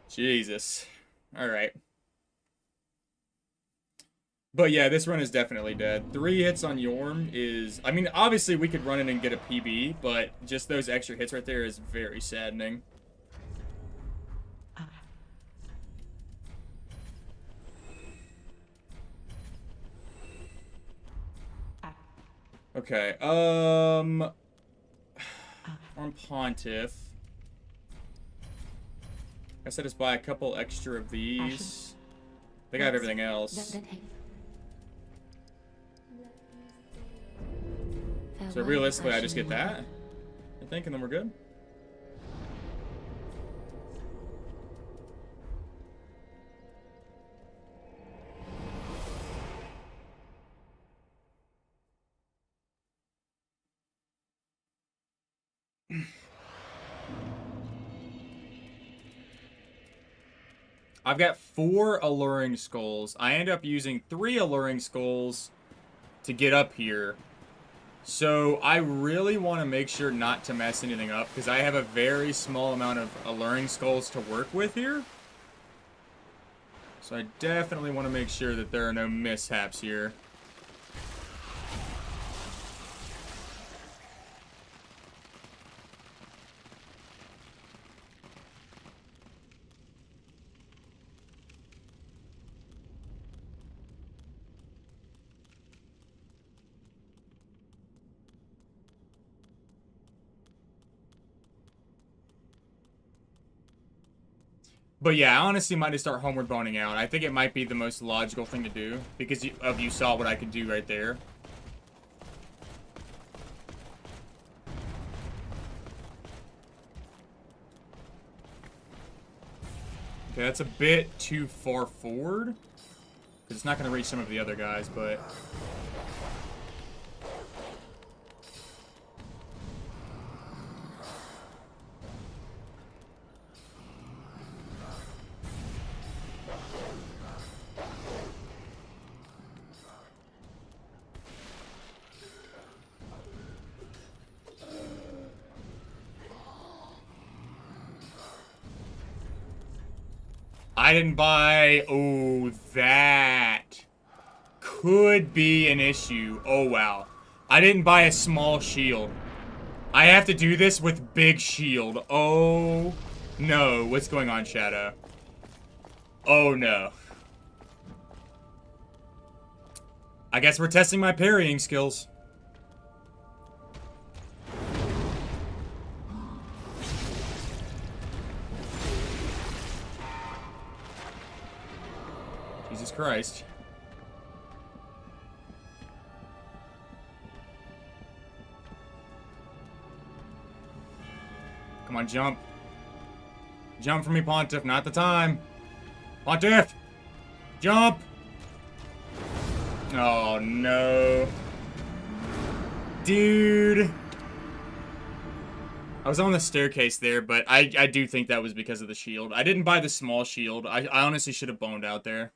Jesus. Alright. But yeah, this run is definitely dead. 3 hits on Yorm is... I mean, obviously we could run in and get a PB, but just those extra hits right there is very saddening. Okay, on Pontiff. I said just buy a couple extra of these. I think I have everything else. So realistically, I just get that, I think, and then we're good. I've got 4 alluring skulls. I end up using 3 alluring skulls to get up here. So I really want to make sure not to mess anything up, because I have a very small amount of alluring skulls to work with here. So I definitely want to make sure that there are no mishaps here. But yeah, I honestly might just start homeward boning out. I think it might be the most logical thing to do because you saw what I could do right there. Okay, that's a bit too far forward because it's not going to reach some of the other guys, but... I didn't buy... Oh, that could be an issue. Oh, wow. I didn't buy a small shield. I have to do this with big shield. Oh, no. What's going on, Shadow? Oh, no. I guess we're testing my parrying skills. Jesus Christ. Come on, jump. Jump for me, Pontiff. Not the time. Pontiff! Jump! Oh, no. Dude. I was on the staircase there, but I do think that was because of the shield. I didn't buy the small shield. I honestly should have boned out there.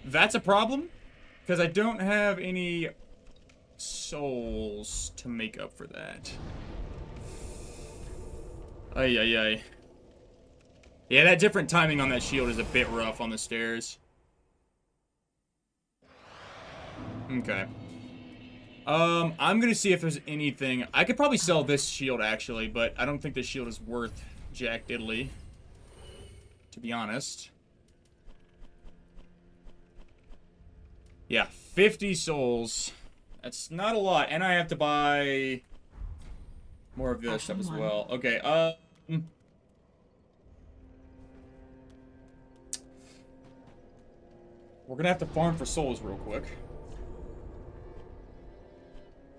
That's a problem. Because I don't have any souls to make up for that. Ay, ay, ay. Yeah, that different timing on that shield is a bit rough on the stairs. Okay. I'm gonna see if there's anything... I could probably sell this shield, actually, but I don't think this shield is worth jack diddly. To be honest. Yeah, 50 souls. That's not a lot, and I have to buy more of this stuff as well. Okay, we're gonna have to farm for souls real quick.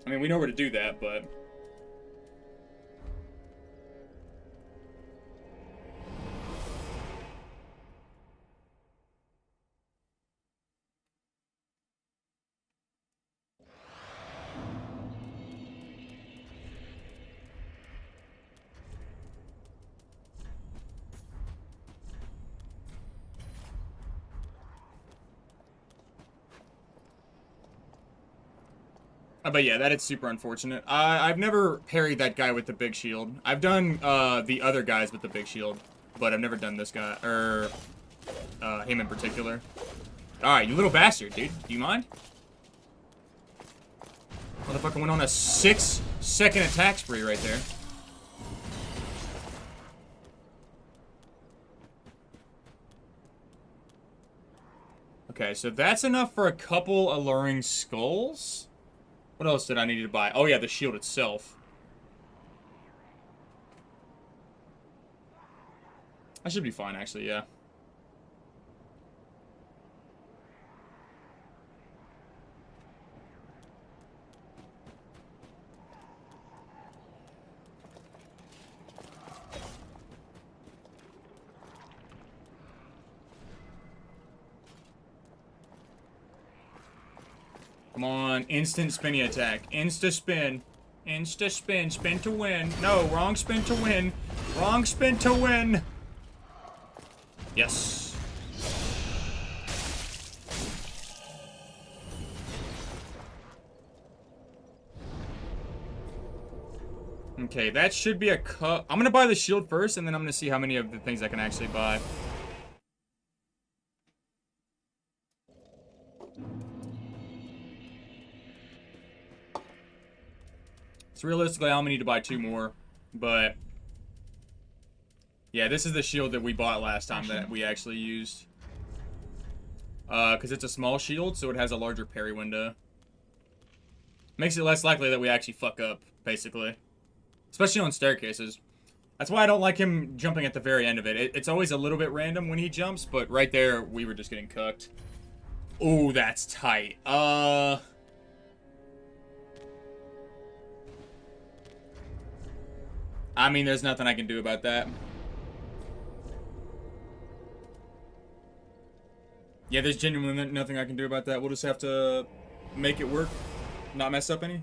I mean, we know where to do that, but... But yeah, that is super unfortunate. I've never parried that guy with the big shield. I've done the other guys with the big shield, but I've never done this guy, or him in particular. Alright, you little bastard, dude. Do you mind? Motherfucker went on a 6-second attack spree right there. Okay, so that's enough for a couple alluring skulls. What else did I need to buy? Oh yeah, the shield itself. I should be fine, actually, yeah. Come on, instant spinny attack. Insta spin. Insta spin. Spin to win. No, wrong spin to win. Wrong spin to win. Yes. Okay, that should be a cut. I'm gonna buy the shield first, and then I'm gonna see how many of the things I can actually buy. So realistically, I'm gonna need to buy 2 more, but yeah, this is the shield that we bought last time that we actually used. Because it's a small shield, so it has a larger parry window. Makes it less likely that we actually fuck up, basically. Especially on staircases. That's why I don't like him jumping at the very end of it. It's always a little bit random when he jumps, but right there, we were just getting cooked. Ooh, that's tight. I mean, there's nothing I can do about that. Yeah, there's genuinely nothing I can do about that. We'll just have to make it work, not mess up any.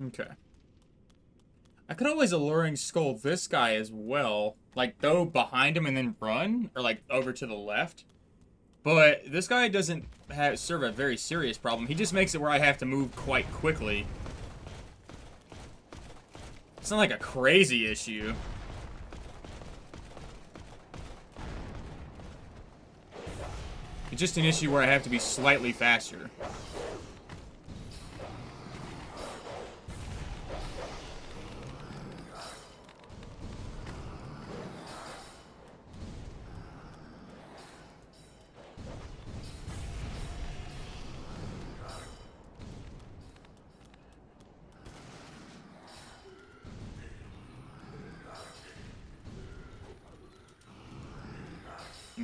Okay. I could always alluring skull this guy as well. Like, go behind him and then run. Or, like, over to the left. But this guy doesn't serve a very serious problem. He just makes it where I have to move quite quickly. It's not like a crazy issue. It's just an issue where I have to be slightly faster.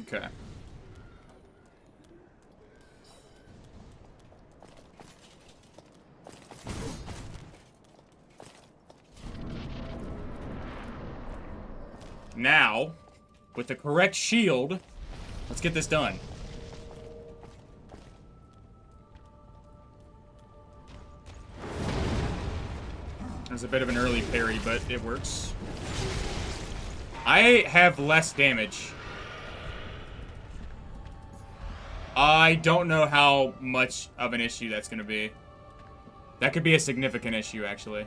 Okay. Now, with the correct shield, let's get this done. There's a bit of an early parry, but it works. I have less damage. I don't know how much of an issue that's going to be. That could be a significant issue, actually.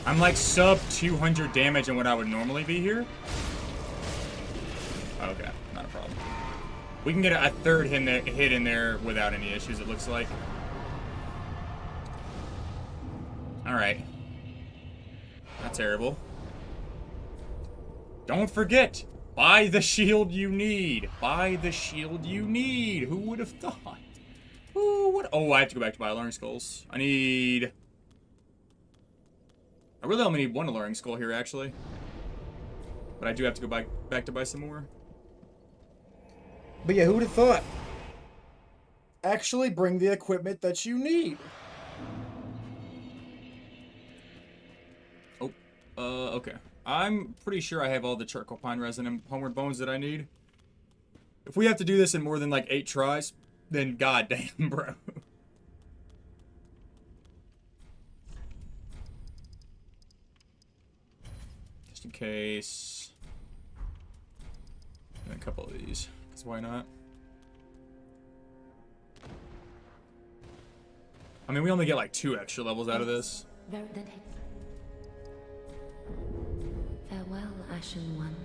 I'm like sub 200 damage in what I would normally be here. Okay, not a problem. We can get a third hit in there without any issues, it looks like. Alright. Not terrible. Don't forget, buy the shield you need. Buy the shield you need. Who would have thought? Who would... Oh, I have to go back to buy alluring skulls. I really only need one alluring skull here, actually. But I do have to go back to buy some more. But yeah, who would have thought? Actually bring the equipment that you need. Okay. I'm pretty sure I have all the charcoal pine resin and homeward bones that I need. If we have to do this in more than like 8 tries, then goddamn, bro. Just in case. And a couple of these, because why not? I mean, we only get like 2 extra levels out of this. Farewell, Ashen One.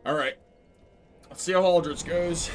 Alright. Let's see how Aldrich goes.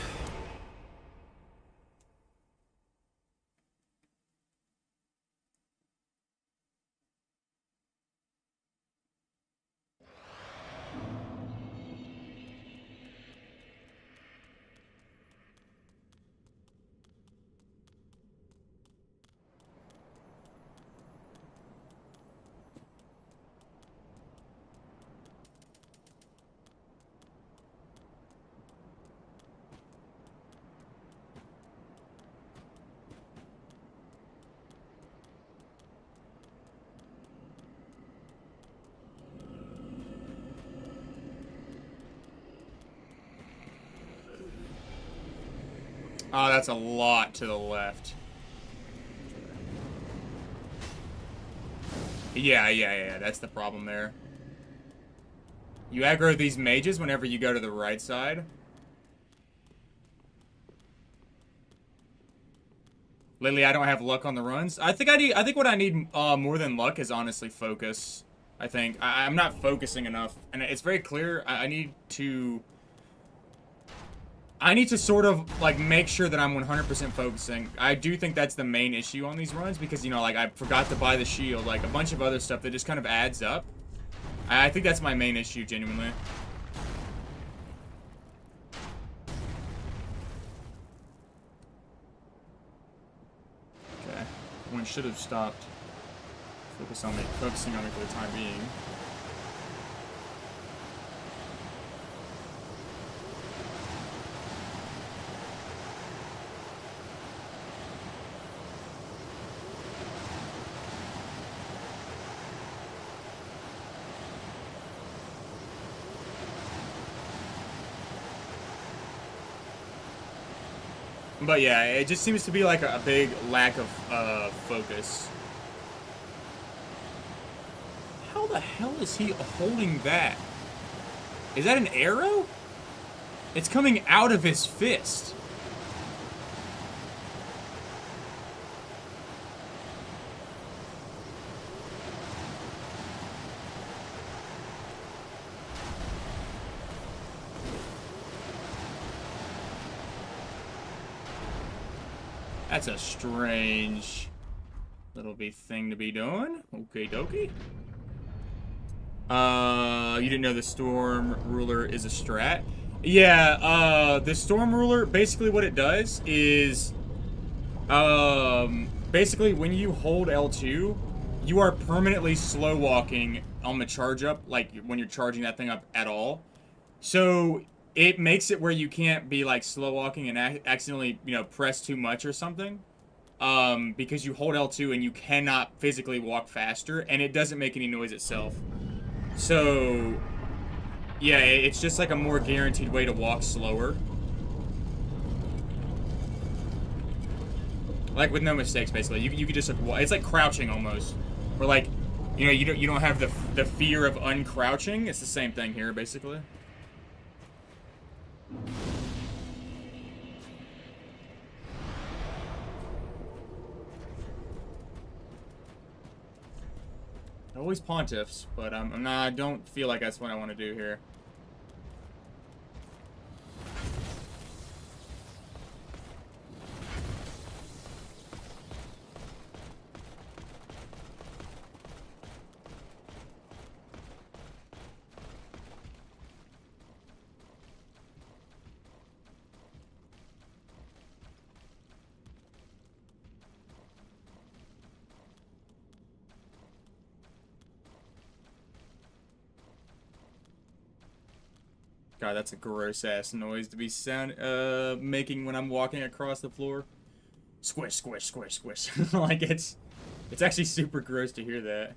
Oh, that's a lot to the left. Yeah, that's the problem there. You aggro these mages whenever you go to the right side. Lately, I don't have luck on the runs. I think what I need more than luck is honestly focus. I think I'm not focusing enough, and it's very clear. I need to sort of like make sure that I'm 100% focusing. I do think that's the main issue on these runs because, you know, like I forgot to buy the shield, like a bunch of other stuff that just kind of adds up. I think that's my main issue, genuinely. Okay, one should have stopped focusing on me for the time being. But yeah, it just seems to be like a big lack of focus. How the hell is he holding that? Is that an arrow? It's coming out of his fist. That's a strange little thing to be doing. Okay, dokie. You didn't know the Storm Ruler is a strat? Yeah, the Storm Ruler, basically what it does is, basically when you hold L2, you are permanently slow walking on the charge up, like when you're charging that thing up at all. So it makes it where you can't be like slow walking and accidentally, you know, press too much or something. Because you hold L2 and you cannot physically walk faster, and it doesn't make any noise itself. So, yeah, it's just like a more guaranteed way to walk slower. Like with no mistakes, basically. You can just like, it's like crouching almost. Or like, you know, you don't have the fear of uncrouching. It's the same thing here, basically. Always pontiffs, but I don't feel like that's what I want to do here. God, that's a gross ass noise to be making when I'm walking across the floor. Squish, squish, squish, squish. Like it's actually super gross to hear that.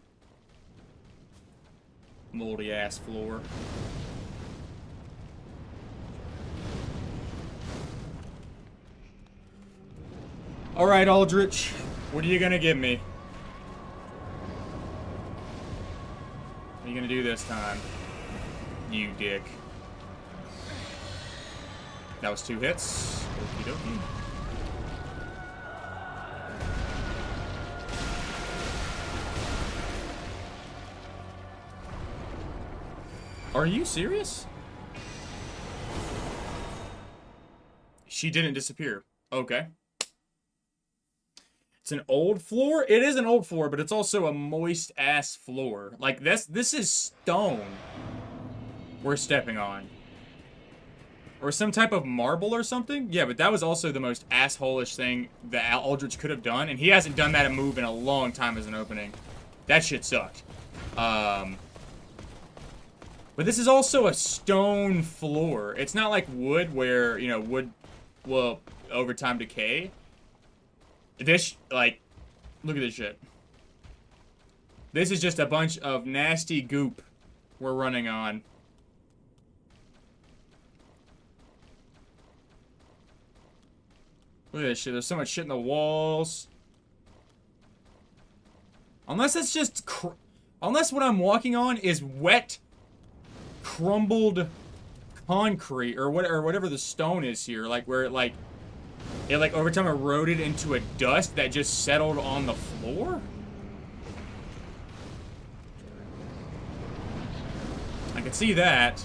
Moldy ass floor. All right, Aldrich, what are you gonna give me? What are you gonna do this time, you dick? That was 2 hits. Okie dokie. Are you serious? She didn't disappear. Okay. It's an old floor? It is an old floor, but it's also a moist-ass floor. Like, this is stone we're stepping on. Or some type of marble or something? Yeah, but that was also the most asshole-ish thing that Aldrich could have done, and he hasn't done that move in a long time as an opening. That shit sucked. But this is also a stone floor. It's not like wood where, you know, wood will over time decay. This, like, look at this shit. This is just a bunch of nasty goop we're running on. Look at this shit. There's so much shit in the walls. Unless it's just... Unless what I'm walking on is wet, crumbled concrete or whatever the stone is here. Like, where it, like over time eroded into a dust that just settled on the floor? I can see that.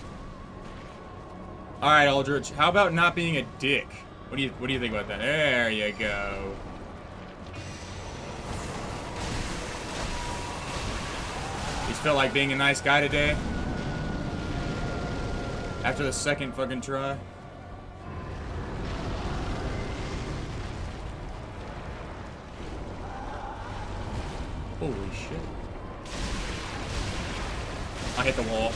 Alright, Aldrich. How about not being a dick? What do you think about that? There you go. You felt like being a nice guy today? After the second fucking try? Holy shit. I hit the wall.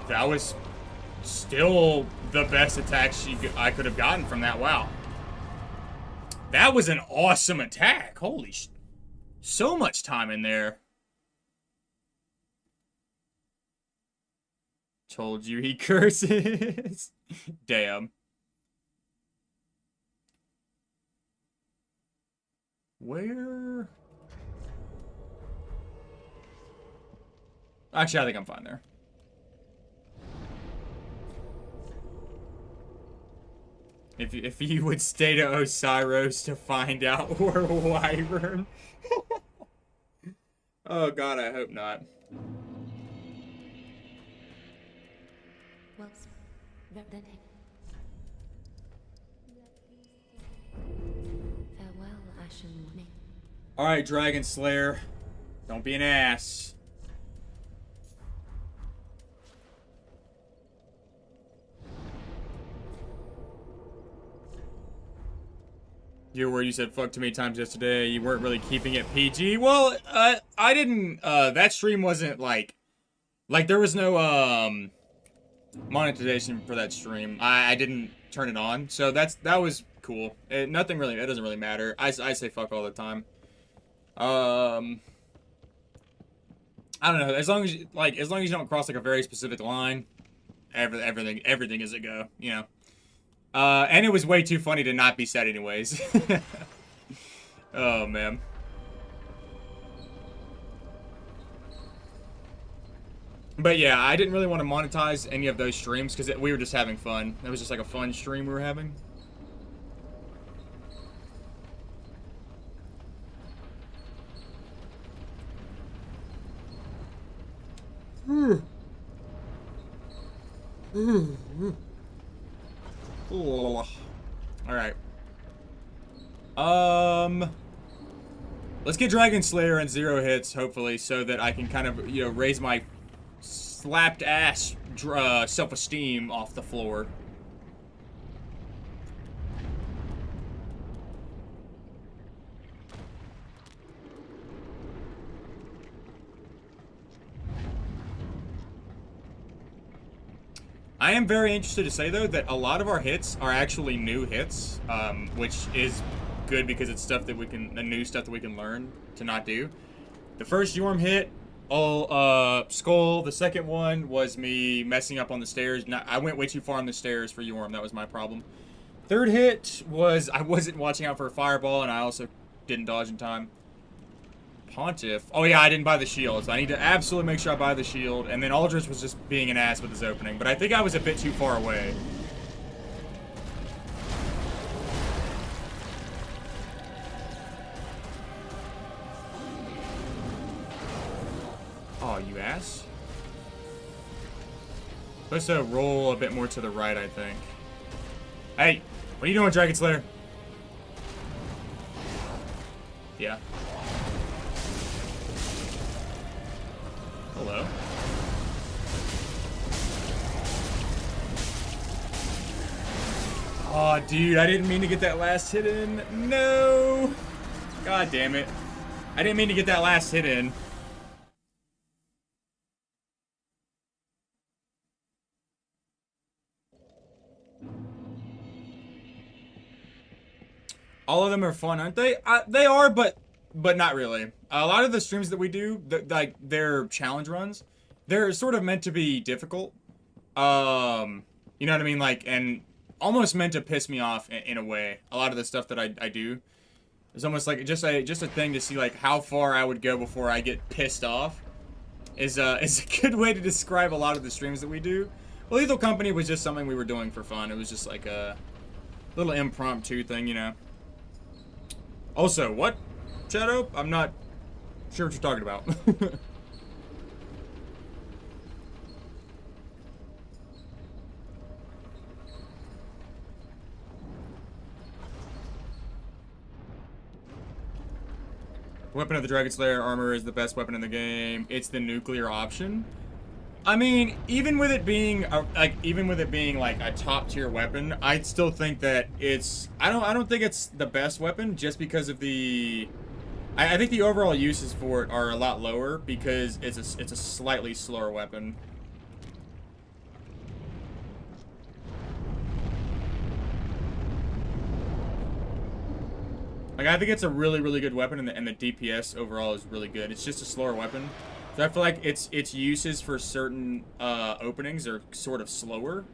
That was still the best attack I could have gotten from that. Wow. That was an awesome attack. Holy shit. So much time in there. Told you he curses. Damn. Where? Actually, I think I'm fine there. If you would stay to Osiris to find out we're Wyvern. Oh god, I hope not. Well, then farewell, Ashen One. Alright, Dragon Slayer. Don't be an ass. You were where you said fuck too many times yesterday. You weren't really keeping it PG. Well, I didn't, that stream wasn't like there was no, monetization for that stream. I didn't turn it on. So that was cool. It doesn't really matter. I say fuck all the time. I don't know. As long as you don't cross like a very specific line, everything is a go, you know. And it was way too funny to not be said anyways. Oh, man. But yeah, I didn't really want to monetize any of those streams because we were just having fun. It was just like a fun stream we were having. Alright. Let's get Dragon Slayer and 0 hits, hopefully, so that I can kind of, you know, raise my slapped ass self-esteem off the floor. I am very interested to say, though, that a lot of our hits are actually new hits, which is good because it's stuff that new stuff that we can learn to not do. The first Yorm hit, Skull. The second one was me messing up on the stairs. I went way too far on the stairs for Yorm. That was my problem. Third hit was I wasn't watching out for a fireball, and I also didn't dodge in time. Pontiff. Oh yeah, I didn't buy the shield, so I need to absolutely make sure I buy the shield. And then Aldrich was just being an ass with his opening, but I think I was a bit too far away. Oh, you ass. Supposed to roll a bit more to the right, I think. Hey, what are you doing, Dragon Slayer? Yeah. Hello. Oh, dude, I didn't mean to get that last hit in. No. God damn it. I didn't mean to get that last hit in. All of them are fun, aren't they? They are, but not really. A lot of the streams that we do, like their challenge runs, they're sort of meant to be difficult. You know what I mean? Like, and almost meant to piss me off in a way. A lot of the stuff that I do. It's almost like just a thing to see like how far I would go before I get pissed off. Is a good way to describe a lot of the streams that we do. Well, Lethal Company was just something we were doing for fun. It was just like a little impromptu thing, you know. Also, what? Shadow? I'm not sure what you're talking about. Weapon of the Dragon Slayer armor is the best weapon in the game. It's the nuclear option. I mean, even with it being like a top tier weapon, I still think that it's I don't think it's the best weapon just because of the I think the overall uses for it are a lot lower because it's a slightly slower weapon. Like, I think it's a really, really good weapon, and the DPS overall is really good. It's just a slower weapon. So I feel like its uses for certain openings are sort of slower.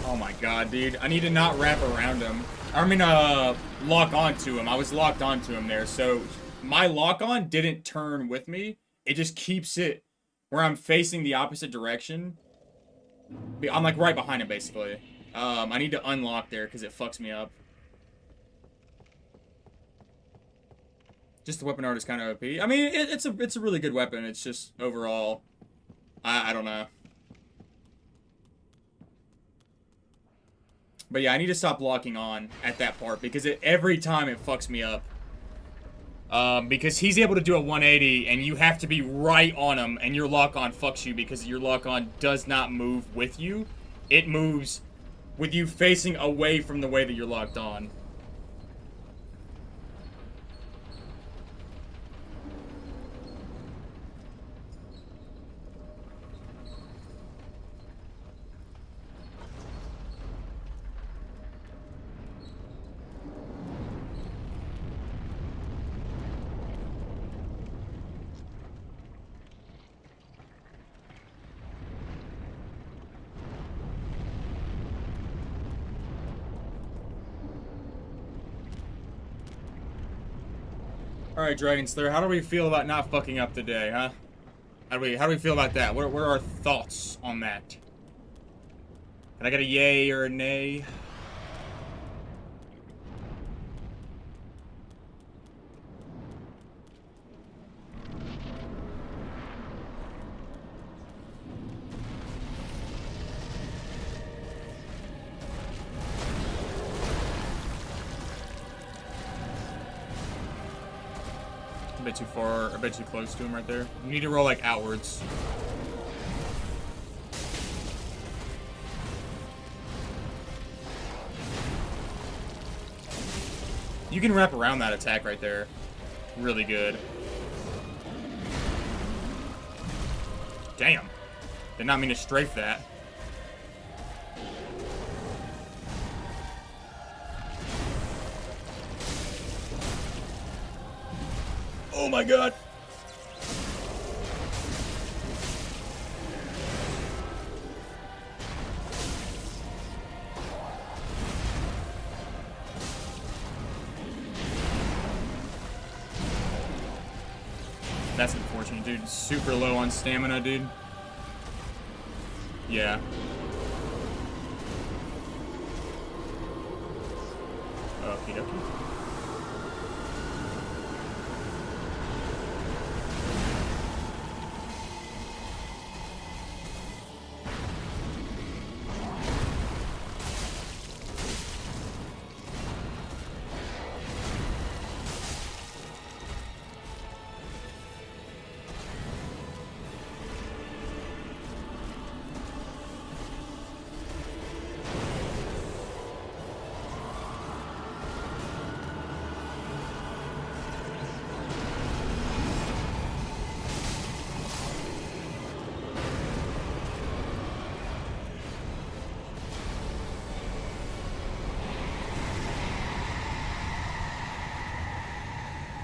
Oh my god, dude. I need to not wrap around him. I mean, lock onto him. I was locked onto him there, so my lock-on didn't turn with me. It just keeps it where I'm facing the opposite direction. I'm like right behind him, basically. I need to unlock there because it fucks me up. Just the weapon art is kind of OP. I mean, it's a really good weapon. It's just overall, I don't know. But yeah, I need to stop locking on at that part because every time it fucks me up. Because he's able to do a 180 and you have to be right on him and your lock-on fucks you because your lock-on does not move with you. It moves with you facing away from the way that you're locked on. Alright, Dragon Slayer, how do we feel about not fucking up today, huh? How do we feel about that? What are our thoughts on that? Can I get a yay or a nay? A bit too far, a bit too close to him right there. You need to roll like outwards. You can wrap around that attack right there. Really good. Damn. Did not mean to strafe that. Oh my god! That's unfortunate, dude. Super low on stamina, dude. Yeah. Okie dokie.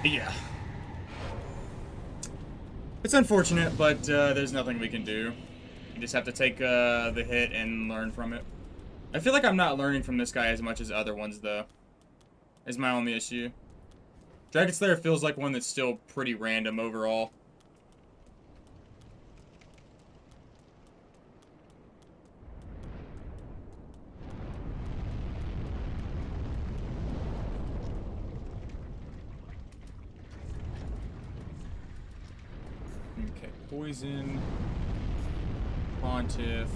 Yeah. It's unfortunate, but there's nothing we can do. You just have to take the hit and learn from it. I feel like I'm not learning from this guy as much as other ones, though. Is my only issue. Dragon Slayer feels like one that's still pretty random overall. Okay, poison. Pontiff.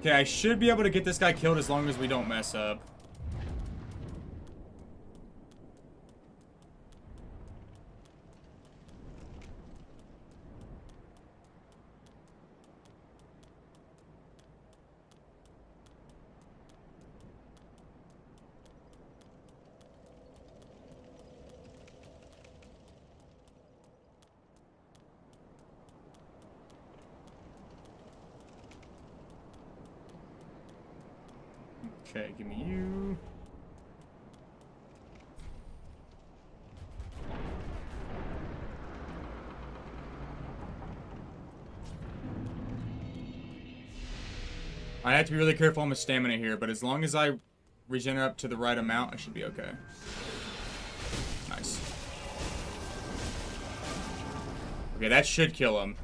Okay, I should be able to get this guy killed as long as we don't mess up. Okay, give me you. I have to be really careful on my stamina here, but as long as I regen up to the right amount, I should be okay. Nice. Okay, that should kill him.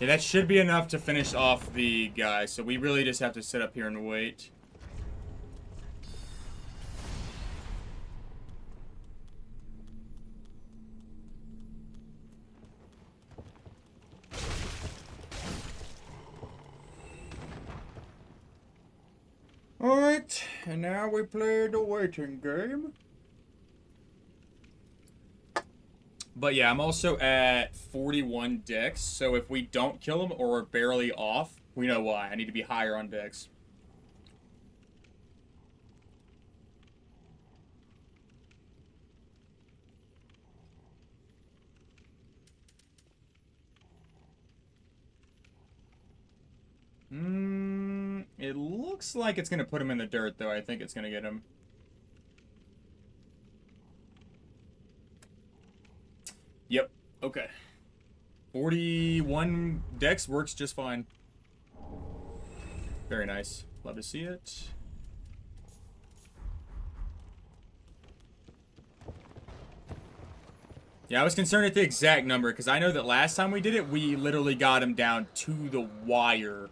Yeah, that should be enough to finish off the guy, so we really just have to sit up here and wait. Alright, and now we play the waiting game. But yeah, I'm also at 41 dex, so if we don't kill him or we're barely off, we know why. I need to be higher on dex. It looks like it's gonna put him in the dirt, though. I think it's gonna get him. Yep. Okay. 41 dex works just fine. Very nice. Love to see it. Yeah, I was concerned at the exact number, because I know that last time we did it, we literally got him down to the wire.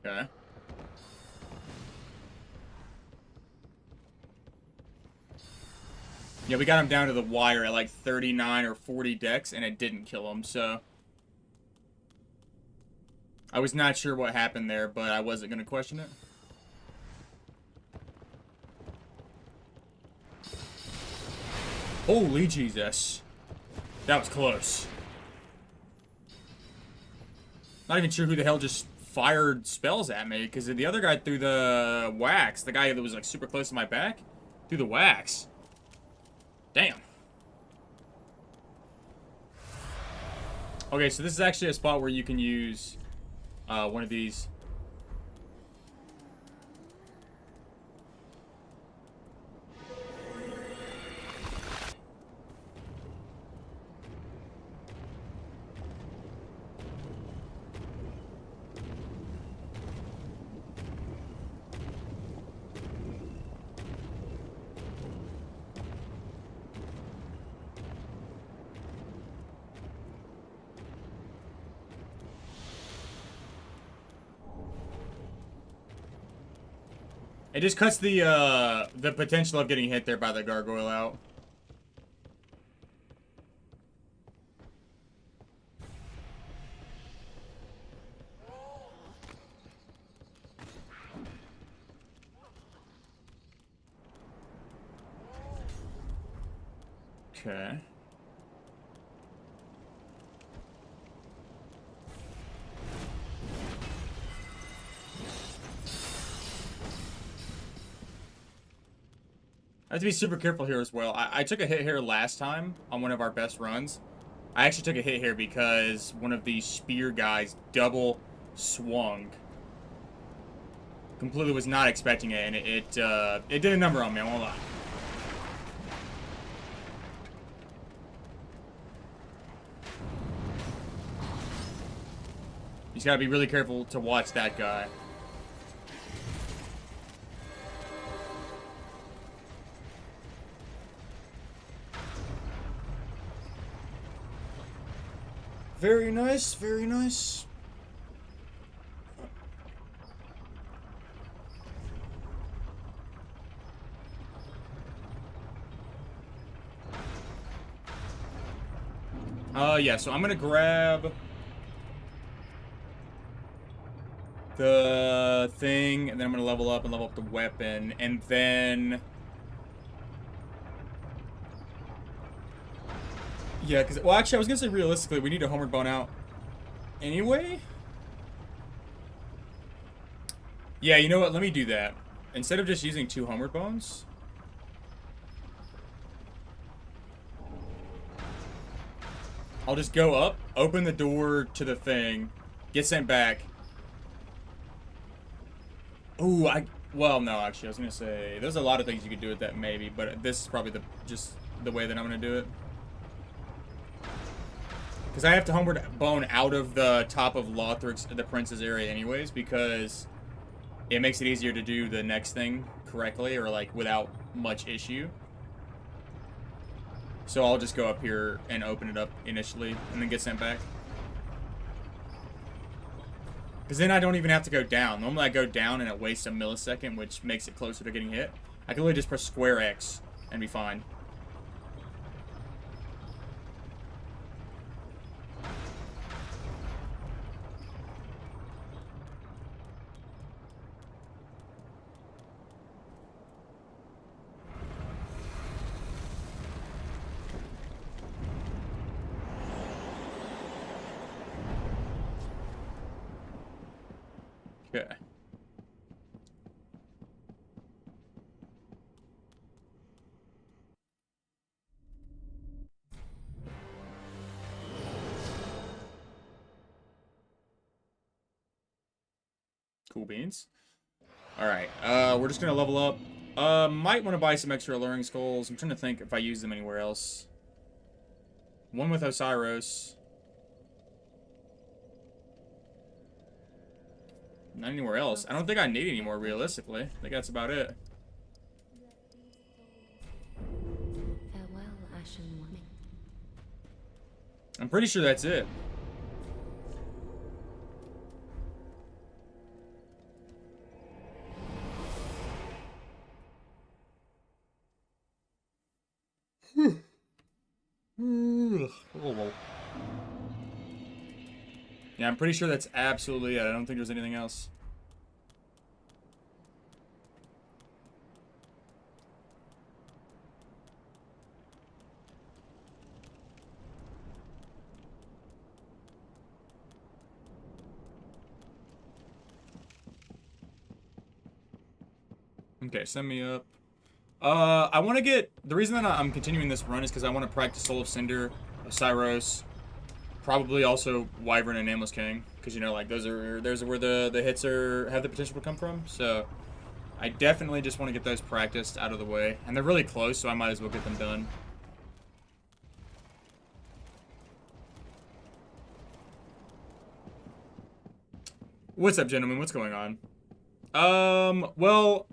Okay. Yeah, we got him down to the wire at like 39 or 40 dex, and it didn't kill him, so... I was not sure what happened there, but I wasn't going to question it. Holy Jesus. That was close. Not even sure who the hell just fired spells at me, because the other guy threw the wax. The guy that was like super close to my back threw the wax. Damn. Okay, so this is actually a spot where you can use one of these. It just cuts the potential of getting hit there by the gargoyle out. Okay. I have to be super careful here as well. I took a hit here last time on one of our best runs. I actually took a hit here because one of these spear guys double swung. Completely was not expecting it, and it did a number on me, I won't lie. You just gotta be really careful to watch that guy. Very nice, very nice. Yeah, so I'm gonna grab the thing, and then I'm gonna level up the weapon, and then... Yeah, because... Well, actually, I was gonna say realistically, we need a homeward bone out anyway? Yeah, you know what? Let me do that. Instead of just using 2 homeward bones... I'll just go up, open the door to the thing, get sent back. Ooh, well, no, actually, I was gonna say, there's a lot of things you could do with that, maybe, but this is probably just the way that I'm gonna do it. Because I have to homeward bone out of the top of Lothric's, the Prince's area anyways, because it makes it easier to do the next thing correctly, or, like, without much issue. So I'll just go up here and open it up initially, and then get sent back. Because then I don't even have to go down. Normally I go down and it wastes a millisecond, which makes it closer to getting hit. I can literally just press square X and be fine. Okay. Cool beans. Alright, we're just gonna level up. Might want to buy some extra alluring skulls. I'm trying to think if I use them anywhere else. One with Osiris. Not anywhere else. I don't think I need any more, realistically. I think that's about it. Farewell, Ashen One. I'm pretty sure that's it. Yeah, I'm pretty sure that's absolutely it. I don't think there's anything else. Okay, send me up. I want to get... The reason that I'm continuing this run is because I want to practice Soul of Cinder, Osiris, probably also Wyvern and Nameless King. Because, you know, like, those are where the hits have the potential to come from. So, I definitely just want to get those practiced out of the way. And they're really close, so I might as well get them done. What's up, gentlemen? What's going on? Well...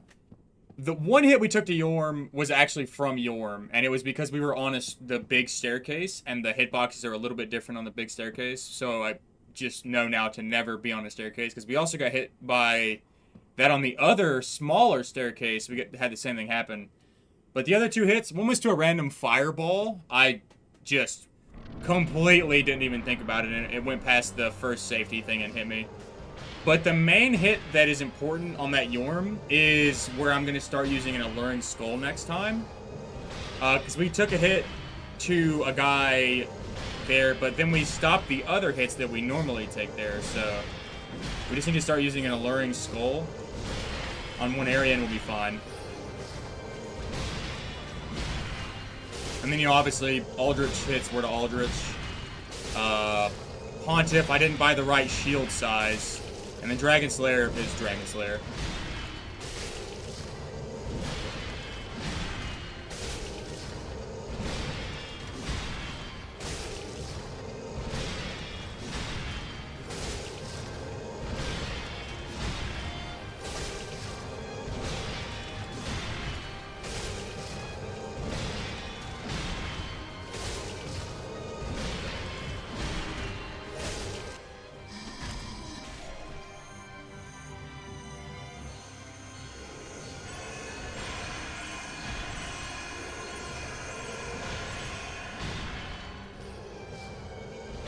The one hit we took to Yorm was actually from Yorm, and it was because we were on the big staircase, and the hitboxes are a little bit different on the big staircase, so I just know now to never be on a staircase, because we also got hit by that on the other smaller staircase, had the same thing happen. But the other 2 hits, one was to a random fireball. I just completely didn't even think about it, and it went past the first safety thing and hit me. But the main hit that is important on that Yorm is where I'm going to start using an Alluring Skull next time. Because we took a hit to a guy there, but then we stopped the other hits that we normally take there, so we just need to start using an Alluring Skull on one area and we'll be fine. And then, you know, obviously, Aldrich hits were to Aldrich. Pontiff, I didn't buy the right shield size. And then Dragon Slayer is Dragon Slayer.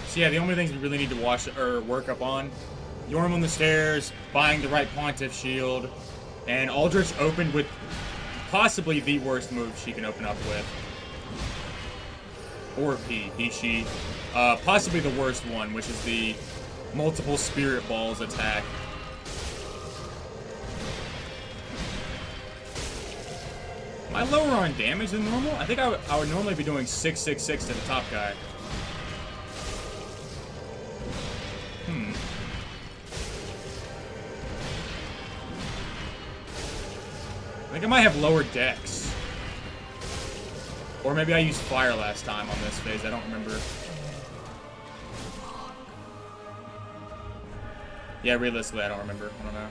So yeah, the only things we really need to watch or work up on: Yorm on the stairs, buying the right Pontiff shield, and Aldrich opened with possibly the worst move she can open up with. Or she. Possibly the worst one, which is the multiple spirit balls attack. Am I lower on damage than normal? I think I would normally be doing 666 to the top guy. I think I might have lower dex. Or maybe I used fire last time on this phase, I don't remember. Yeah, realistically, I don't remember. I don't know.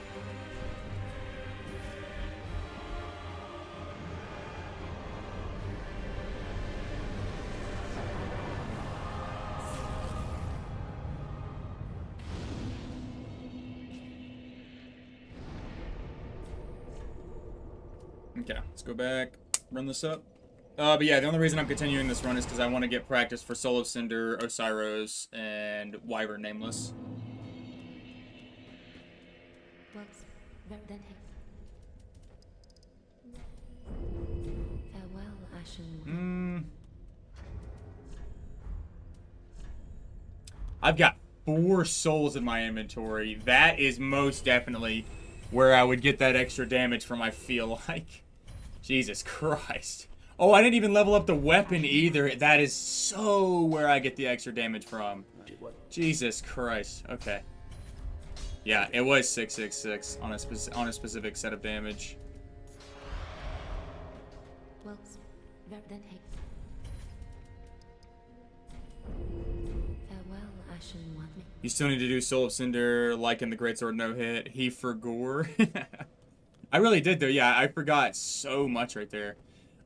Okay, let's go back, run this up. But yeah, the only reason I'm continuing this run is because I want to get practice for Soul of Cinder, Osiris, and Wyvern Nameless. Farewell, Ashen. I've got 4 souls in my inventory. That is most definitely where I would get that extra damage from, I feel like. Jesus Christ. Oh, I didn't even level up the weapon either. That is so where I get the extra damage from. Jesus Christ. Okay. Yeah, it was 666 on a specific set of damage. You still need to do Soul of Cinder, like in the Greatsword no hit. He forgore. I really did though. Yeah, I forgot so much right there.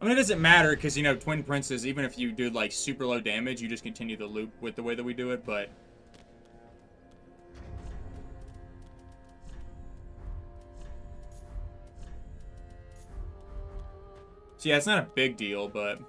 I mean, it doesn't matter because, you know, Twin Princes, even if you do like super low damage, you just continue the loop with the way that we do it, but so yeah, it's not a big deal, but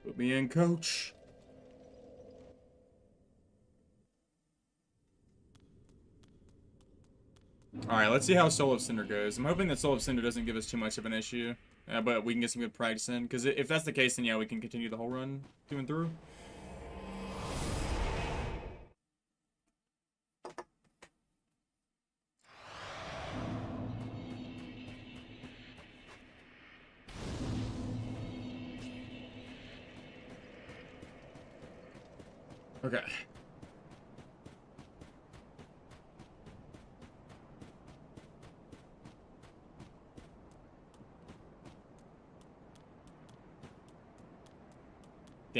put me in, coach. Alright, let's see how Soul of Cinder goes. I'm hoping that Soul of Cinder doesn't give us too much of an issue. But we can get some good practice in. Because if that's the case, then yeah, we can continue the whole run through and through. Okay.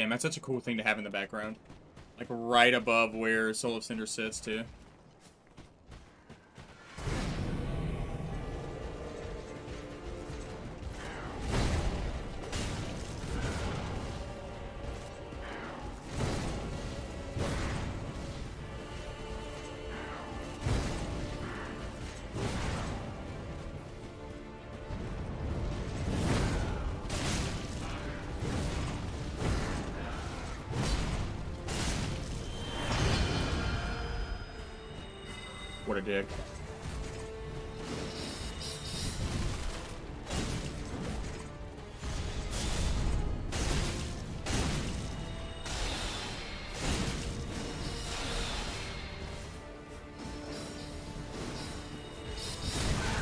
Damn, that's such a cool thing to have in the background. Like, right above where Soul of Cinder sits, too. What a dick.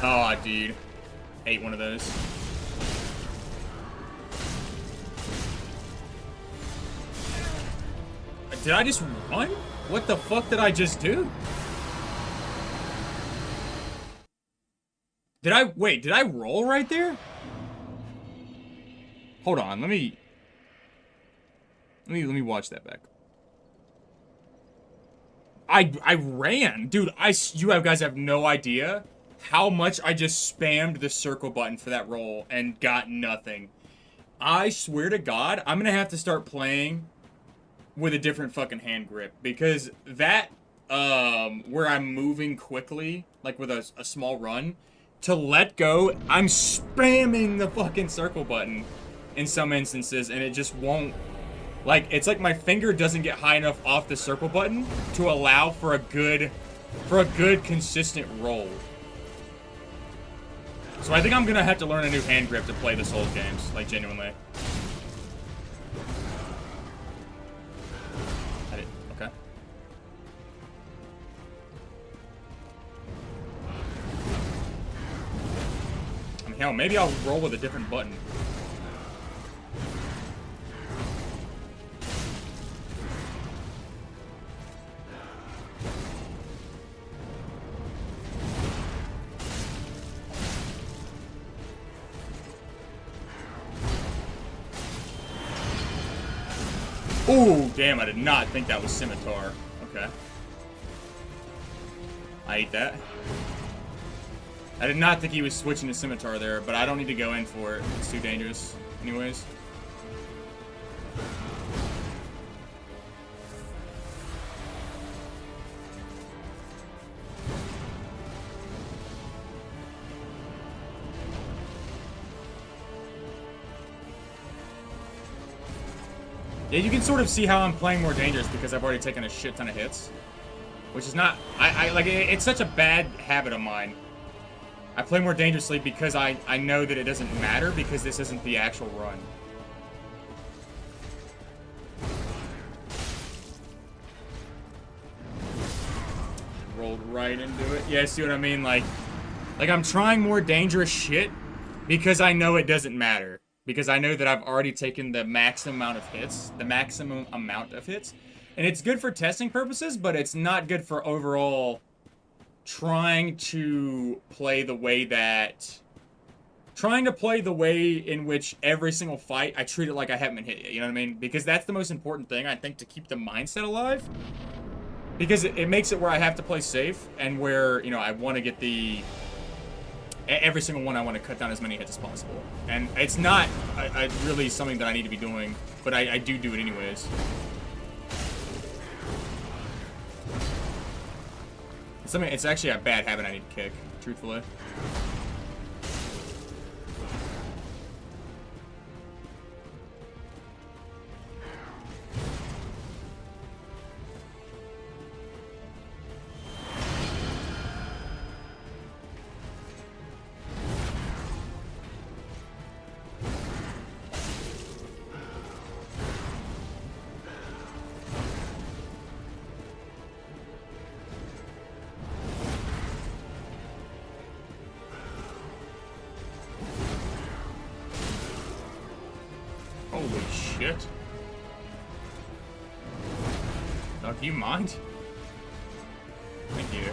Oh, dude. Ate one of those. Did I just run? What the fuck did I just do? Wait, did I roll right there? Hold on, let me watch that back. I ran. Dude, you guys have no idea how much I just spammed the circle button for that roll and got nothing. I swear to God, I'm gonna have to start playing with a different fucking hand grip, because that, where I'm moving quickly, like with a small run, to let go, I'm spamming the fucking circle button in some instances, and it just won't, like, it's like my finger doesn't get high enough off the circle button to allow for a good consistent roll. So I think I'm gonna have to learn a new hand grip to play the Souls games, like, genuinely. Okay. I mean, hell, maybe I'll roll with a different button. Ooh, damn, I did not think that was Scimitar. Okay. I ate that. I did not think he was switching to Scimitar there, but I don't need to go in for it. It's too dangerous anyways. Yeah, you can sort of see how I'm playing more dangerous because I've already taken a shit ton of hits. Which is not... like, it's such a bad habit of mine. I play more dangerously because I know that it doesn't matter because this isn't the actual run. Rolled right into it. Yeah, see what I mean? Like I'm trying more dangerous shit because I know it doesn't matter. Because I know that I've already taken the maximum amount of hits. And it's good for testing purposes, but it's not good for overall trying to play the way in which every single fight, I treat it like I haven't been hit yet, you know what I mean? Because that's the most important thing, I think, to keep the mindset alive. Because it makes it where I have to play safe, and where, you know, I want to get every single one I want to cut down as many hits as possible. And it's not really something that I need to be doing, but I do it anyways. It's actually a bad habit I need to kick, truthfully. Holy shit. Oh, do you mind? Thank you.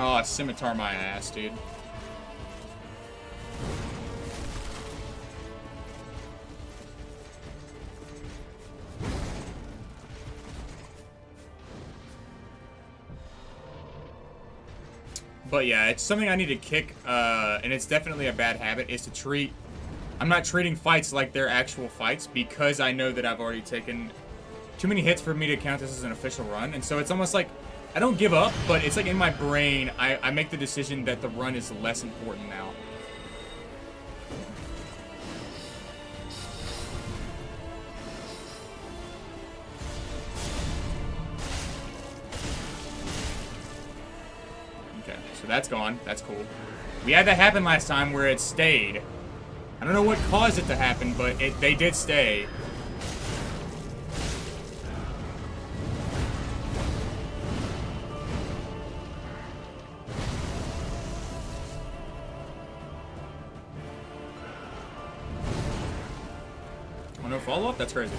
Oh, scimitar my ass, dude. But yeah, it's something I need to kick, and it's definitely a bad habit, is to treat... I'm not treating fights like they're actual fights because I know that I've already taken too many hits for me to count this as an official run. And so it's almost like, I don't give up, but it's like in my brain, I make the decision that the run is less important now. Okay, so that's gone. That's cool. We had that happen last time where it stayed. I don't know what caused it to happen, but they did stay. Oh, no follow-up? That's crazy.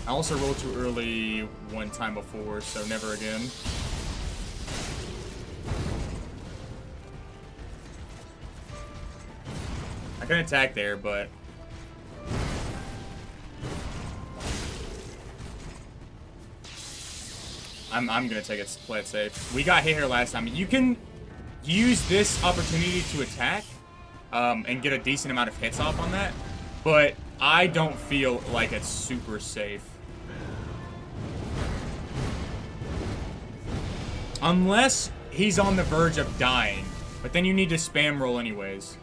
I also rolled too early one time before, so never again. I can attack there, but... I'm gonna take it, play it safe. We got hit here last time. You can use this opportunity to attack, and get a decent amount of hits off on that, but I don't feel like it's super safe. Unless he's on the verge of dying. But then you need to spam roll anyways.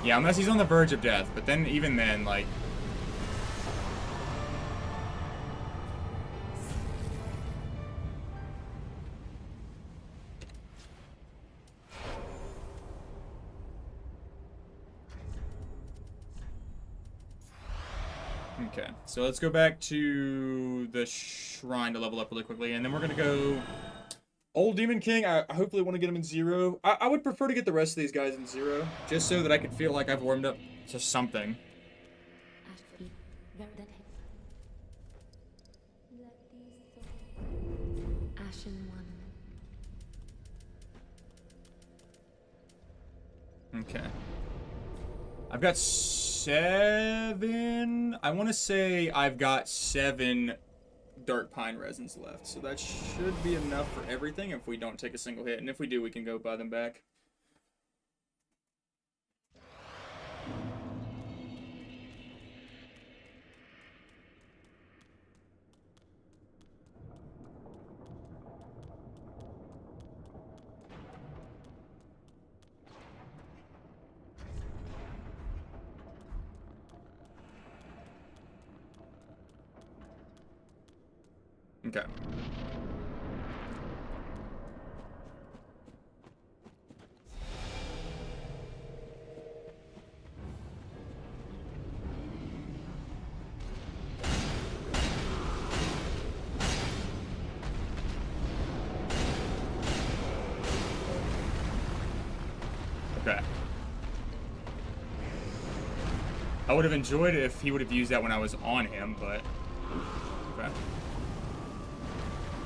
Yeah, unless he's on the verge of death. But then, even then, like... Okay, so let's go back to the shrine to level up really quickly, and then we're gonna go Old Demon King. I hopefully want to get him in 0. I would prefer to get the rest of these guys in 0, just so that I can feel like I've warmed up to something. Ashen one. Okay. I've got 7... I want to say I've got 7 Dark Pine resins left. So that should be enough for everything if we don't take a single hit. And if we do, we can go buy them back. Okay. Okay. I would have enjoyed it if he would have used that when I was on him, but... Okay.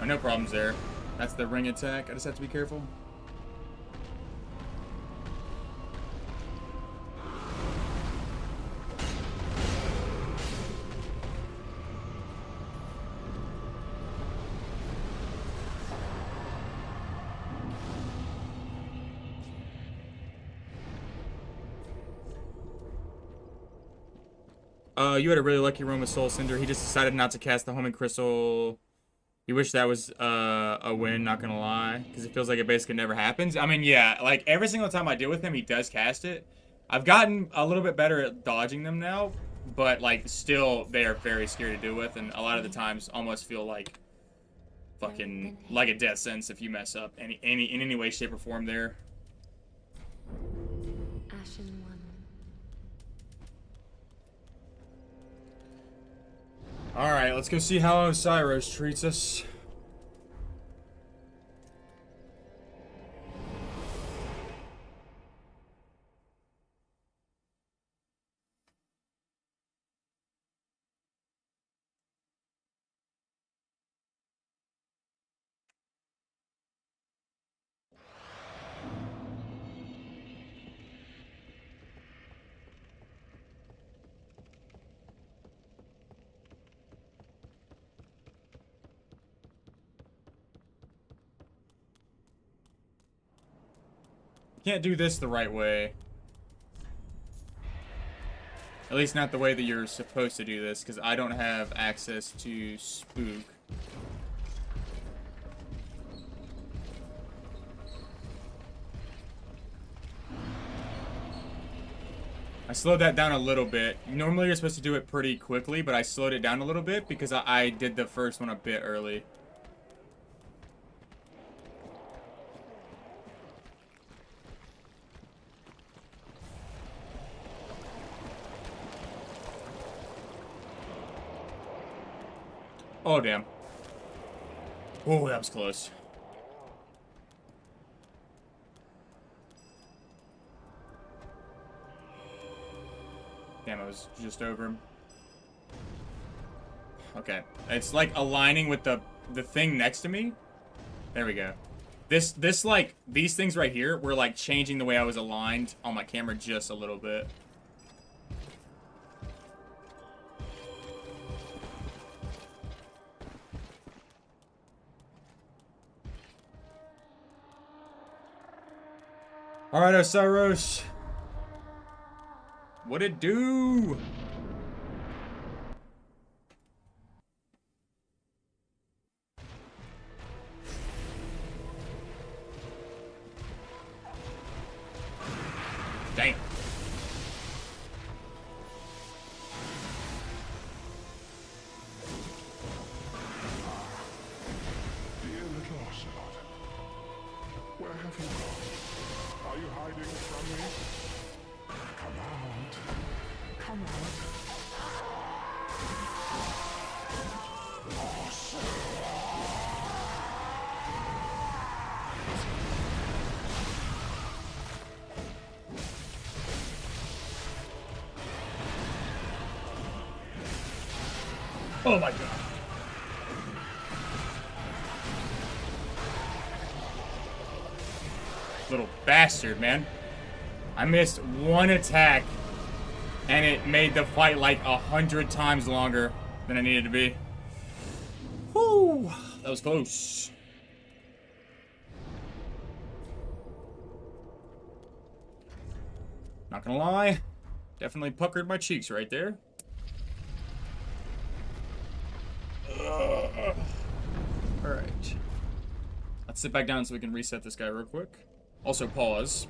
Oh, no problems there. That's the ring attack. I just have to be careful. You had a really lucky run with Soul Cinder. He just decided not to cast the Homing Crystal. You wish that was a win, not gonna lie, because it feels like it basically never happens. I mean, yeah, like every single time I deal with him, he does cast it. I've gotten a little bit better at dodging them now, but like still, they are very scary to deal with, and a lot of the times almost feel like fucking like a death sentence if you mess up in any way, shape, or form there. Ashen One. Alright, let's go see how Osiris treats us. Can't do this the right way. At least not the way that you're supposed to do this, because I don't have access to Spook. I slowed that down a little bit. Normally you're supposed to do it pretty quickly, but I slowed it down a little bit because I did the first one a bit early. Oh, damn. Oh, that was close. Damn, I was just over him. Okay. It's like aligning with the thing next to me. There we go. This like, these things right here were like changing the way I was aligned on my camera just a little bit. Alright, Osiris. What'd it do? Damn. Dear little Ocelot, where have you gone? Are you hiding from me? Come out. Come out. Oh my god. Little bastard, man. I missed one attack, and it made the fight like 100 times longer than it needed to be. Whew, that was close. Not gonna lie, definitely puckered my cheeks right there. Alright. Let's sit back down so we can reset this guy real quick. Also, pause.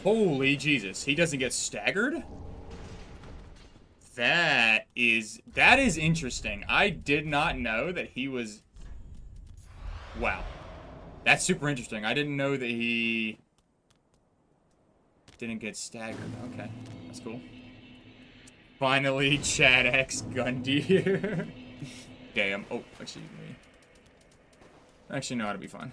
Holy Jesus, he doesn't get staggered? That is interesting. I did not know that he was... Wow. That's super interesting. I didn't know that he didn't get staggered. Okay, that's cool. Finally, Chad X Gundy. Damn. Oh, excuse me. Actually, no, it'll be fine.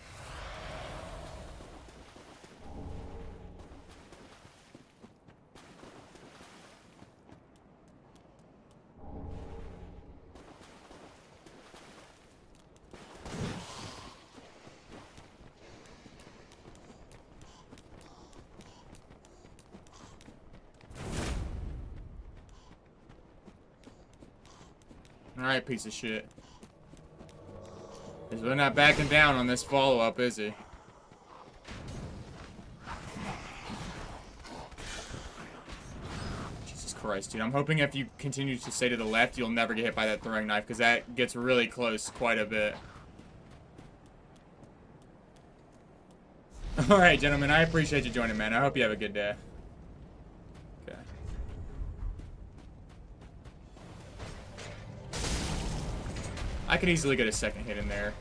Alright, piece of shit. He's really not backing down on this follow-up, is he? Jesus Christ, dude. I'm hoping if you continue to stay to the left, you'll never get hit by that throwing knife, because that gets really close quite a bit. All right, gentlemen. I appreciate you joining, man. I hope you have a good day. Okay. I could easily get a second hit in there.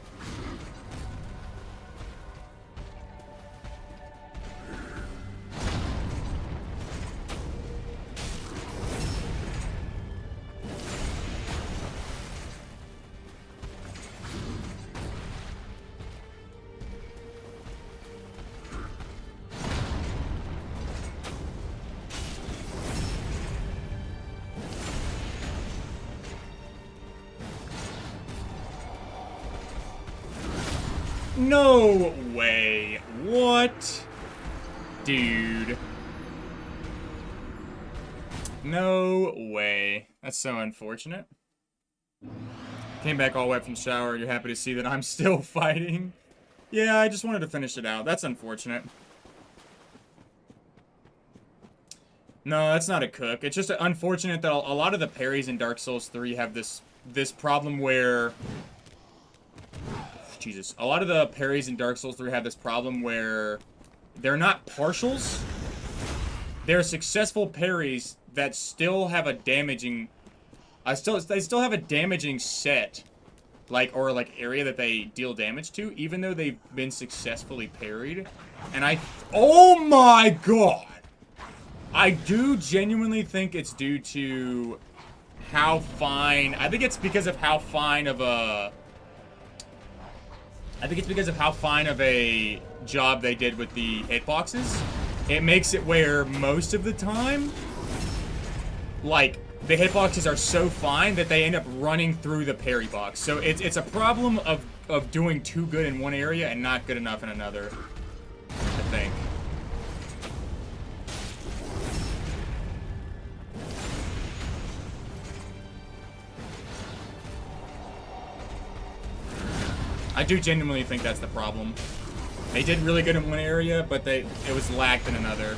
No way. What? Dude. No way. That's so unfortunate. Came back all the way from the shower. You're happy to see that I'm still fighting? Yeah, I just wanted to finish it out. That's unfortunate. No, that's not a cook. It's just unfortunate that a lot of the parries in Dark Souls 3 have this problem where... Jesus. A lot of the parries in Dark Souls 3 have this problem where they're not partials. They're successful parries that still have a damaging... they still have a damaging set. Or area that they deal damage to, even though they've been successfully parried. And oh my god! I do genuinely think it's due to how fine... I think it's because of how fine of a... job they did with the hitboxes. It makes it where most of the time, like, the hitboxes are so fine that they end up running through the parry box. So it's a problem of doing too good in one area and not good enough in another, I think. I do genuinely think that's the problem. They did really good in one area, but it was lacked in another.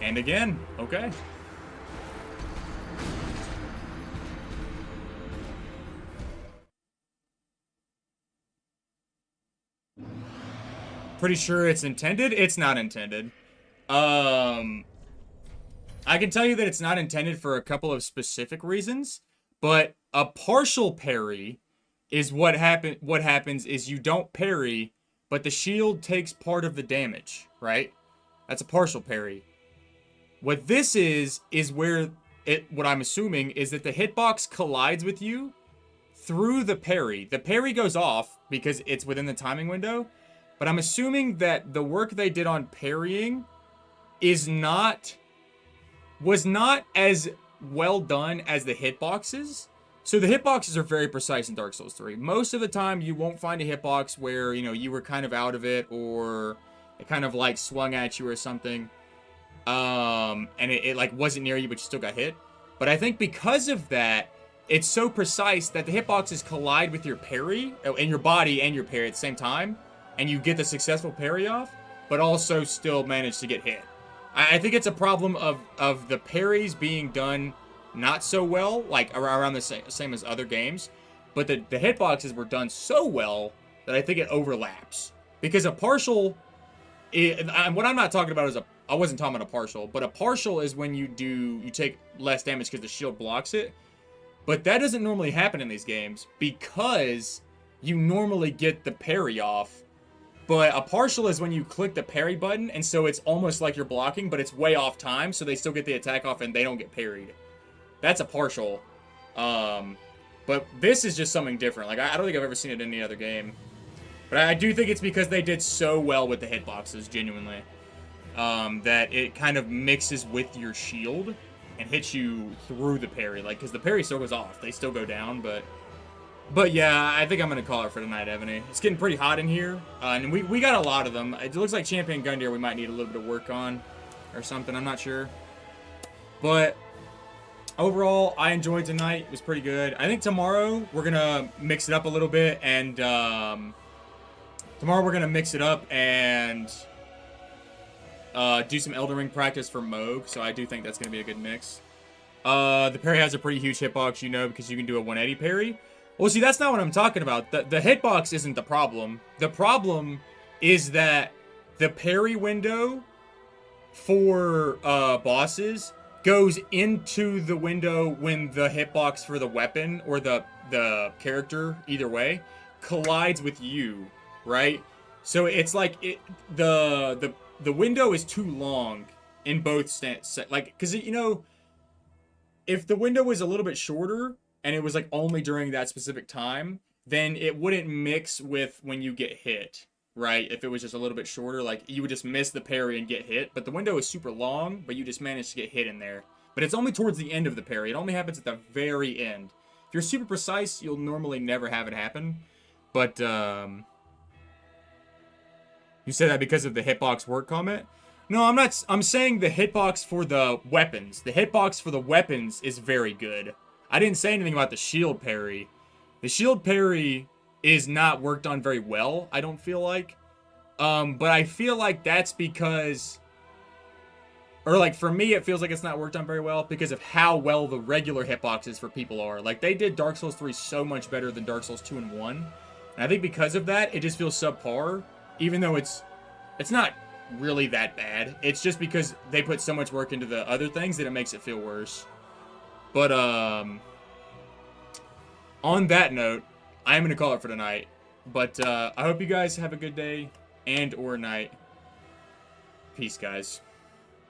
And again, okay. Pretty sure it's intended? It's not intended. I can tell you that it's not intended for a couple of specific reasons, but a partial parry is what happens is you don't parry, but the shield takes part of the damage, right? That's a partial parry. What this is where what I'm assuming is that the hitbox collides with you through the parry. The parry goes off because it's within the timing window, but I'm assuming that the work they did on parrying was not as well done as the hitboxes. So the hitboxes are very precise in Dark Souls 3. Most of the time, you won't find a hitbox where, you were kind of out of it, or it kind of, swung at you or something. And it wasn't near you, but you still got hit. But I think because of that, it's so precise that the hitboxes collide with your parry, and your body and your parry at the same time, and you get the successful parry off, but also still manage to get hit. I think it's a problem of the parries being done not so well, around the same as other games, but the hitboxes were done so well that I think it overlaps. Because a partial, what I'm not talking about is I wasn't talking about a partial, but a partial is when you take less damage because the shield blocks it. But that doesn't normally happen in these games because you normally get the parry off. But a partial is when you click the parry button, and so it's almost like you're blocking, but it's way off time, so they still get the attack off and they don't get parried. That's a partial. But this is just something different. I don't think I've ever seen it in any other game. But I do think it's because they did so well with the hitboxes, genuinely. That it kind of mixes with your shield and hits you through the parry. Because the parry still goes off. They still go down, but yeah, I think I'm going to call it for tonight, Ebony. It's getting pretty hot in here, and we got a lot of them. It looks like Champion Gundyr we might need a little bit of work on or something. I'm not sure. But overall, I enjoyed tonight. It was pretty good. I think tomorrow we're going to mix it up a little bit, and do some Elden Ring practice for Moog, so I do think that's going to be a good mix. The parry has a pretty huge hitbox, because you can do a 180 parry. Well, see, that's not what I'm talking about. The hitbox isn't the problem. The problem is that the parry window for bosses goes into the window when the hitbox for the weapon or the character, either way, collides with you, right? So it's like the window is too long in both like, because you know, if the window was a little bit shorter and it was like only during that specific time, then it wouldn't mix with when you get hit, right? If it was just a little bit shorter, like you would just miss the parry and get hit. But the window is super long, but you just managed to get hit in there. But it's only towards the end of the parry. It only happens at the very end. If you're super precise, you'll normally never have it happen. But you said that because of the hitbox work comment? No, I'm not. I'm saying the hitbox for the weapons. The hitbox for the weapons is very good. I didn't say anything about the shield parry. The shield parry is not worked on very well, I don't feel like. But I feel like that's because... Or, like, for me, it feels like it's not worked on very well because of how well the regular hitboxes for people are. Like, they did Dark Souls 3 so much better than Dark Souls 2 and 1. And I think because of that, it just feels subpar. Even though it's not really that bad. It's just because they put so much work into the other things that it makes it feel worse. But, on that note, I am going to call it for tonight. But, I hope you guys have a good day and or night. Peace, guys.